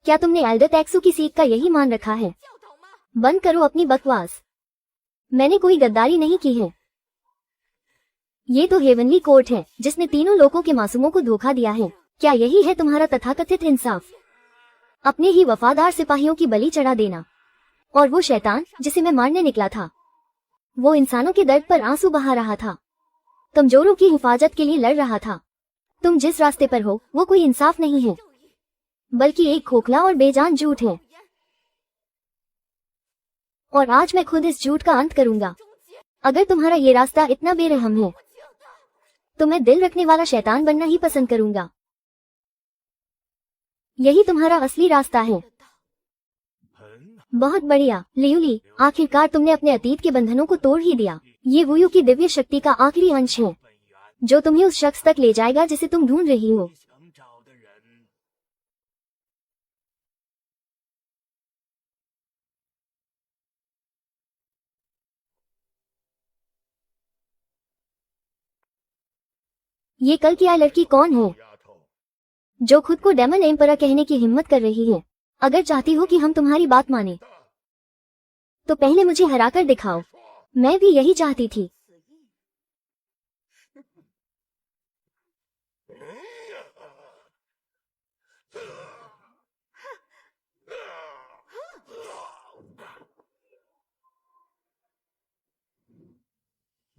क्या तुमने एल्डर टैक्सू की सीख का यही मान रखा है? बंद करो अपनी बकवास। मैंने कोई गद्दारी नहीं की है। ये तो हेवनली कोर्ट है जिसने तीनों लोगों के मासूमों को धोखा दिया है। क्या यही है तुम्हारा तथाकथित इंसाफ? अपने ही वफादार सिपाहियों की बलि चढ़ा देना। और वो शैतान जिसे मैं मारने निकला था, वो इंसानों के दर्द पर आंसू बहा रहा था, कमजोरों की हिफाजत के लिए लड़ रहा था। तुम जिस रास्ते पर हो वो कोई इंसाफ नहीं है बल्कि एक खोखला और बेजान झूठ है। और आज मैं खुद इस झूठ का अंत करूंगा। अगर तुम्हारा ये रास्ता इतना बेरहम है तो मैं दिल रखने वाला शैतान बनना ही पसंद करूंगा। यही तुम्हारा असली रास्ता है। बहुत बढ़िया लियूली, आखिरकार तुमने अपने अतीत के बंधनों को तोड़ ही दिया। ये वुयू की दिव्य शक्ति का आखिरी अंश है जो तुम्हें उस शख्स तक ले जाएगा जिसे तुम ढूंढ रही हो। ये कल की आई लड़की कौन है जो खुद को डेमन एम्परर कहने की हिम्मत कर रही है? अगर चाहती हो कि हम तुम्हारी बात माने तो पहले मुझे हराकर दिखाओ। मैं भी यही चाहती थी।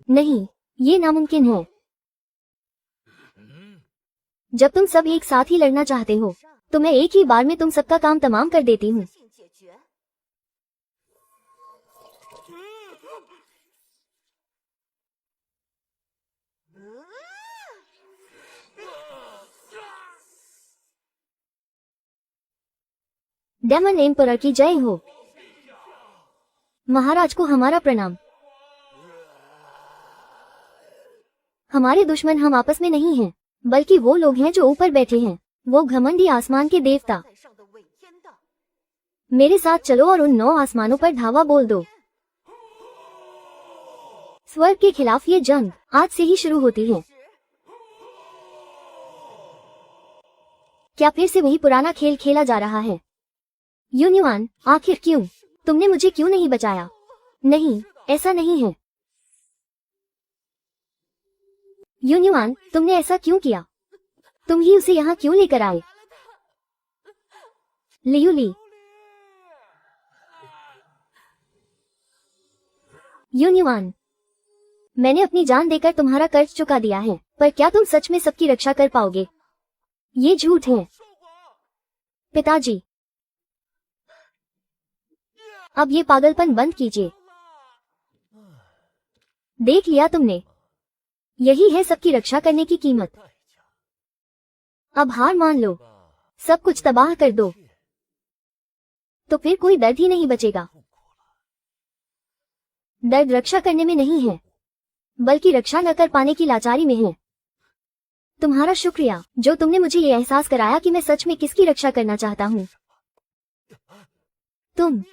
नहीं, ये नामुमकिन है। जब तुम सब एक साथ ही लड़ना चाहते हो तो मैं एक ही बार में तुम सबका काम तमाम कर देती हूँ। डेमन एम्परर की जय हो। महाराज को हमारा प्रणाम। हमारे दुश्मन हम आपस में नहीं हैं बल्कि वो लोग हैं जो ऊपर बैठे हैं, वो घमंडी आसमान के देवता। मेरे साथ चलो और उन 9 आसमानों पर धावा बोल दो। स्वर्ग के खिलाफ ये जंग आज से ही शुरू होती है। क्या फिर से वही पुराना खेल खेला जा रहा है? यूनिवान, आखिर क्यों? तुमने मुझे क्यों नहीं बचाया? नहीं, ऐसा नहीं है। यून्युआन, तुमने ऐसा क्यों किया? तुम ही उसे यहाँ क्यों लेकर आए? लियुली। यून्युआन, मैंने अपनी जान देकर तुम्हारा कर्ज चुका दिया है, पर क्या तुम सच में सबकी रक्षा कर पाओगे? ये झूठ है। पिताजी, अब ये पागलपन बंद कीजिए। देख लिया तुमने, यही है सबकी रक्षा करने की कीमत। अब हार मान लो, सब कुछ तबाह कर दो, तो फिर कोई दर्द ही नहीं बचेगा। दर्द रक्षा करने में नहीं है, बल्कि रक्षा न कर पाने की लाचारी में है। तुम्हारा शुक्रिया जो तुमने मुझे ये एहसास कराया कि मैं सच में किसकी रक्षा करना चाहता हूँ। तुम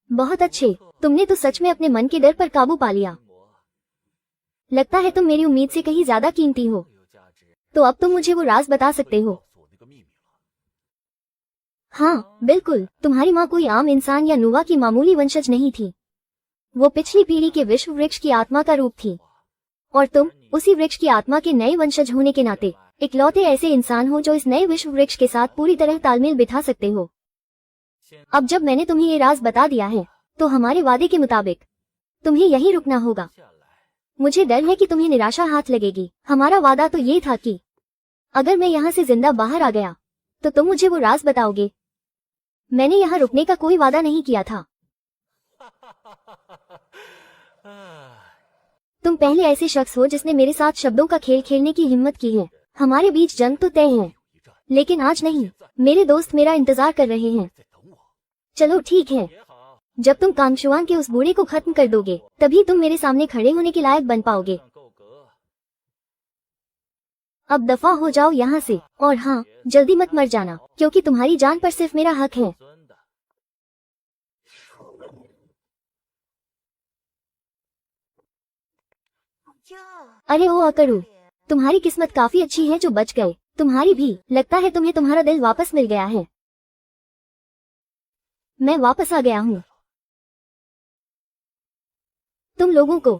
बहुत अच्छे। तुमने तो सच में अपने मन के डर पर काबू पा लिया। लगता है तुम मेरी उम्मीद से कहीं ज्यादा कीमती हो। तो अब तुम मुझे वो राज बता सकते हो। हाँ बिल्कुल, तुम्हारी माँ कोई आम इंसान या नुवा की मामूली वंशज नहीं थी। वो पिछली पीढ़ी के विश्व वृक्ष की आत्मा का रूप थी, और तुम उसी वृक्ष की आत्मा के नए वंशज होने के नाते इकलौते ऐसे इंसान हो जो इस नए विश्व वृक्ष के साथ पूरी तरह तालमेल बिठा सकते हो। अब जब मैंने तुम्हें ये राज बता दिया है, तो हमारे वादे के मुताबिक तुम्हें यहीं रुकना होगा। मुझे डर है कि तुम्हें निराशा हाथ लगेगी। हमारा वादा तो ये था कि अगर मैं यहाँ से जिंदा बाहर आ गया, तो तुम मुझे वो राज बताओगे। मैंने यहाँ रुकने का कोई वादा नहीं किया था। तुम पहले ऐसे शख्स हो जिसने मेरे साथ शब्दों का खेल खेलने की हिम्मत की है। हमारे बीच जंग तो तय है, लेकिन आज नहीं। मेरे दोस्त मेरा इंतजार कर रहे हैं। चलो ठीक है, जब तुम कांगशुआन के उस बूढ़े को खत्म कर दोगे, तभी तुम मेरे सामने खड़े होने के लायक बन पाओगे। अब दफा हो जाओ यहाँ से, और हाँ, जल्दी मत मर जाना, क्योंकि तुम्हारी जान पर सिर्फ मेरा हक है। अरे ओ अकड़ू, तुम्हारी किस्मत काफी अच्छी है जो बच गए। तुम्हारी भी। लगता है तुम्हें तुम्हारा दिल वापस मिल गया है। मैं वापस आ गया हूँ। तुम लोगों को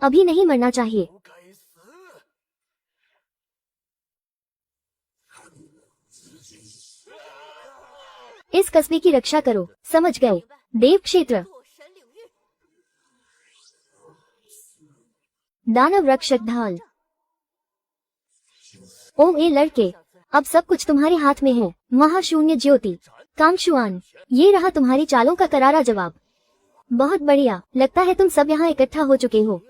अभी नहीं मरना चाहिए। इस कस्बे की रक्षा करो, समझ गए? देव क्षेत्र, दानव रक्षक ढाल। ओ ए लड़के, अब सब कुछ तुम्हारे हाथ में है। महाशून्य ज्योति, कांगशुआन, ये रहा तुम्हारी चालों का करारा जवाब। बहुत बढ़िया, लगता है तुम सब यहाँ इकट्ठा हो चुके हो।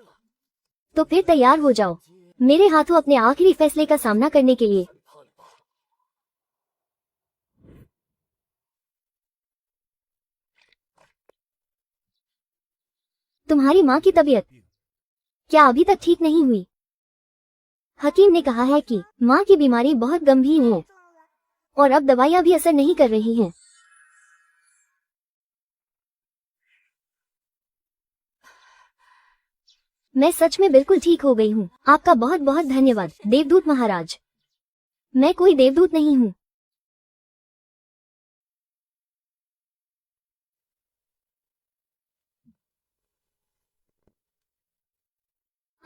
तो फिर तैयार हो जाओ मेरे हाथों अपने आखिरी फैसले का सामना करने के लिए। तुम्हारी माँ की तबीयत क्या अभी तक ठीक नहीं हुई? हकीम ने कहा है कि माँ की बीमारी बहुत गंभीर है, और अब दवाइयाँ भी असर नहीं कर रही हैं। मैं सच में बिल्कुल ठीक हो गई हूँ। आपका बहुत बहुत धन्यवाद देवदूत महाराज। मैं कोई देवदूत नहीं हूँ।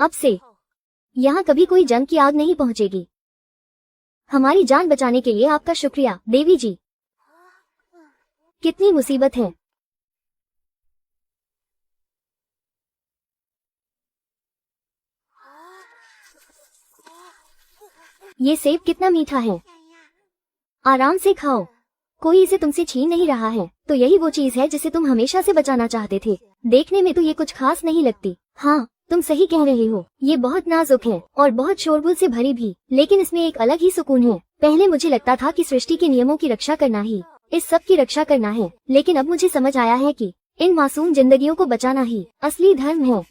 अब से यहाँ कभी कोई जंग की आग नहीं पहुँचेगी। हमारी जान बचाने के लिए आपका शुक्रिया देवी जी। कितनी मुसीबत है। ये सेब कितना मीठा है। आराम से खाओ, कोई इसे तुमसे छीन नहीं रहा है। तो यही वो चीज है जिसे तुम हमेशा से बचाना चाहते थे। देखने में तो ये कुछ खास नहीं लगती। हाँ, तुम सही कह रहे हो, ये बहुत नाजुक है और बहुत शोरगुल से भरी भी, लेकिन इसमें एक अलग ही सुकून है। पहले मुझे लगता था कि सृष्टि के नियमों की रक्षा करना ही इस सब की रक्षा करना है, लेकिन अब मुझे समझ आया है कि इन मासूम जिंदगियों को बचाना ही असली धर्म है।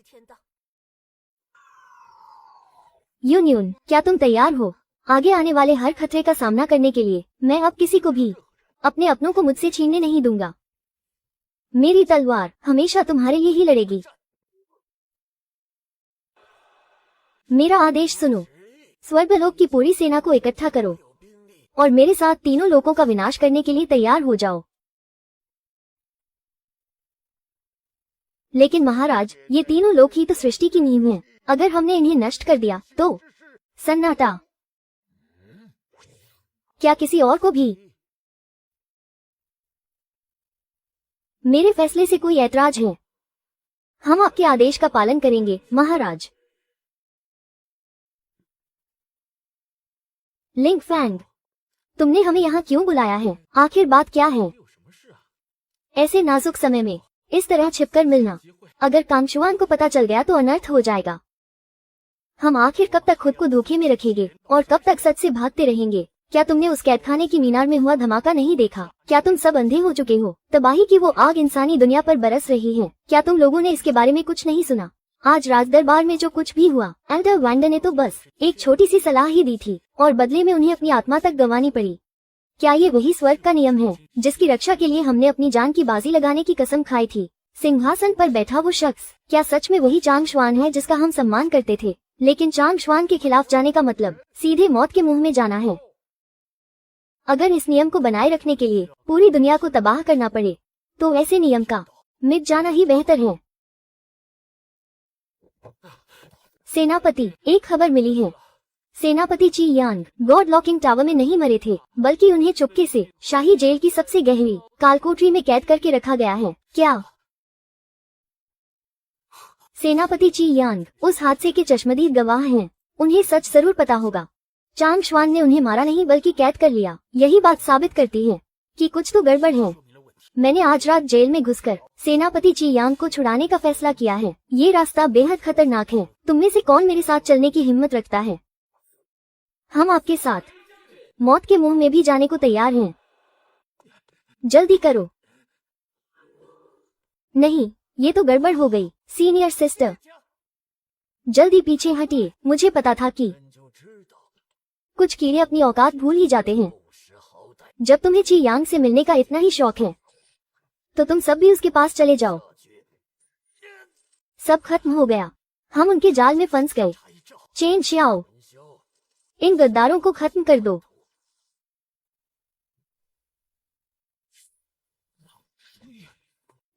यून्यून, क्या तुम तैयार हो आगे आने वाले हर खतरे का सामना करने के लिए? मैं अब किसी को भी अपने अपनों को मुझसे छीनने नहीं दूंगा। मेरी तलवार हमेशा तुम्हारे लिए ही लड़ेगी। मेरा आदेश सुनो। स्वर्गलोक की पूरी सेना को इकट्ठा करो और मेरे साथ तीनों लोकों का विनाश करने के लिए तैयार हो जाओ। लेकिन महाराज, ये तीनों लोक ही तो सृष्टि की नींव हैं। अगर हमने इन्हें नष्ट कर दिया तो? सन्नाटा। क्या किसी और को भी? मेरे फैसले से कोई ऐतराज है? हम आपके आदेश का पालन करेंगे महाराज। लिंग फैंग, तुमने हमें यहाँ क्यों बुलाया है? आखिर बात क्या है? ऐसे नाजुक समय में इस तरह छिपकर मिलना, अगर कांगशुआन को पता चल गया तो अनर्थ हो जाएगा। हम आखिर कब तक खुद को धोखे में रखेंगे और कब तक सच से भागते रहेंगे? क्या तुमने उस कैदखाने की मीनार में हुआ धमाका नहीं देखा? क्या तुम सब अंधे हो चुके हो? तबाही की वो आग इंसानी दुनिया पर बरस रही है। क्या तुम लोगों ने इसके बारे में कुछ नहीं सुना? आज राजदरबार में जो कुछ भी हुआ, एल्डर वैंडर ने तो बस एक छोटी सी सलाह ही दी थी और बदले में उन्हें अपनी आत्मा तक गंवानी पड़ी। क्या ये वही स्वर्ग का नियम है जिसकी रक्षा के लिए हमने अपनी जान की बाजी लगाने की कसम खाई थी? सिंहासन पर बैठा वो शख्स क्या सच में वही चांगशुआन है जिसका हम सम्मान करते थे? लेकिन चांगशुआन के खिलाफ जाने का मतलब सीधे मौत के मुंह में जाना है। अगर इस नियम को बनाए रखने के लिए पूरी दुनिया को तबाह करना पड़े तो ऐसे नियम का मिट जाना ही बेहतर है। सेनापति, एक खबर मिली है। सेनापति ची यांग गॉड लॉकिंग टावर में नहीं मरे थे, बल्कि उन्हें चुपके से शाही जेल की सबसे गहरी कालकोठरी में कैद करके रखा गया है। क्या? सेनापति ची यांग उस हादसे के चश्मदीद गवाह हैं। उन्हें सच जरूर पता होगा। चांगशुआन ने उन्हें मारा नहीं बल्कि कैद कर लिया। यही बात साबित करती है कि कुछ तो गड़बड़ है। मैंने आज रात जेल में घुसकर सेनापति ची यांग को छुड़ाने का फैसला किया है। ये रास्ता बेहद खतरनाक है। तुम में से कौन मेरे साथ चलने की हिम्मत रखता है? हम आपके साथ मौत के मुंह में भी जाने को तैयार हैं। जल्दी करो। नहीं, ये तो गड़बड़ हो गई। सीनियर सिस्टर, जल्दी पीछे हटिए। मुझे पता था कि कुछ कीड़े अपनी औकात भूल ही जाते हैं। जब तुम्हें ची यांग से मिलने का इतना ही शौक है तो तुम सब भी उसके पास चले जाओ। सब खत्म हो गया। हम उनके जाल में फंस गए। चेन शियाओ, इन गद्दारों को खत्म कर दो।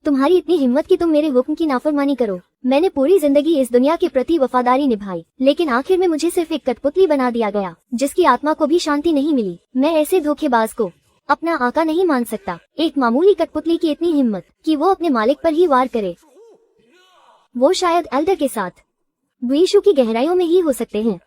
तुम्हारी इतनी हिम्मत कि तुम मेरे हुक्म की नाफरमानी करो। मैंने पूरी जिंदगी इस दुनिया के प्रति वफादारी निभाई, लेकिन आखिर में मुझे सिर्फ एक कठपुतली बना दिया गया जिसकी आत्मा को भी शांति नहीं मिली। मैं ऐसे धोखेबाज को अपना आका नहीं मान सकता। एक मामूली कठपुतली की इतनी हिम्मत कि वो अपने मालिक पर ही वार करे, वो शायद एल्डर के साथ द्वेषु की गहराइयों में ही हो सकते हैं।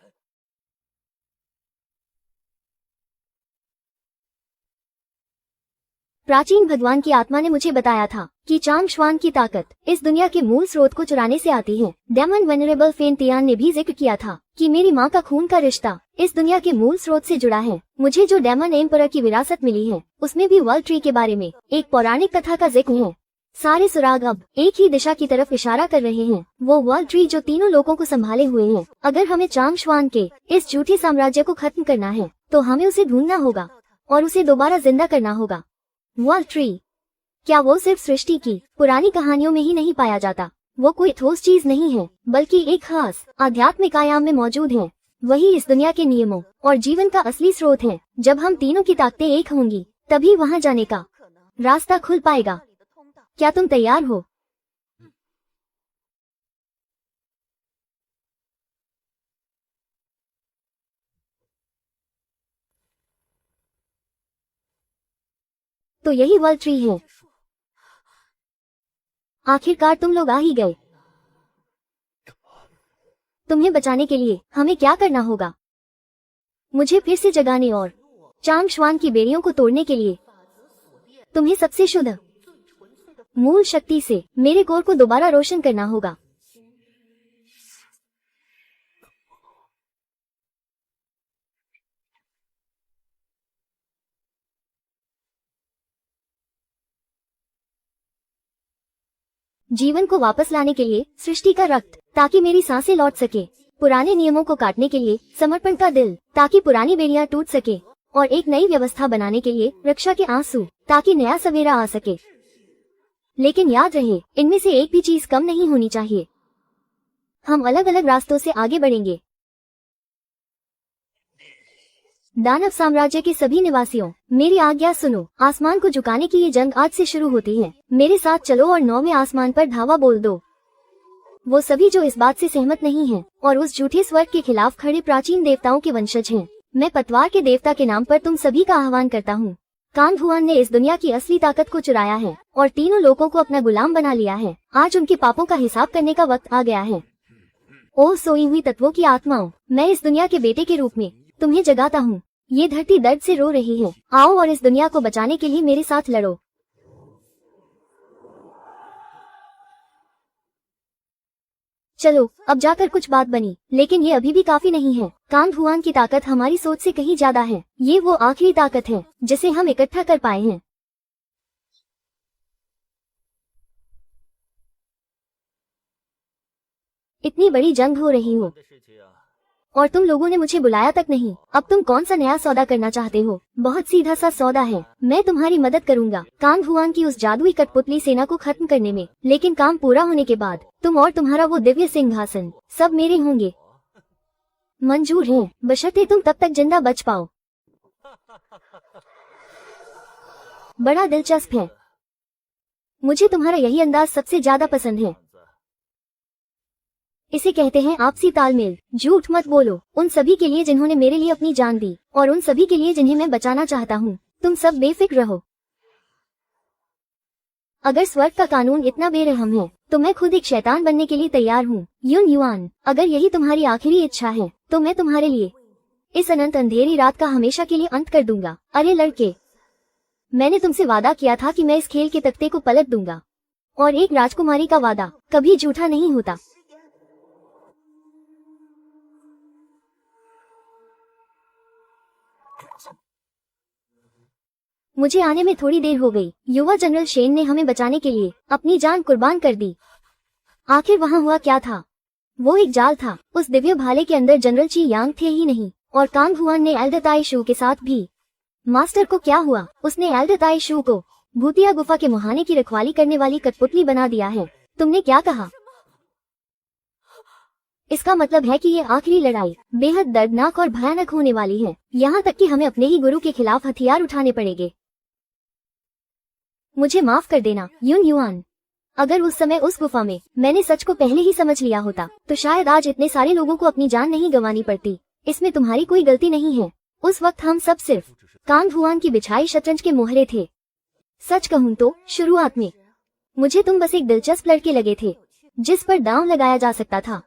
प्राचीन भगवान की आत्मा ने मुझे बताया था कि चांगशुआन की ताकत इस दुनिया के मूल स्रोत को चुराने से आती है। डेमन वेनरेबल फेन तियान ने भी जिक्र किया था कि मेरी माँ का खून का रिश्ता इस दुनिया के मूल स्रोत से जुड़ा है। मुझे जो डेमन एम्परर की विरासत मिली है उसमें भी वर्ल्ड ट्री के बारे में एक पौराणिक कथा का जिक्र है। सारे सुराग अब एक ही दिशा की तरफ इशारा कर रहे हैं, वो वर्ल्ड ट्री जो तीनों लोगों को संभाले हुए है। अगर हमें चांगशुआन के इस झूठे साम्राज्य को खत्म करना है तो हमें उसे ढूंढना होगा और उसे दोबारा जिंदा करना होगा। वर्ल्ड ट्री, क्या वो सिर्फ सृष्टि की पुरानी कहानियों में ही नहीं पाया जाता? वो कोई ठोस चीज नहीं है, बल्कि एक खास आध्यात्मिक आयाम में मौजूद है। वही इस दुनिया के नियमों और जीवन का असली स्रोत है। जब हम तीनों की ताकतें एक होंगी तभी वहां जाने का रास्ता खुल पाएगा। क्या तुम तैयार हो? तो यही वर्ल्ड ट्री है। आखिरकार तुम लोग आ ही गए। तुम्हें बचाने के लिए हमें क्या करना होगा? मुझे फिर से जगाने और चांगशुआन की बेड़ियों को तोड़ने के लिए तुम्हें सबसे शुद्ध मूल शक्ति से मेरे कोर को दोबारा रोशन करना होगा। जीवन को वापस लाने के लिए सृष्टि का रक्त, ताकि मेरी सांसें लौट सके। पुराने नियमों को काटने के लिए समर्पण का दिल, ताकि पुरानी बेड़ियां टूट सके। और एक नई व्यवस्था बनाने के लिए रक्षा के आंसू, ताकि नया सवेरा आ सके। लेकिन याद रहे, इनमें से एक भी चीज कम नहीं होनी चाहिए। हम अलग अलग रास्तों से आगे बढ़ेंगे। दानव साम्राज्य के सभी निवासियों, मेरी आज्ञा सुनो। आसमान को झुकाने की ये जंग आज से शुरू होती है। मेरे साथ चलो और 9वें आसमान पर धावा बोल दो। वो सभी जो इस बात से सहमत नहीं हैं और उस झूठे स्वर्ग के खिलाफ खड़े प्राचीन देवताओं के वंशज हैं, मैं पतवार के देवता के नाम पर तुम सभी का आह्वान करता हूँ। कांग हुआन ने इस दुनिया की असली ताकत को चुराया है और तीनों लोगों को अपना गुलाम बना लिया है। आज उनके पापों का हिसाब करने का वक्त आ गया है। ओह सोई हुई तत्वों की आत्माओं, मैं इस दुनिया के बेटे के रूप में तुम्हें जगाता हूँ। ये धरती दर्द से रो रही है। आओ और इस दुनिया को बचाने के लिए मेरे साथ लड़ो। चलो अब जाकर कुछ बात बनी, लेकिन ये अभी भी काफी नहीं है। कांग हुआन की ताकत हमारी सोच से कहीं ज्यादा है। ये वो आखिरी ताकत है जिसे हम इकट्ठा कर पाए हैं। इतनी बड़ी जंग हो रही हो और तुम लोगों ने मुझे बुलाया तक नहीं। अब तुम कौन सा नया सौदा करना चाहते हो? बहुत सीधा सा सौदा है। मैं तुम्हारी मदद करूंगा कांग हुआन की उस जादुई कठपुतली सेना को खत्म करने में, लेकिन काम पूरा होने के बाद तुम और तुम्हारा वो दिव्य सिंहासन सब मेरे होंगे। मंजूर है, बशर्ते तुम तब तक जिंदा बच पाओ। बड़ा दिलचस्प है। मुझे तुम्हारा यही अंदाज सबसे ज्यादा पसंद है। इसे कहते हैं आपसी तालमेल। झूठ मत बोलो। उन सभी के लिए जिन्होंने मेरे लिए अपनी जान दी और उन सभी के लिए जिन्हें मैं बचाना चाहता हूँ, तुम सब बेफिक्र रहो। अगर स्वर्ग का कानून इतना बेरहम है तो मैं खुद एक शैतान बनने के लिए तैयार हूँ। युन युआन, अगर यही तुम्हारी आखिरी इच्छा है तो मैं तुम्हारे लिए इस अनंत अंधेरी रात का हमेशा के लिए अंत कर दूंगा। अरे लड़के, मैंने तुमसे वादा किया था कि मैं इस खेल के तख्ते को पलट दूंगा और एक राजकुमारी का वादा कभी झूठा नहीं होता। मुझे आने में थोड़ी देर हो गई। युवा जनरल शेन ने हमें बचाने के लिए अपनी जान कुर्बान कर दी। आखिर वहाँ हुआ क्या था? वो एक जाल था। उस दिव्य भाले के अंदर जनरल ची यांग थे ही नहीं और कांग हुआन ने एल्डरताई शू के साथ भी। मास्टर को क्या हुआ? उसने एल्डरताई शू को भूतिया गुफा के मुहाने की रखवाली करने वाली कठपुतली बना दिया है। तुमने क्या कहा? इसका मतलब है कि ये आखिरी लड़ाई बेहद दर्दनाक और भयानक होने वाली है। यहाँ तक कि हमें अपने ही गुरु के खिलाफ हथियार उठाने पड़ेंगे। मुझे माफ कर देना युन युआन। अगर उस समय उस गुफा में मैंने सच को पहले ही समझ लिया होता तो शायद आज इतने सारे लोगों को अपनी जान नहीं गंवानी पड़ती। इसमें तुम्हारी कोई गलती नहीं है। उस वक्त हम सब सिर्फ कांग हुआन की बिछाई शतरंज के मोहरे थे। सच कहूँ तो शुरुआत में मुझे तुम बस एक दिलचस्प लड़के लगे थे जिस पर दांव लगाया जा सकता था।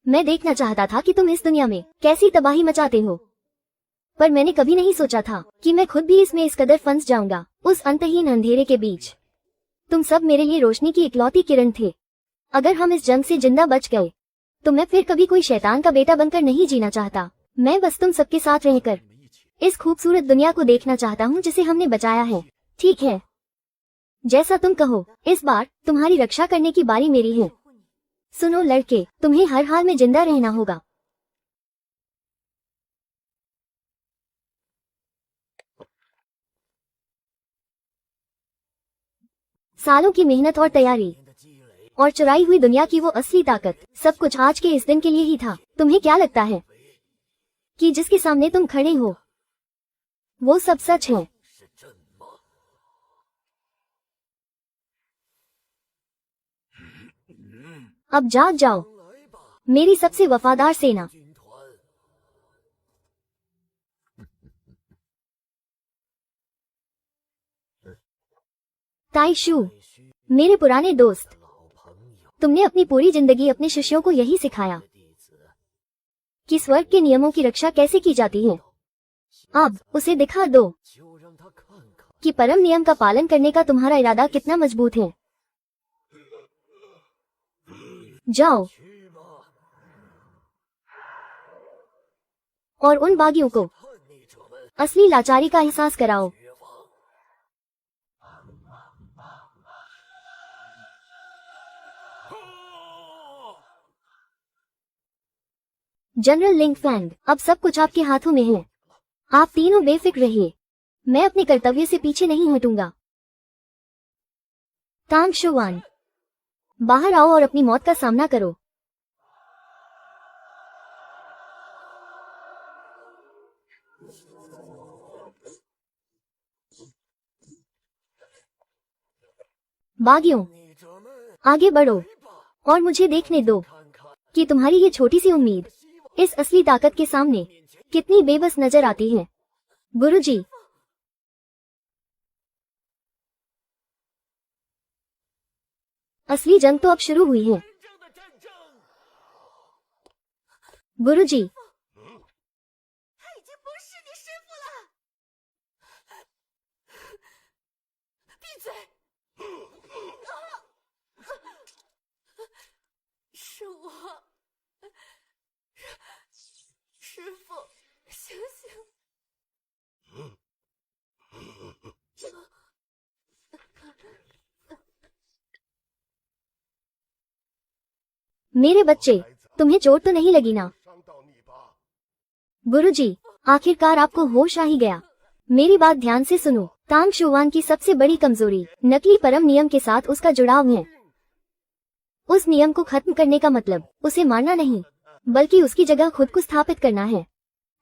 मैं देखना चाहता था कि तुम इस दुनिया में कैसी तबाही मचाते हो, पर मैंने कभी नहीं सोचा था कि मैं खुद भी इसमें इस कदर फंस जाऊंगा। उस अंतहीन अंधेरे के बीच तुम सब मेरे लिए रोशनी की इकलौती किरण थे। अगर हम इस जंग से जिंदा बच गए तो मैं फिर कभी कोई शैतान का बेटा बनकर नहीं जीना चाहता। मैं बस तुम सबके साथ रहकर इस खूबसूरत दुनिया को देखना चाहता हूँ जिसे हमने बचाया है। ठीक है, जैसा तुम कहो। इस बार तुम्हारी रक्षा करने की बारी मेरी है। सुनो लड़के, तुम्हें हर हाल में जिंदा रहना होगा। सालों की मेहनत और तैयारी और चुराई हुई दुनिया की वो असली ताकत, सब कुछ आज के इस दिन के लिए ही था। तुम्हें क्या लगता है कि जिसके सामने तुम खड़े हो वो सब सच है? अब जाग जाओ मेरी सबसे वफादार सेना। ताई शू, मेरे पुराने दोस्त, तुमने अपनी पूरी जिंदगी अपने शिष्यों को यही सिखाया कि स्वर्ग के नियमों की रक्षा कैसे की जाती है। अब उसे दिखा दो कि परम नियम का पालन करने का तुम्हारा इरादा कितना मजबूत है। जाओ और उन बागियों को असली लाचारी का एहसास कराओ। जनरल लिंग फैंग, अब सब कुछ आपके हाथों में है। आप तीनों बेफिक्र रहिए। मैं अपने कर्तव्य से पीछे नहीं हटूंगा। कांग शुआन, बाहर आओ और अपनी मौत का सामना करो। बागियों, आगे बढ़ो और मुझे देखने दो कि तुम्हारी ये छोटी सी उम्मीद इस असली ताकत के सामने कितनी बेबस नजर आती है। गुरुजी, असली जंग तो अब शुरू हुई है। गुरुजी, 他已经不是你师傅了。闭嘴！是我，师傅，醒醒！ मेरे बच्चे, तुम्हें चोट तो नहीं लगी ना? गुरुजी, आखिरकार आपको होश आ ही गया। मेरी बात ध्यान से सुनो। तांग शुवान की सबसे बड़ी कमजोरी नकली परम नियम के साथ उसका जुड़ाव है। उस नियम को खत्म करने का मतलब उसे मारना नहीं, बल्कि उसकी जगह खुद को स्थापित करना है।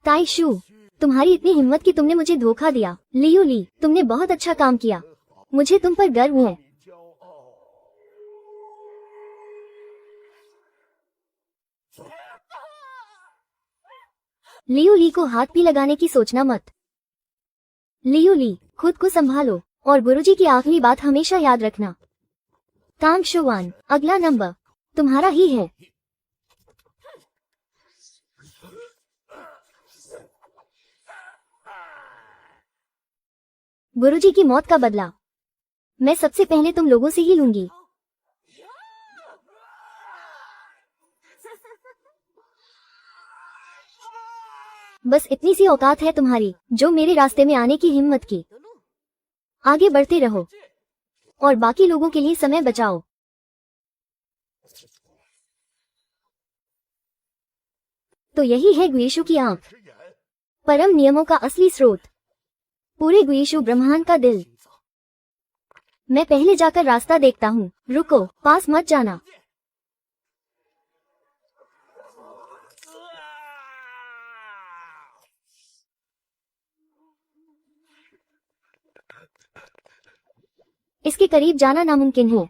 ताई शू, तुम्हारी इतनी हिम्मत कि तुमने मुझे धोखा दिया। लियू ली, तुमने बहुत अच्छा काम किया। मुझे तुम पर गर्व है। लियू ली को हाथ भी लगाने की सोचना मत। लियू ली, खुद को संभालो और गुरुजी की आखिरी बात हमेशा याद रखना। तांग शुवान, अगला नंबर तुम्हारा ही है। गुरुजी की मौत का बदला मैं सबसे पहले तुम लोगों से ही लूंगी। बस इतनी सी औकात है तुम्हारी जो मेरे रास्ते में आने की हिम्मत की। आगे बढ़ते रहो और बाकी लोगों के लिए समय बचाओ। तो यही है गुयेशु की आंख, परम नियमों का असली स्रोत, पूरे गुयेशु ब्रह्मांड का दिल। मैं पहले जाकर रास्ता देखता हूँ। रुको, पास मत जाना। इसके करीब जाना नामुमकिन है।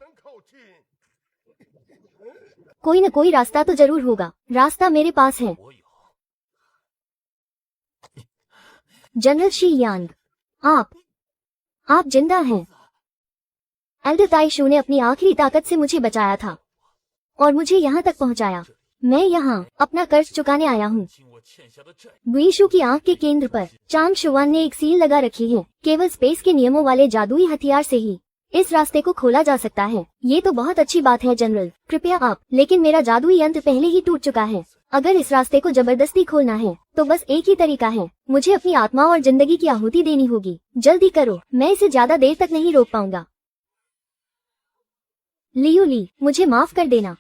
कोई न कोई रास्ता तो जरूर होगा। रास्ता मेरे पास है। जनरल शी यांग, आप जिंदा हैं। एल्डर ताई शू ने अपनी आखिरी ताकत से मुझे बचाया था और मुझे यहाँ तक पहुँचाया। मैं यहाँ अपना कर्ज चुकाने आया हूँ। गुयेशु की आंख के केंद्र पर चांग शुवान ने एक सील लगा रखी है। केवल स्पेस के नियमों वाले जादुई हथियार से ही इस रास्ते को खोला जा सकता है। ये तो बहुत अच्छी बात है जनरल, कृपया आप। लेकिन मेरा जादुई यंत्र पहले ही टूट चुका है। अगर इस रास्ते को जबरदस्ती खोलना है तो बस एक ही तरीका है, मुझे अपनी आत्मा और जिंदगी की आहुति देनी होगी। जल्दी करो, मैं इसे ज्यादा देर तक नहीं रोक पाऊंगा। लियू ली, मुझे माफ कर देना।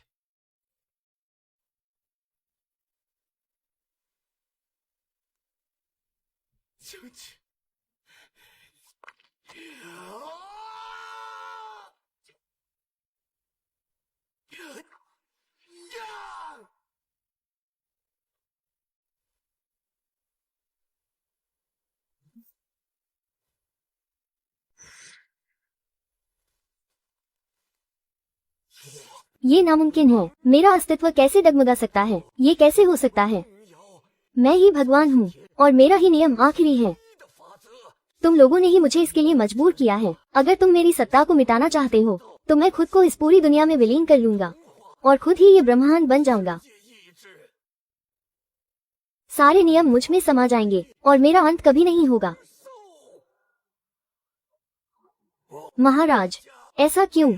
ये नामुमकिन है। मेरा अस्तित्व कैसे डगमगा सकता है? ये कैसे हो सकता है? मैं ही भगवान हूँ और मेरा ही नियम आखिरी है। तुम लोगों ने ही मुझे इसके लिए मजबूर किया है। अगर तुम मेरी सत्ता को मिटाना चाहते हो तो मैं खुद को इस पूरी दुनिया में विलीन कर लूंगा और खुद ही ये ब्रह्मांड बन जाऊंगा। सारे नियम मुझ में समा जाएंगे और मेरा अंत कभी नहीं होगा। महाराज, ऐसा क्यों?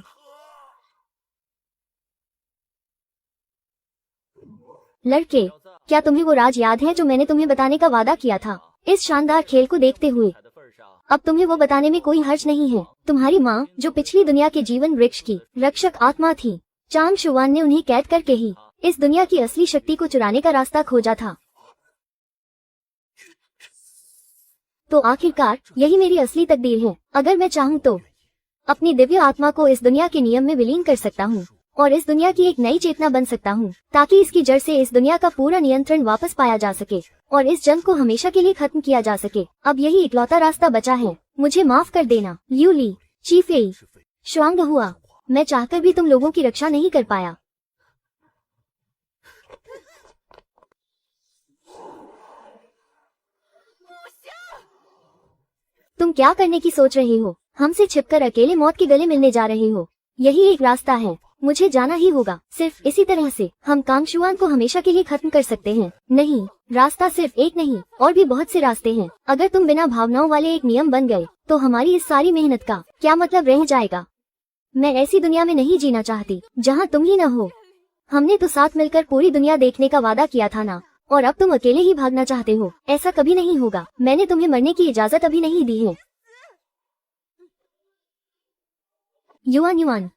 लड़के, क्या तुम्हें वो राज याद है जो मैंने तुम्हें बताने का वादा किया था? इस शानदार खेल को देखते हुए अब तुम्हें वो बताने में कोई हर्ज नहीं है। तुम्हारी माँ, जो पिछली दुनिया के जीवन वृक्ष की रक्षक आत्मा थी, चांग शुवान ने उन्हें कैद करके ही इस दुनिया की असली शक्ति को चुराने का रास्ता खोजा था। तो आखिरकार यही मेरी असली तकदीर है। अगर मैं चाहूँ तो अपनी दिव्य आत्मा को इस दुनिया के नियम में विलीन कर सकता हूँ और इस दुनिया की एक नई चेतना बन सकता हूँ, ताकि इसकी जड़ से इस दुनिया का पूरा नियंत्रण वापस पाया जा सके और इस जंग को हमेशा के लिए खत्म किया जा सके। अब यही इकलौता रास्ता बचा है। मुझे माफ कर देना लियू ली, चीफेई, श्वांग हुआ। मैं चाहकर भी तुम लोगों की रक्षा नहीं कर पाया। तुम क्या करने की सोच रहे हो? हमसे छिपकर अकेले मौत के गले मिलने जा रहे हो? यही एक रास्ता है, मुझे जाना ही होगा। सिर्फ इसी तरह से हम कांगशुआन को हमेशा के लिए खत्म कर सकते हैं। नहीं, रास्ता सिर्फ एक नहीं, और भी बहुत से रास्ते हैं। अगर तुम बिना भावनाओं वाले एक नियम बन गए तो हमारी इस सारी मेहनत का क्या मतलब रह जाएगा? मैं ऐसी दुनिया में नहीं जीना चाहती जहाँ तुम ही न हो। हमने तो साथ मिलकर पूरी दुनिया देखने का वादा किया था ना, और अब तुम अकेले ही भागना चाहते हो। ऐसा कभी नहीं होगा। मैंने तुम्हें मरने की इजाजत अभी नहीं दी है। Yuan yuan,